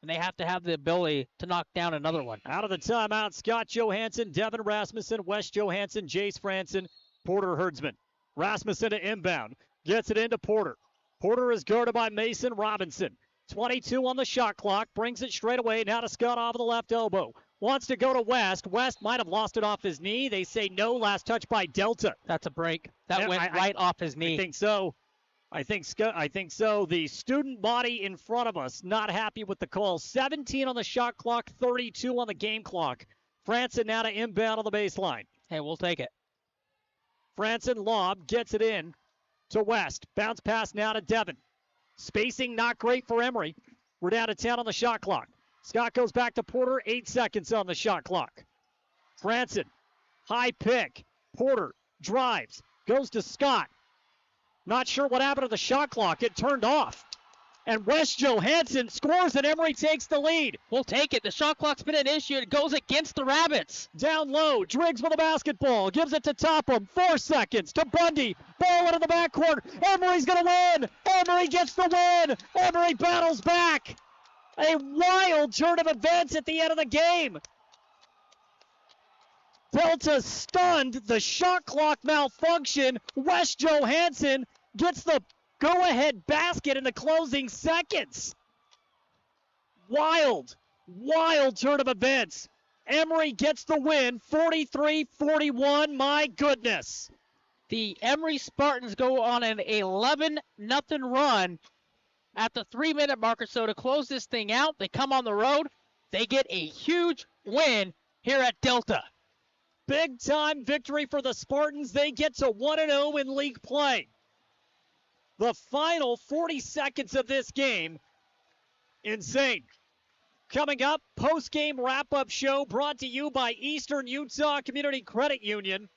And they have to have the ability to knock down another one. Out of the timeout, Scott Johansson, Devin Rasmussen, Wes Johansson, Jace Franson, Porter Herdsman. Rasmussen to inbound. Gets it into Porter. Porter is guarded by Mason Robinson. 22 on the shot clock. Brings it straight away. Now to Scott off of the left elbow. Wants to go to West. West might have lost it off his knee. They say no. Last touch by Delta. That's a break. That went right off his knee. I think so. I think so. The student body in front of us not happy with the call. 17 on the shot clock, 32 on the game clock. Franson now to inbound on the baseline. Hey, we'll take it. Franson lob gets it in to West. Bounce pass now to Devin. Spacing not great for Emery. We're down to 10 on the shot clock. Scott goes back to Porter. 8 seconds on the shot clock. Franson, high pick. Porter drives. Goes to Scott. Not sure what happened to the shot clock. It turned off. And Wes Johansson scores and Emery takes the lead. We'll take it. The shot clock's been an issue. It goes against the Rabbits. Down low. Driggs with a basketball. Gives it to Topham. 4 seconds to Bundy. Ball into the backcourt. Emery's going to win. Emery gets the win. Emery battles back. A wild turn of events at the end of the game. Delta stunned. The shot clock malfunction. Wes Johansson gets the go-ahead basket in the closing seconds. Wild turn of events. Emery gets the win, 43-41. My goodness. The Emery Spartans go on an 11-0 run at the 3-minute marker. So to close this thing out, they come on the road. They get a huge win here at Delta. Big-time victory for the Spartans. They get to 1-0 in league play. The final 40 seconds of this game, insane. Coming up, post-game wrap-up show brought to you by Eastern Utah Community Credit Union.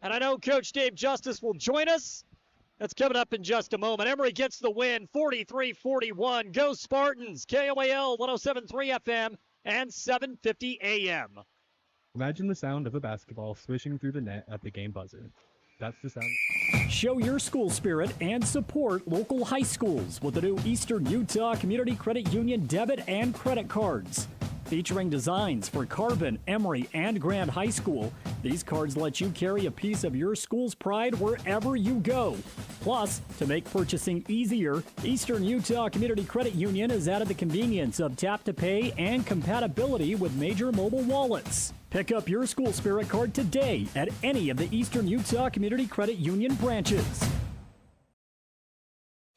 And I know Coach Dave Justice will join us. That's coming up in just a moment. Emery gets the win, 43-41. Go Spartans, KOAL 107.3 FM and 750 AM. Imagine the sound of a basketball swishing through the net at the game buzzer. That's the sound. Show your school spirit and support local high schools with the new Eastern Utah Community Credit Union debit and credit cards. Featuring designs for Carbon, Emery, and Grand High School, these cards let you carry a piece of your school's pride wherever you go. Plus, to make purchasing easier, Eastern Utah Community Credit Union has added the convenience of tap-to-pay and compatibility with major mobile wallets. Pick up your school spirit card today at any of the Eastern Utah Community Credit Union branches.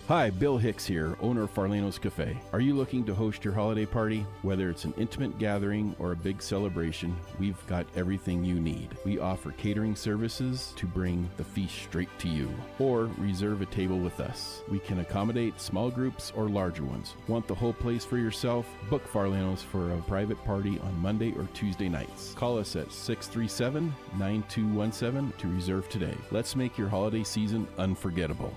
Hi, Bill Hicks here, owner of Farlano's Cafe. Are you looking to host your holiday party? Whether it's an intimate gathering or a big celebration, we've got everything you need. We offer catering services to bring the feast straight to you, or reserve a table with us. We can accommodate small groups or larger ones. Want the whole place for yourself? Book Farlano's for a private party on Monday or Tuesday nights. Call us at 637-9217 to reserve today. Let's make your holiday season unforgettable.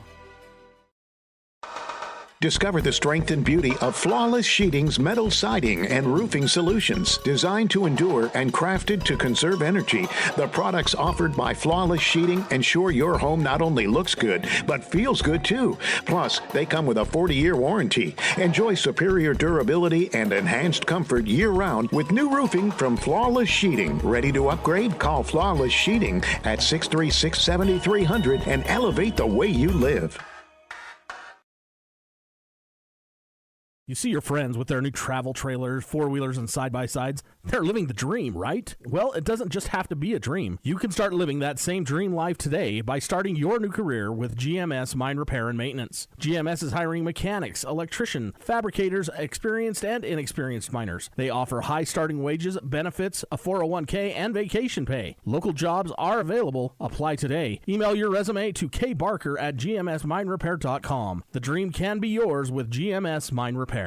Discover the strength and beauty of Flawless Sheeting's metal siding and roofing solutions. Designed to endure and crafted to conserve energy, the products offered by Flawless Sheeting ensure your home not only looks good, but feels good too. Plus, they come with a 40-year warranty. Enjoy superior durability and enhanced comfort year-round with new roofing from Flawless Sheeting. Ready to upgrade? Call Flawless Sheeting at 636-7300 and elevate the way you live. You see your friends with their new travel trailers, four-wheelers, and side-by-sides. They're living the dream, right? Well, it doesn't just have to be a dream. You can start living that same dream life today by starting your new career with GMS Mine Repair and Maintenance. GMS is hiring mechanics, electricians, fabricators, experienced and inexperienced miners. They offer high starting wages, benefits, a 401k, and vacation pay. Local jobs are available. Apply today. Email your resume to kbarker@gmsminerepair.com. The dream can be yours with GMS Mine Repair.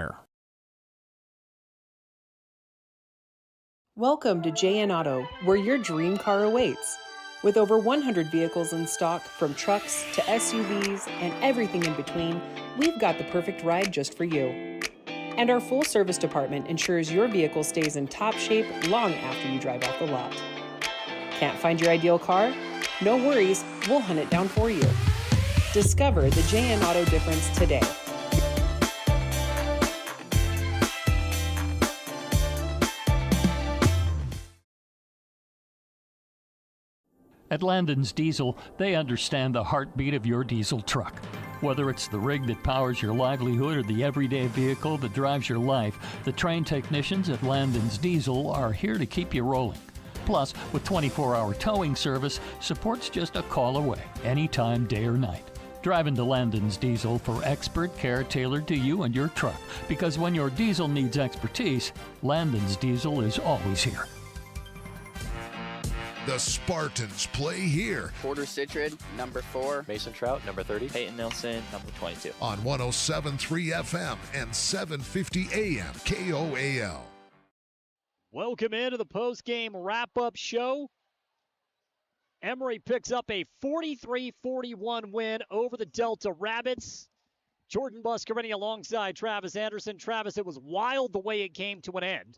Welcome to JN Auto, where your dream car awaits. With over 100 vehicles in stock, from trucks to SUVs and everything in between, we've got the perfect ride just for you. And our full service department ensures your vehicle stays in top shape long after you drive off the lot. Can't find your ideal car? No worries, we'll hunt it down for you. Discover the JN Auto difference today. At Landon's Diesel, they understand the heartbeat of your diesel truck. Whether it's the rig that powers your livelihood or the everyday vehicle that drives your life, the trained technicians at Landon's Diesel are here to keep you rolling. Plus, with 24-hour towing service, support's just a call away, anytime, day or night. Drive into Landon's Diesel for expert care tailored to you and your truck, because when your diesel needs expertise, Landon's Diesel is always here. The Spartans play here. Porter Citrid, number 4. Mason Trout, number 30. Peyton Nelson, number 22. On 107.3 FM and 750 AM KOAL. Welcome into the post-game wrap-up show. Emery picks up a 43-41 win over the Delta Rabbits. Jordan Buscarini alongside Travis Anderson. Travis, it was wild the way it came to an end.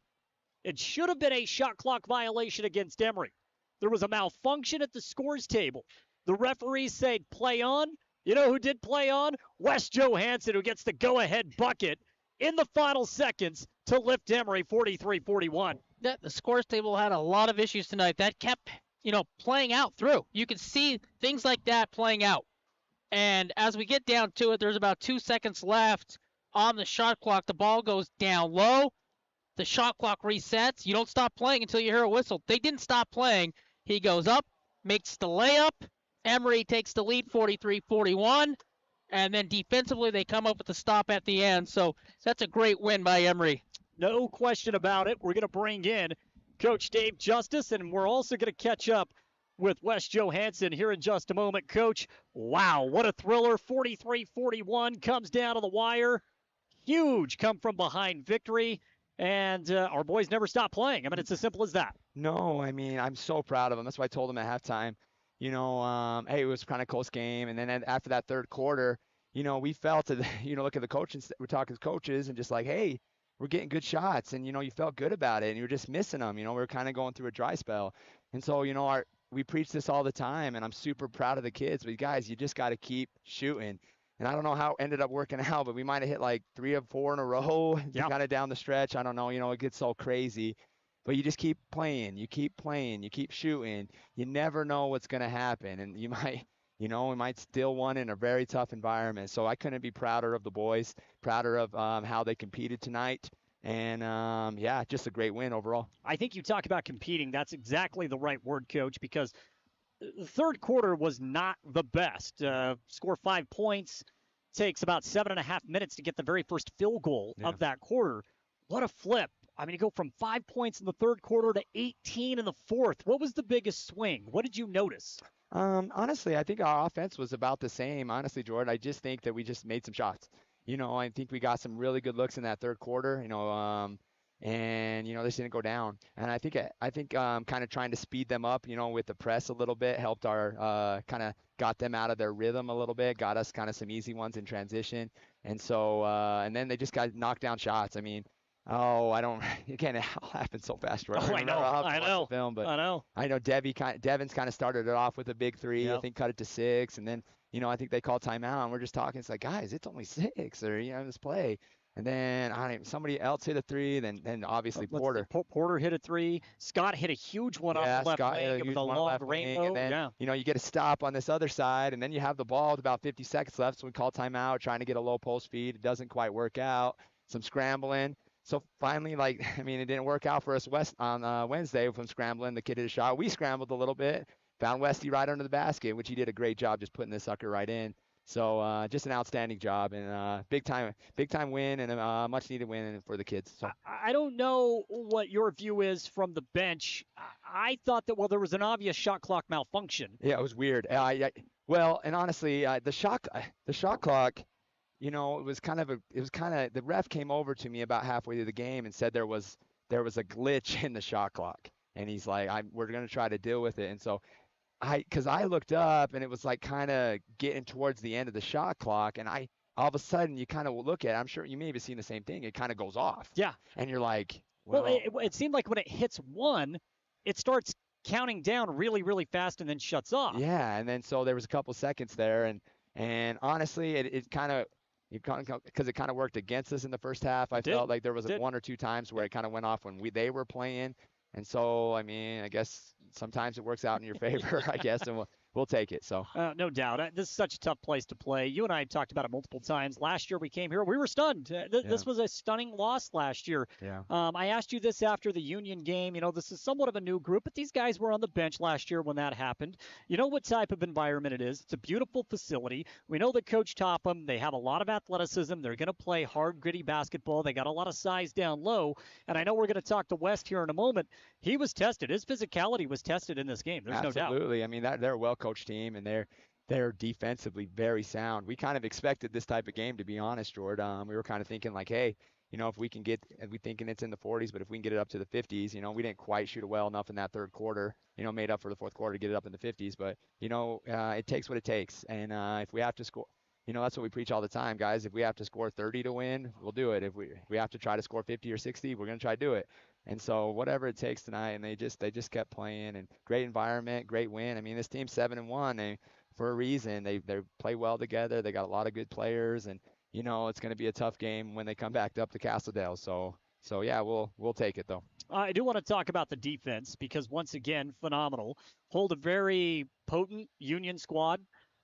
It should have been a shot clock violation against Emery. There was a malfunction at the scores table. The referees said play on. You know who did play on? Wes Johansson, who gets the go-ahead bucket in the final seconds to lift Emery 43-41. The scores table had a lot of issues tonight. That kept, playing out through. You could see things like that playing out. And as we get down to it, there's about 2 seconds left on the shot clock. The ball goes down low. The shot clock resets. You don't stop playing until you hear a whistle. They didn't stop playing. He goes up, makes the layup. Emery takes the lead 43-41. And then defensively, they come up with the stop at the end. So that's a great win by Emery. No question about it. We're going to bring in Coach Dave Justice, and we're also going to catch up with Wes Johansson here in just a moment. Coach, wow, what a thriller. 43-41 comes down to the wire. Huge come-from-behind victory. And our boys never stop playing. I mean, it's as simple as that. No, I mean, I'm so proud of them. That's why I told them at halftime, hey, it was kind of close game. And then after that third quarter, we felt it, look at the coaches. We're talking to coaches and just like, hey, we're getting good shots. And, you felt good about it. And you were just missing them. We were kind of going through a dry spell. And so, we preach this all the time. And I'm super proud of the kids. But, guys, you just got to keep shooting. And I don't know how it ended up working out, but we might have hit like 3 or 4 in a row, kind of down the stretch. I don't know. It gets so crazy. But you just keep playing. You keep playing. You keep shooting. You never know what's going to happen. And you might, we might steal one in a very tough environment. So I couldn't be prouder of the boys, prouder of how they competed tonight. And, just a great win overall. I think you talk about competing. That's exactly the right word, Coach, because the third quarter was not the best. Score 5 points, takes about 7.5 minutes to get the very first field goal of that quarter. What a flip. I mean, you go from 5 points in the third quarter to 18 in the fourth. What was the biggest swing? What did you notice? Honestly, I think our offense was about the same. Honestly, Jordan, I just think that we just made some shots. I think we got some really good looks in that third quarter, and they just didn't go down. And I think kind of trying to speed them up, with the press a little bit helped our kind of got them out of their rhythm a little bit, got us kind of some easy ones in transition. And so and then they just got knocked down shots. I mean, it can't happen so fast. Right? I know. The film, but I know Devin's kind of started it off with a big 3. I think cut it to 6, and then I think they called timeout, and we're just talking. It's like, guys, it's only 6, or this play. And then somebody else hit a 3. Then obviously Porter. Porter hit a 3. Scott hit a huge one off the left wing with a long rainbow. And then you get a stop on this other side, and then you have the ball with about 50 seconds left. So we call timeout, trying to get a low post feed. It doesn't quite work out. some scrambling. So finally, like, I mean, it didn't work out for us on Wednesday from scrambling. The kid hit a shot. We scrambled a little bit, found Westy right under the basket, which he did a great job just putting this sucker right in. So just an outstanding job and big time win and a much needed win for the kids. So I don't know what your view is from the bench. I thought that, well, there was an obvious shot clock malfunction. Yeah, it was weird. Well, and honestly, the shot clock, you know, it was kind of the ref came over to me about halfway through the game and said there was a glitch in the shot clock, and he's like, we're gonna try to deal with it. And so because I looked up and it was like kind of getting towards the end of the shot clock, and all of a sudden you kind of look at it, I'm sure you may have seen the same thing. It kind of goes off. Yeah. And you're like, well, it seemed like when it hits 1, it starts counting down really, really fast and then shuts off. Yeah, and then so there was a couple seconds there, and honestly, it kind of because it kind of worked against us in the first half. I felt like there was 1 or 2 times where it kind of went off when they were playing. And so, I mean, I guess sometimes it works out in your favor, I guess, and we'll take it. So no doubt. This is such a tough place to play. You and I talked about it multiple times. Last year we came here, we were stunned. This was a stunning loss last year. Yeah. I asked you this after the Union game. You know, this is somewhat of a new group, but these guys were on the bench last year when that happened. You know what type of environment it is. It's a beautiful facility. We know that Coach Topham, they have a lot of athleticism. They're going to play hard, gritty basketball. They got a lot of size down low. And I know we're going to talk to West here in a moment. He was tested. His physicality was tested in this game. There's no doubt. Absolutely. I mean, they're a well-coached team, and they're defensively very sound. We kind of expected this type of game, to be honest, Jordan. We were kind of thinking like, hey, you know, if we thinking it's in the 40s, but if we can get it up to the 50s, you know, we didn't quite shoot it well enough in that third quarter, you know, made up for the fourth quarter to get it up in the 50s. But, you know, it takes what it takes. And if we have to score, you know, that's what we preach all the time, guys. If we have to score 30 to win, we'll do it. If we have to try to score 50 or 60, we're going to try to do it. And so whatever it takes tonight, and they just kept playing, and great environment, great win. I mean, this team's 7-1 for a reason. They play well together. They got a lot of good players, and you know it's going to be a tough game when they come back up to Castledale. So yeah, we'll take it though. I do want to talk about the defense because once again, phenomenal. Hold a very potent Union squad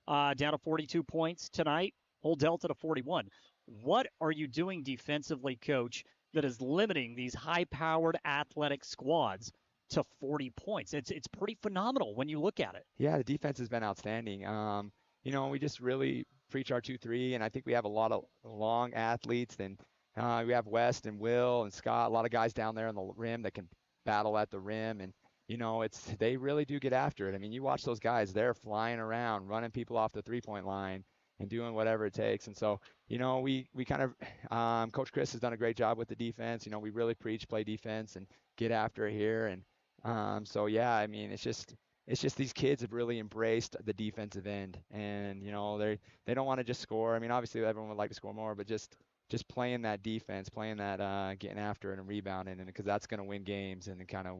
down to 42 points tonight. Hold Delta to 41. What are you doing defensively, Coach, that is limiting these high-powered athletic squads to 40 points? It's pretty phenomenal when you look at it. Yeah, the defense has been outstanding. You know, we just really preach our 2-3, and I think we have a lot of long athletes. And we have West and Will and Scott, a lot of guys down there on the rim that can battle at the rim. And, you know, they really do get after it. I mean, you watch those guys, they're flying around, running people off the three-point line and doing whatever it takes. And so, you know, we kind of Coach Chris has done a great job with the defense. You know, we really preach play defense and get after it here. And so, yeah, I mean, it's just these kids have really embraced the defensive end. And, you know, they don't want to just score. I mean, obviously everyone would like to score more, but just playing that defense, playing that getting after it and rebounding, and because that's going to win games, and kind of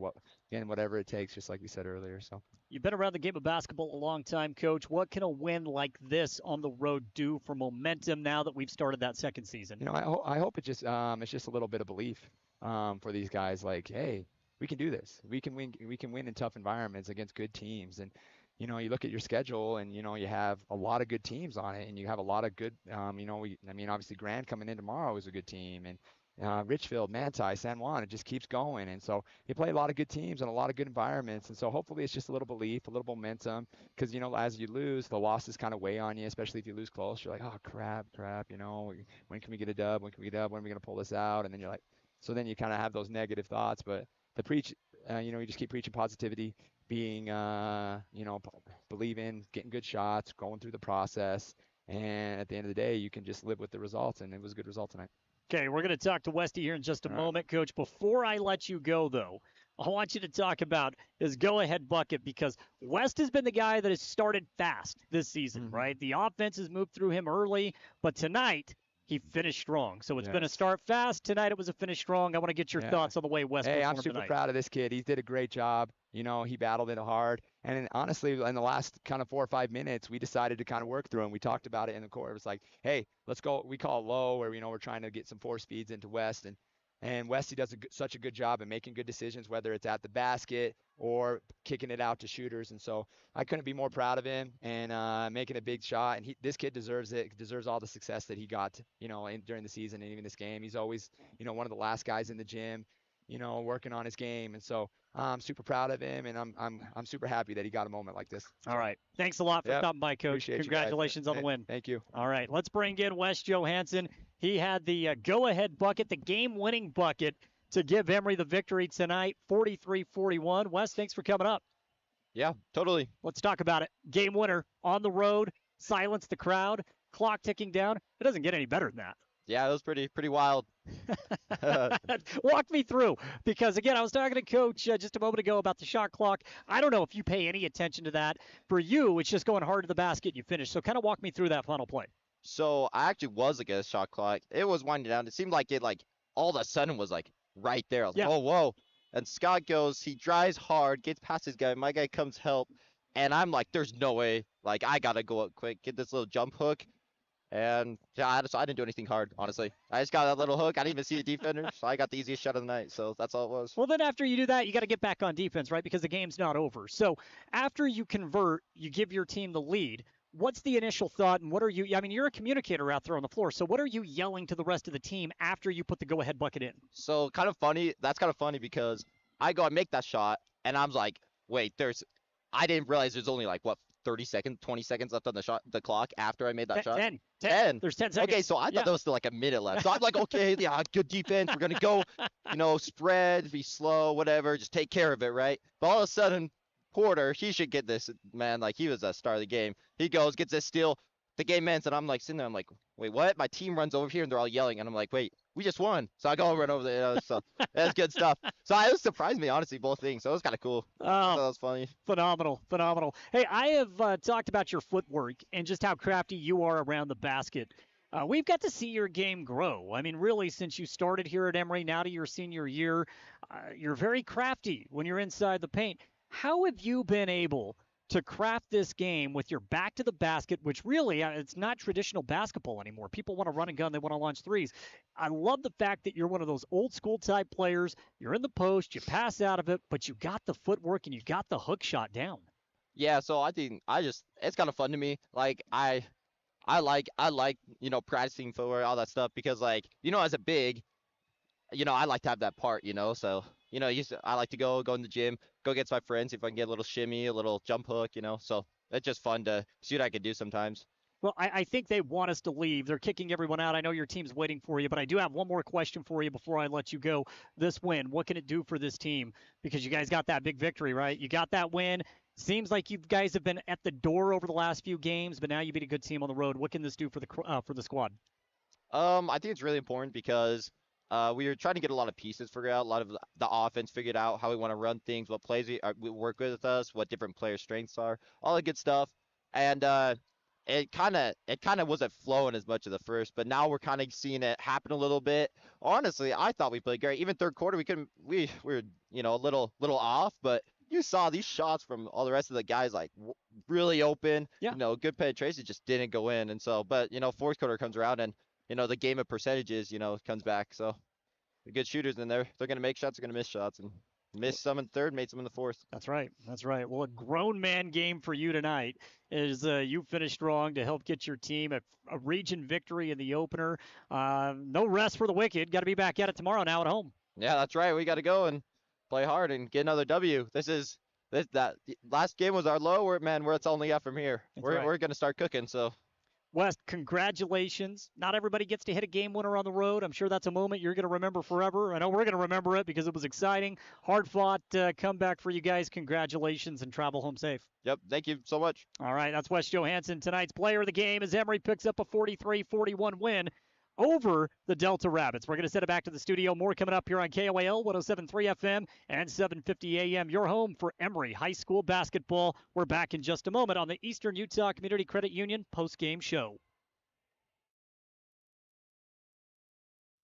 whatever it takes, just like we said earlier. So you've been around the game of basketball a long time, Coach. What can a win like this on the road do for momentum now that we've started that second season? You know, I hope it's just a little bit of belief for these guys. Like, hey, we can do this. We can win. We can win in tough environments against good teams. And you know, you look at your schedule, and you know you have a lot of good teams on it, and you have a lot of good. You know, obviously Grand coming in tomorrow is a good team, and Richfield, Manti, San Juan, it just keeps going. And so you play a lot of good teams and a lot of good environments. And so hopefully it's just a little belief, a little momentum, because you know as you lose, the losses kind of weigh on you, especially if you lose close. You're like, oh crap, you know, when can we get a dub? When can we get a dub? When are we gonna pull this out? And then you're like, so then you kind of have those negative thoughts. But you know, you just keep preaching positivity, being, you know, believing, getting good shots, going through the process. And at the end of the day, you can just live with the results. And it was a good result tonight. Okay, we're going to talk to Westy here in just a moment, Coach. Before I let you go, though, I want you to talk about his go-ahead bucket, because West has been the guy that has started fast this season, right? The offense has moved through him early, but tonight he finished strong. So it's been a start fast. Tonight it was a finish strong. I want to get your thoughts on the way West performed tonight. Hey, I'm super proud of this kid. He did a great job. You know, he battled it hard. And honestly, in the last kind of 4 or 5 minutes, we decided to kind of work through him. We talked about it in the court. It was like, hey, let's go. We call it low, where, you know, we're trying to get some 4 speeds into West. And And Westy does such a good job at making good decisions, whether it's at the basket or kicking it out to shooters. And so I couldn't be more proud of him and making a big shot. And this kid deserves it. Deserves all the success that he got, during the season and even this game. He's always, one of the last guys in the gym, working on his game. And so I'm super proud of him, and I'm super happy that he got a moment like this. All right. Thanks a lot for stopping by, Coach. Appreciate Congratulations on the win. Thank you. All right. Let's bring in Wes Johansson. He had the go-ahead bucket, the game-winning bucket, to give Emery the victory tonight, 43-41. Wes, thanks for coming up. Yeah, totally. Let's talk about it. Game winner on the road, silence the crowd, clock ticking down. It doesn't get any better than that. Yeah, it was pretty wild. Walk me through, because, again, I was talking to Coach just a moment ago about the shot clock. I don't know if you pay any attention to that. For you, it's just going hard to the basket and you finish. So kind of walk me through that final play. So I actually was against shot clock. It was winding down. It seemed like it, all of a sudden was, right there. I was like, oh, whoa. And Scott goes, he drives hard, gets past his guy. My guy comes help. And I'm like, there's no way. I got to go up quick, get this little jump hook. And I didn't do anything hard, honestly. I just got that little hook. I didn't even see the defender, so I got the easiest shot of the night. So that's all it was. Well, then after you do that, you got to get back on defense, right? Because the game's not over. So after you convert, you give your team the lead. What's the initial thought, and what are you – I mean, you're a communicator out there on the floor. So what are you yelling to the rest of the team after you put the go-ahead bucket in? So kind of funny. That's kind of funny because I go and make that shot, and I'm like, wait, I didn't realize there's only 30 seconds, 20 seconds left on the clock after I made that shot. 10. There's 10 seconds. Okay, so I thought there was still a minute left. So I'm like, okay, yeah, good defense. We're going to go, spread, be slow, whatever. Just take care of it, right? But all of a sudden, Porter, he should get this, man. He was a star of the game. He goes, gets this steal. The game ends, and I'm sitting there. I'm like, wait, what? My team runs over here, and they're all yelling. And I'm like, wait, we just won. So I go and run over there. So that's good stuff. So it surprised me, honestly, both things. So it was kind of cool. So that was funny. Phenomenal. Hey, I have talked about your footwork and just how crafty you are around the basket. We've got to see your game grow. I mean, really, since you started here at Emery, now to your senior year, you're very crafty when you're inside the paint. How have you been able to craft this game with your back to the basket, which really, it's not traditional basketball anymore. People want to run and gun. They want to launch threes. I love the fact that you're one of those old school type players. You're in the post, you pass out of it, but you got the footwork and you got the hook shot down. Yeah, so I think it's kind of fun to me. I like, practicing footwork, all that stuff, because as a big, I like to have that part, so, I like to go in the gym, go get my friends, if I can get a little shimmy, a little jump hook, so it's just fun to see what I can do sometimes. Well, I think they want us to leave. They're kicking everyone out. I know your team's waiting for you, but I do have one more question for you before I let you go. This win, what can it do for this team? Because you guys got that big victory, right? You got that win. Seems like you guys have been at the door over the last few games, but now you beat a good team on the road. What can this do for the squad? I think it's really important because we were trying to get a lot of pieces figured out, a lot of the offense figured out, how we want to run things, what plays we work with us, what different players' strengths are, all the good stuff. And it kind of wasn't flowing as much as the first, but now we're kind of seeing it happen a little bit. Honestly, I thought we played great. Even third quarter, we were a little off, but you saw these shots from all the rest of the guys really open. Yeah. Good penetration, just didn't go in. And so, but fourth quarter comes around and the game of percentages comes back. So the good shooters in there, they're gonna make shots, they're gonna miss shots, and missed some in third, made some in the fourth. That's right. Well, a grown man game for you tonight is you finished strong to help get your team a region victory in the opener. No rest for the wicked. Got to be back at it tomorrow now at home. Yeah, that's right. We got to go and play hard and get another W. That last game was our low. Where it's only up from here. We're gonna start cooking. So. Wes, congratulations. Not everybody gets to hit a game winner on the road. I'm sure that's a moment you're going to remember forever. I know we're going to remember it because it was exciting. Hard-fought comeback for you guys. Congratulations and travel home safe. Yep, thank you so much. All right, that's Wes Johansson, tonight's player of the game as Emery picks up a 43-41 win over the Delta Rabbits. We're going to send it back to the studio. More coming up here on KOAL 107.3 FM and 750 AM. Your home for Emery High School basketball. We're back in just a moment on the Eastern Utah Community Credit Union post-game show.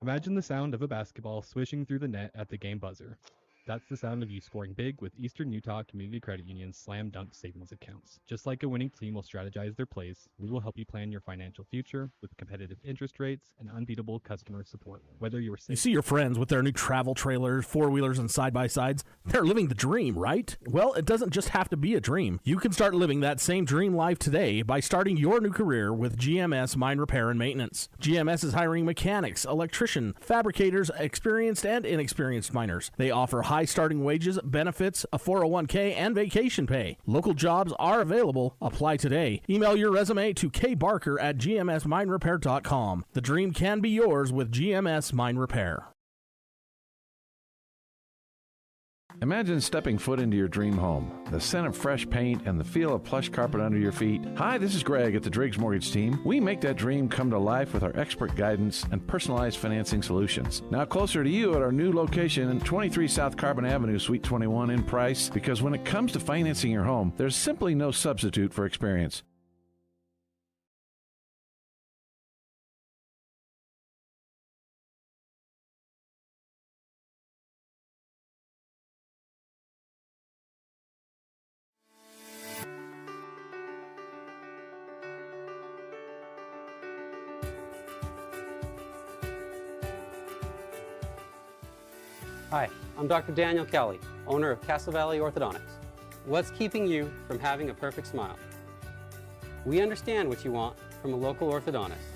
Imagine the sound of a basketball swishing through the net at the game buzzer. That's the sound of you scoring big with Eastern Utah Community Credit Union's Slam Dunk Savings Accounts. Just like a winning team will strategize their plays, we will help you plan your financial future with competitive interest rates and unbeatable customer support. Whether you're You see your friends with their new travel trailers, four-wheelers, and side-by-sides. They're living the dream, right? Well, it doesn't just have to be a dream. You can start living that same dream life today by starting your new career with GMS Mine Repair and Maintenance. GMS is hiring mechanics, electrician, fabricators, experienced and inexperienced miners. They offer high starting wages, benefits, a 401k, and vacation pay. Local jobs are available. Apply today. Email your resume to kbarker@gmsminerepair.com. The dream can be yours with GMS Mine Repair. Imagine stepping foot into your dream home. The scent of fresh paint and the feel of plush carpet under your feet. Hi, this is Greg at the Driggs Mortgage Team. We make that dream come to life with our expert guidance and personalized financing solutions. Now closer to you at our new location, 23 South Carbon Avenue, Suite 21 in Price, because when it comes to financing your home, there's simply no substitute for experience. Hi, I'm Dr. Daniel Kelly, owner of Castle Valley Orthodontics. What's keeping you from having a perfect smile? We understand what you want from a local orthodontist,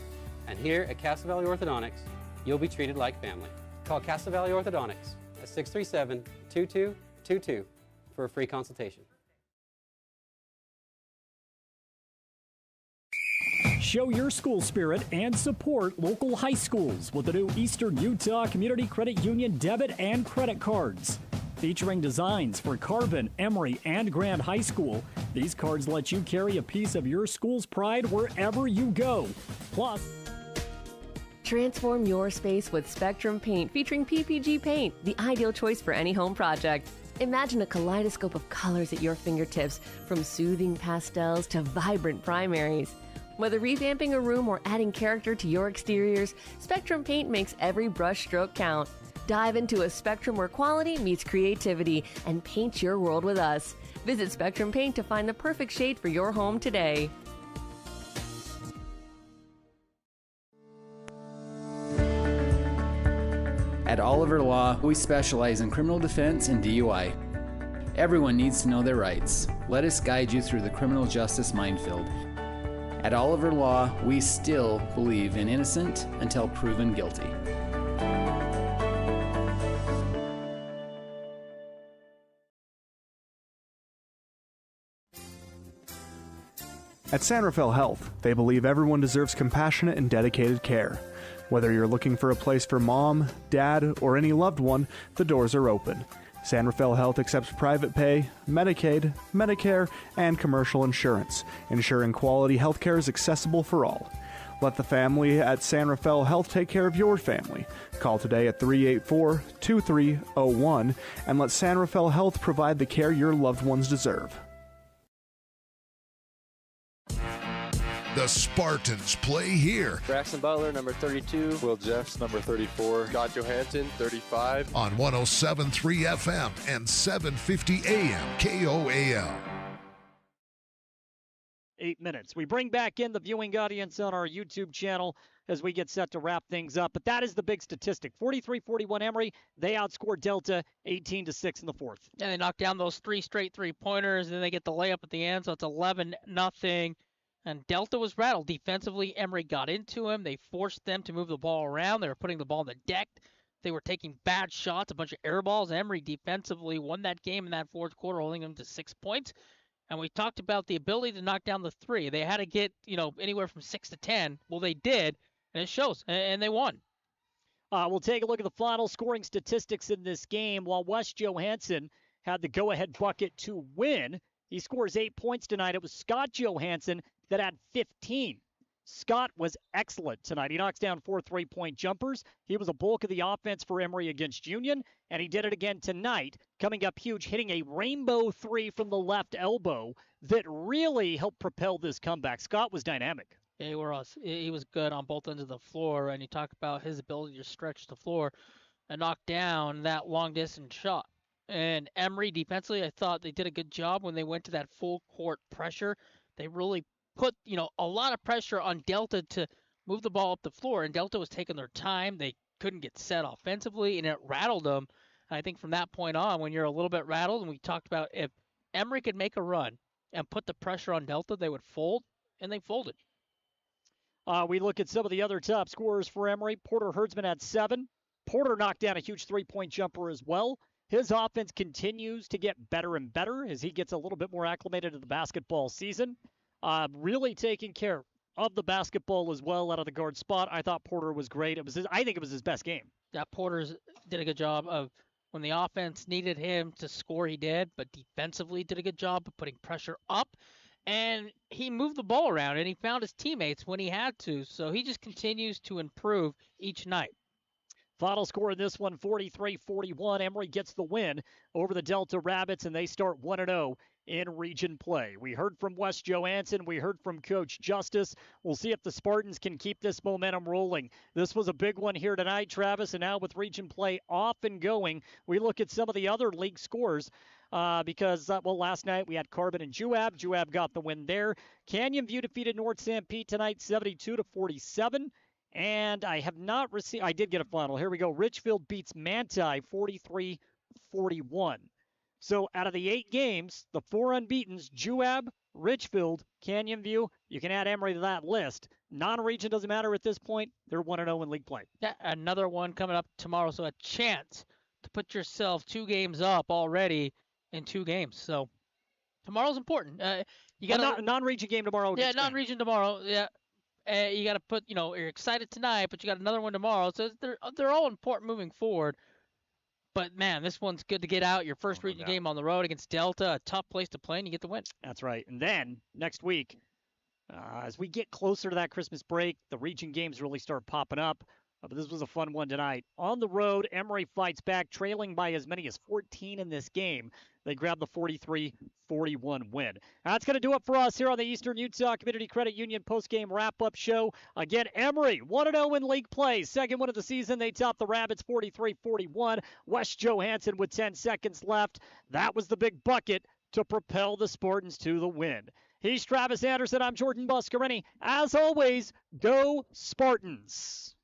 and here at Castle Valley Orthodontics, you'll be treated like family. Call Castle Valley Orthodontics at 637-2222 for a free consultation. Show your school spirit and support local high schools with the new Eastern Utah Community Credit Union debit and credit cards. Featuring designs for Carbon, Emery, and Grand High School, these cards let you carry a piece of your school's pride wherever you go. Plus, transform your space with Spectrum Paint featuring PPG paint, the ideal choice for any home project. Imagine a kaleidoscope of colors at your fingertips, from soothing pastels to vibrant primaries. Whether revamping a room or adding character to your exteriors, Spectrum Paint makes every brush stroke count. Dive into a spectrum where quality meets creativity and paint your world with us. Visit Spectrum Paint to find the perfect shade for your home today. At Oliver Law, we specialize in criminal defense and DUI. Everyone needs to know their rights. Let us guide you through the criminal justice minefield. At Oliver Law, we still believe in innocent until proven guilty. At San Rafael Health, they believe everyone deserves compassionate and dedicated care. Whether you're looking for a place for mom, dad, or any loved one, the doors are open. San Rafael Health accepts private pay, Medicaid, Medicare, and commercial insurance, ensuring quality health care is accessible for all. Let the family at San Rafael Health take care of your family. Call today at 384-2301 and let San Rafael Health provide the care your loved ones deserve. The Spartans play here. Braxton Butler, number 32. Will Jeffs, number 34. Scott Johansson, 35. On 107.3 FM and 750 AM KOAL. 8 minutes. We bring back in the viewing audience on our YouTube channel as we get set to wrap things up. But that is the big statistic. 43-41 Emery. They outscored Delta 18-6 in the fourth. Yeah, they knocked down those 3 straight three-pointers, and then they get the layup at the end, so it's 11-0. And Delta was rattled. Defensively, Emery got into him. They forced them to move the ball around. They were putting the ball on the deck. They were taking bad shots, a bunch of air balls. Emery defensively won that game in that fourth quarter, holding them to 6 points. And we talked about the ability to knock down the three. They had to get, anywhere from 6 to 10. Well, they did, and it shows, and they won. We'll take a look at the final scoring statistics in this game. While Wes Johansson had the go-ahead bucket to win, he scores 8 points tonight. It was Scott Johansson that had 15. Scott was excellent tonight. He knocks down 4 3-point jumpers. He was a bulk of the offense for Emery against Union, and he did it again tonight, coming up huge, hitting a rainbow three from the left elbow that really helped propel this comeback. Scott was dynamic. Yeah, he was good on both ends of the floor, and you talk about his ability to stretch the floor and knock down that long-distance shot. And Emery defensively, I thought they did a good job when they went to that full court pressure. They really put, a lot of pressure on Delta to move the ball up the floor, and Delta was taking their time. They couldn't get set offensively, and it rattled them. I think from that point on, when you're a little bit rattled, and we talked about if Emery could make a run and put the pressure on Delta, they would fold, and they folded. We look at some of the other top scorers for Emery. Porter Herdsman had 7. Porter knocked down a huge three-point jumper as well. His offense continues to get better and better as he gets a little bit more acclimated to the basketball season. Really taking care of the basketball as well out of the guard spot. I thought Porter was great. I think it was his best game. Yeah, Porter did a good job of when the offense needed him to score, he did, but defensively did a good job of putting pressure up. And he moved the ball around, and he found his teammates when he had to. So he just continues to improve each night. Final score in this one, 43-41. Emery gets the win over the Delta Rabbits, and they start 1-0 in region play. We heard from Wes Johansson. We heard from Coach Justice. We'll see if the Spartans can keep this momentum rolling. This was a big one here tonight, Travis, and now with region play off and going, we look at some of the other league scores because last night we had Carbon and Juab. Juab got the win there. Canyon View defeated North St. Pete tonight, 72-47. And I have not received – I did get a final. Here we go. Richfield beats Manti 43-41. So out of the 8 games, the 4 unbeatens, Juab, Richfield, Canyon View, you can add Emery to that list. Non-region doesn't matter at this point. They're 1-0 in league play. Yeah, another one coming up tomorrow, so a chance to put yourself 2 games up already in 2 games. So tomorrow's important. You got a non-region game tomorrow. Yeah, non-region tomorrow. Yeah. You got to put, you're excited tonight, but you got another one tomorrow. So they're all important moving forward. But, man, this one's good to get out. Your first region game on the road against Delta, a tough place to play, and you get the win. That's right. And then next week, as we get closer to that Christmas break, the region games really start popping up. But this was a fun one tonight. On the road, Emery fights back, trailing by as many as 14 in this game. They grab the 43-41 win. That's going to do it for us here on the Eastern Utah Community Credit Union postgame wrap-up show. Again, Emery, 1-0 in league play. Second win of the season. They top the Rabbits 43-41. Wes Johansson with 10 seconds left. That was the big bucket to propel the Spartans to the win. He's Travis Anderson. I'm Jordan Buscarini. As always, go Spartans.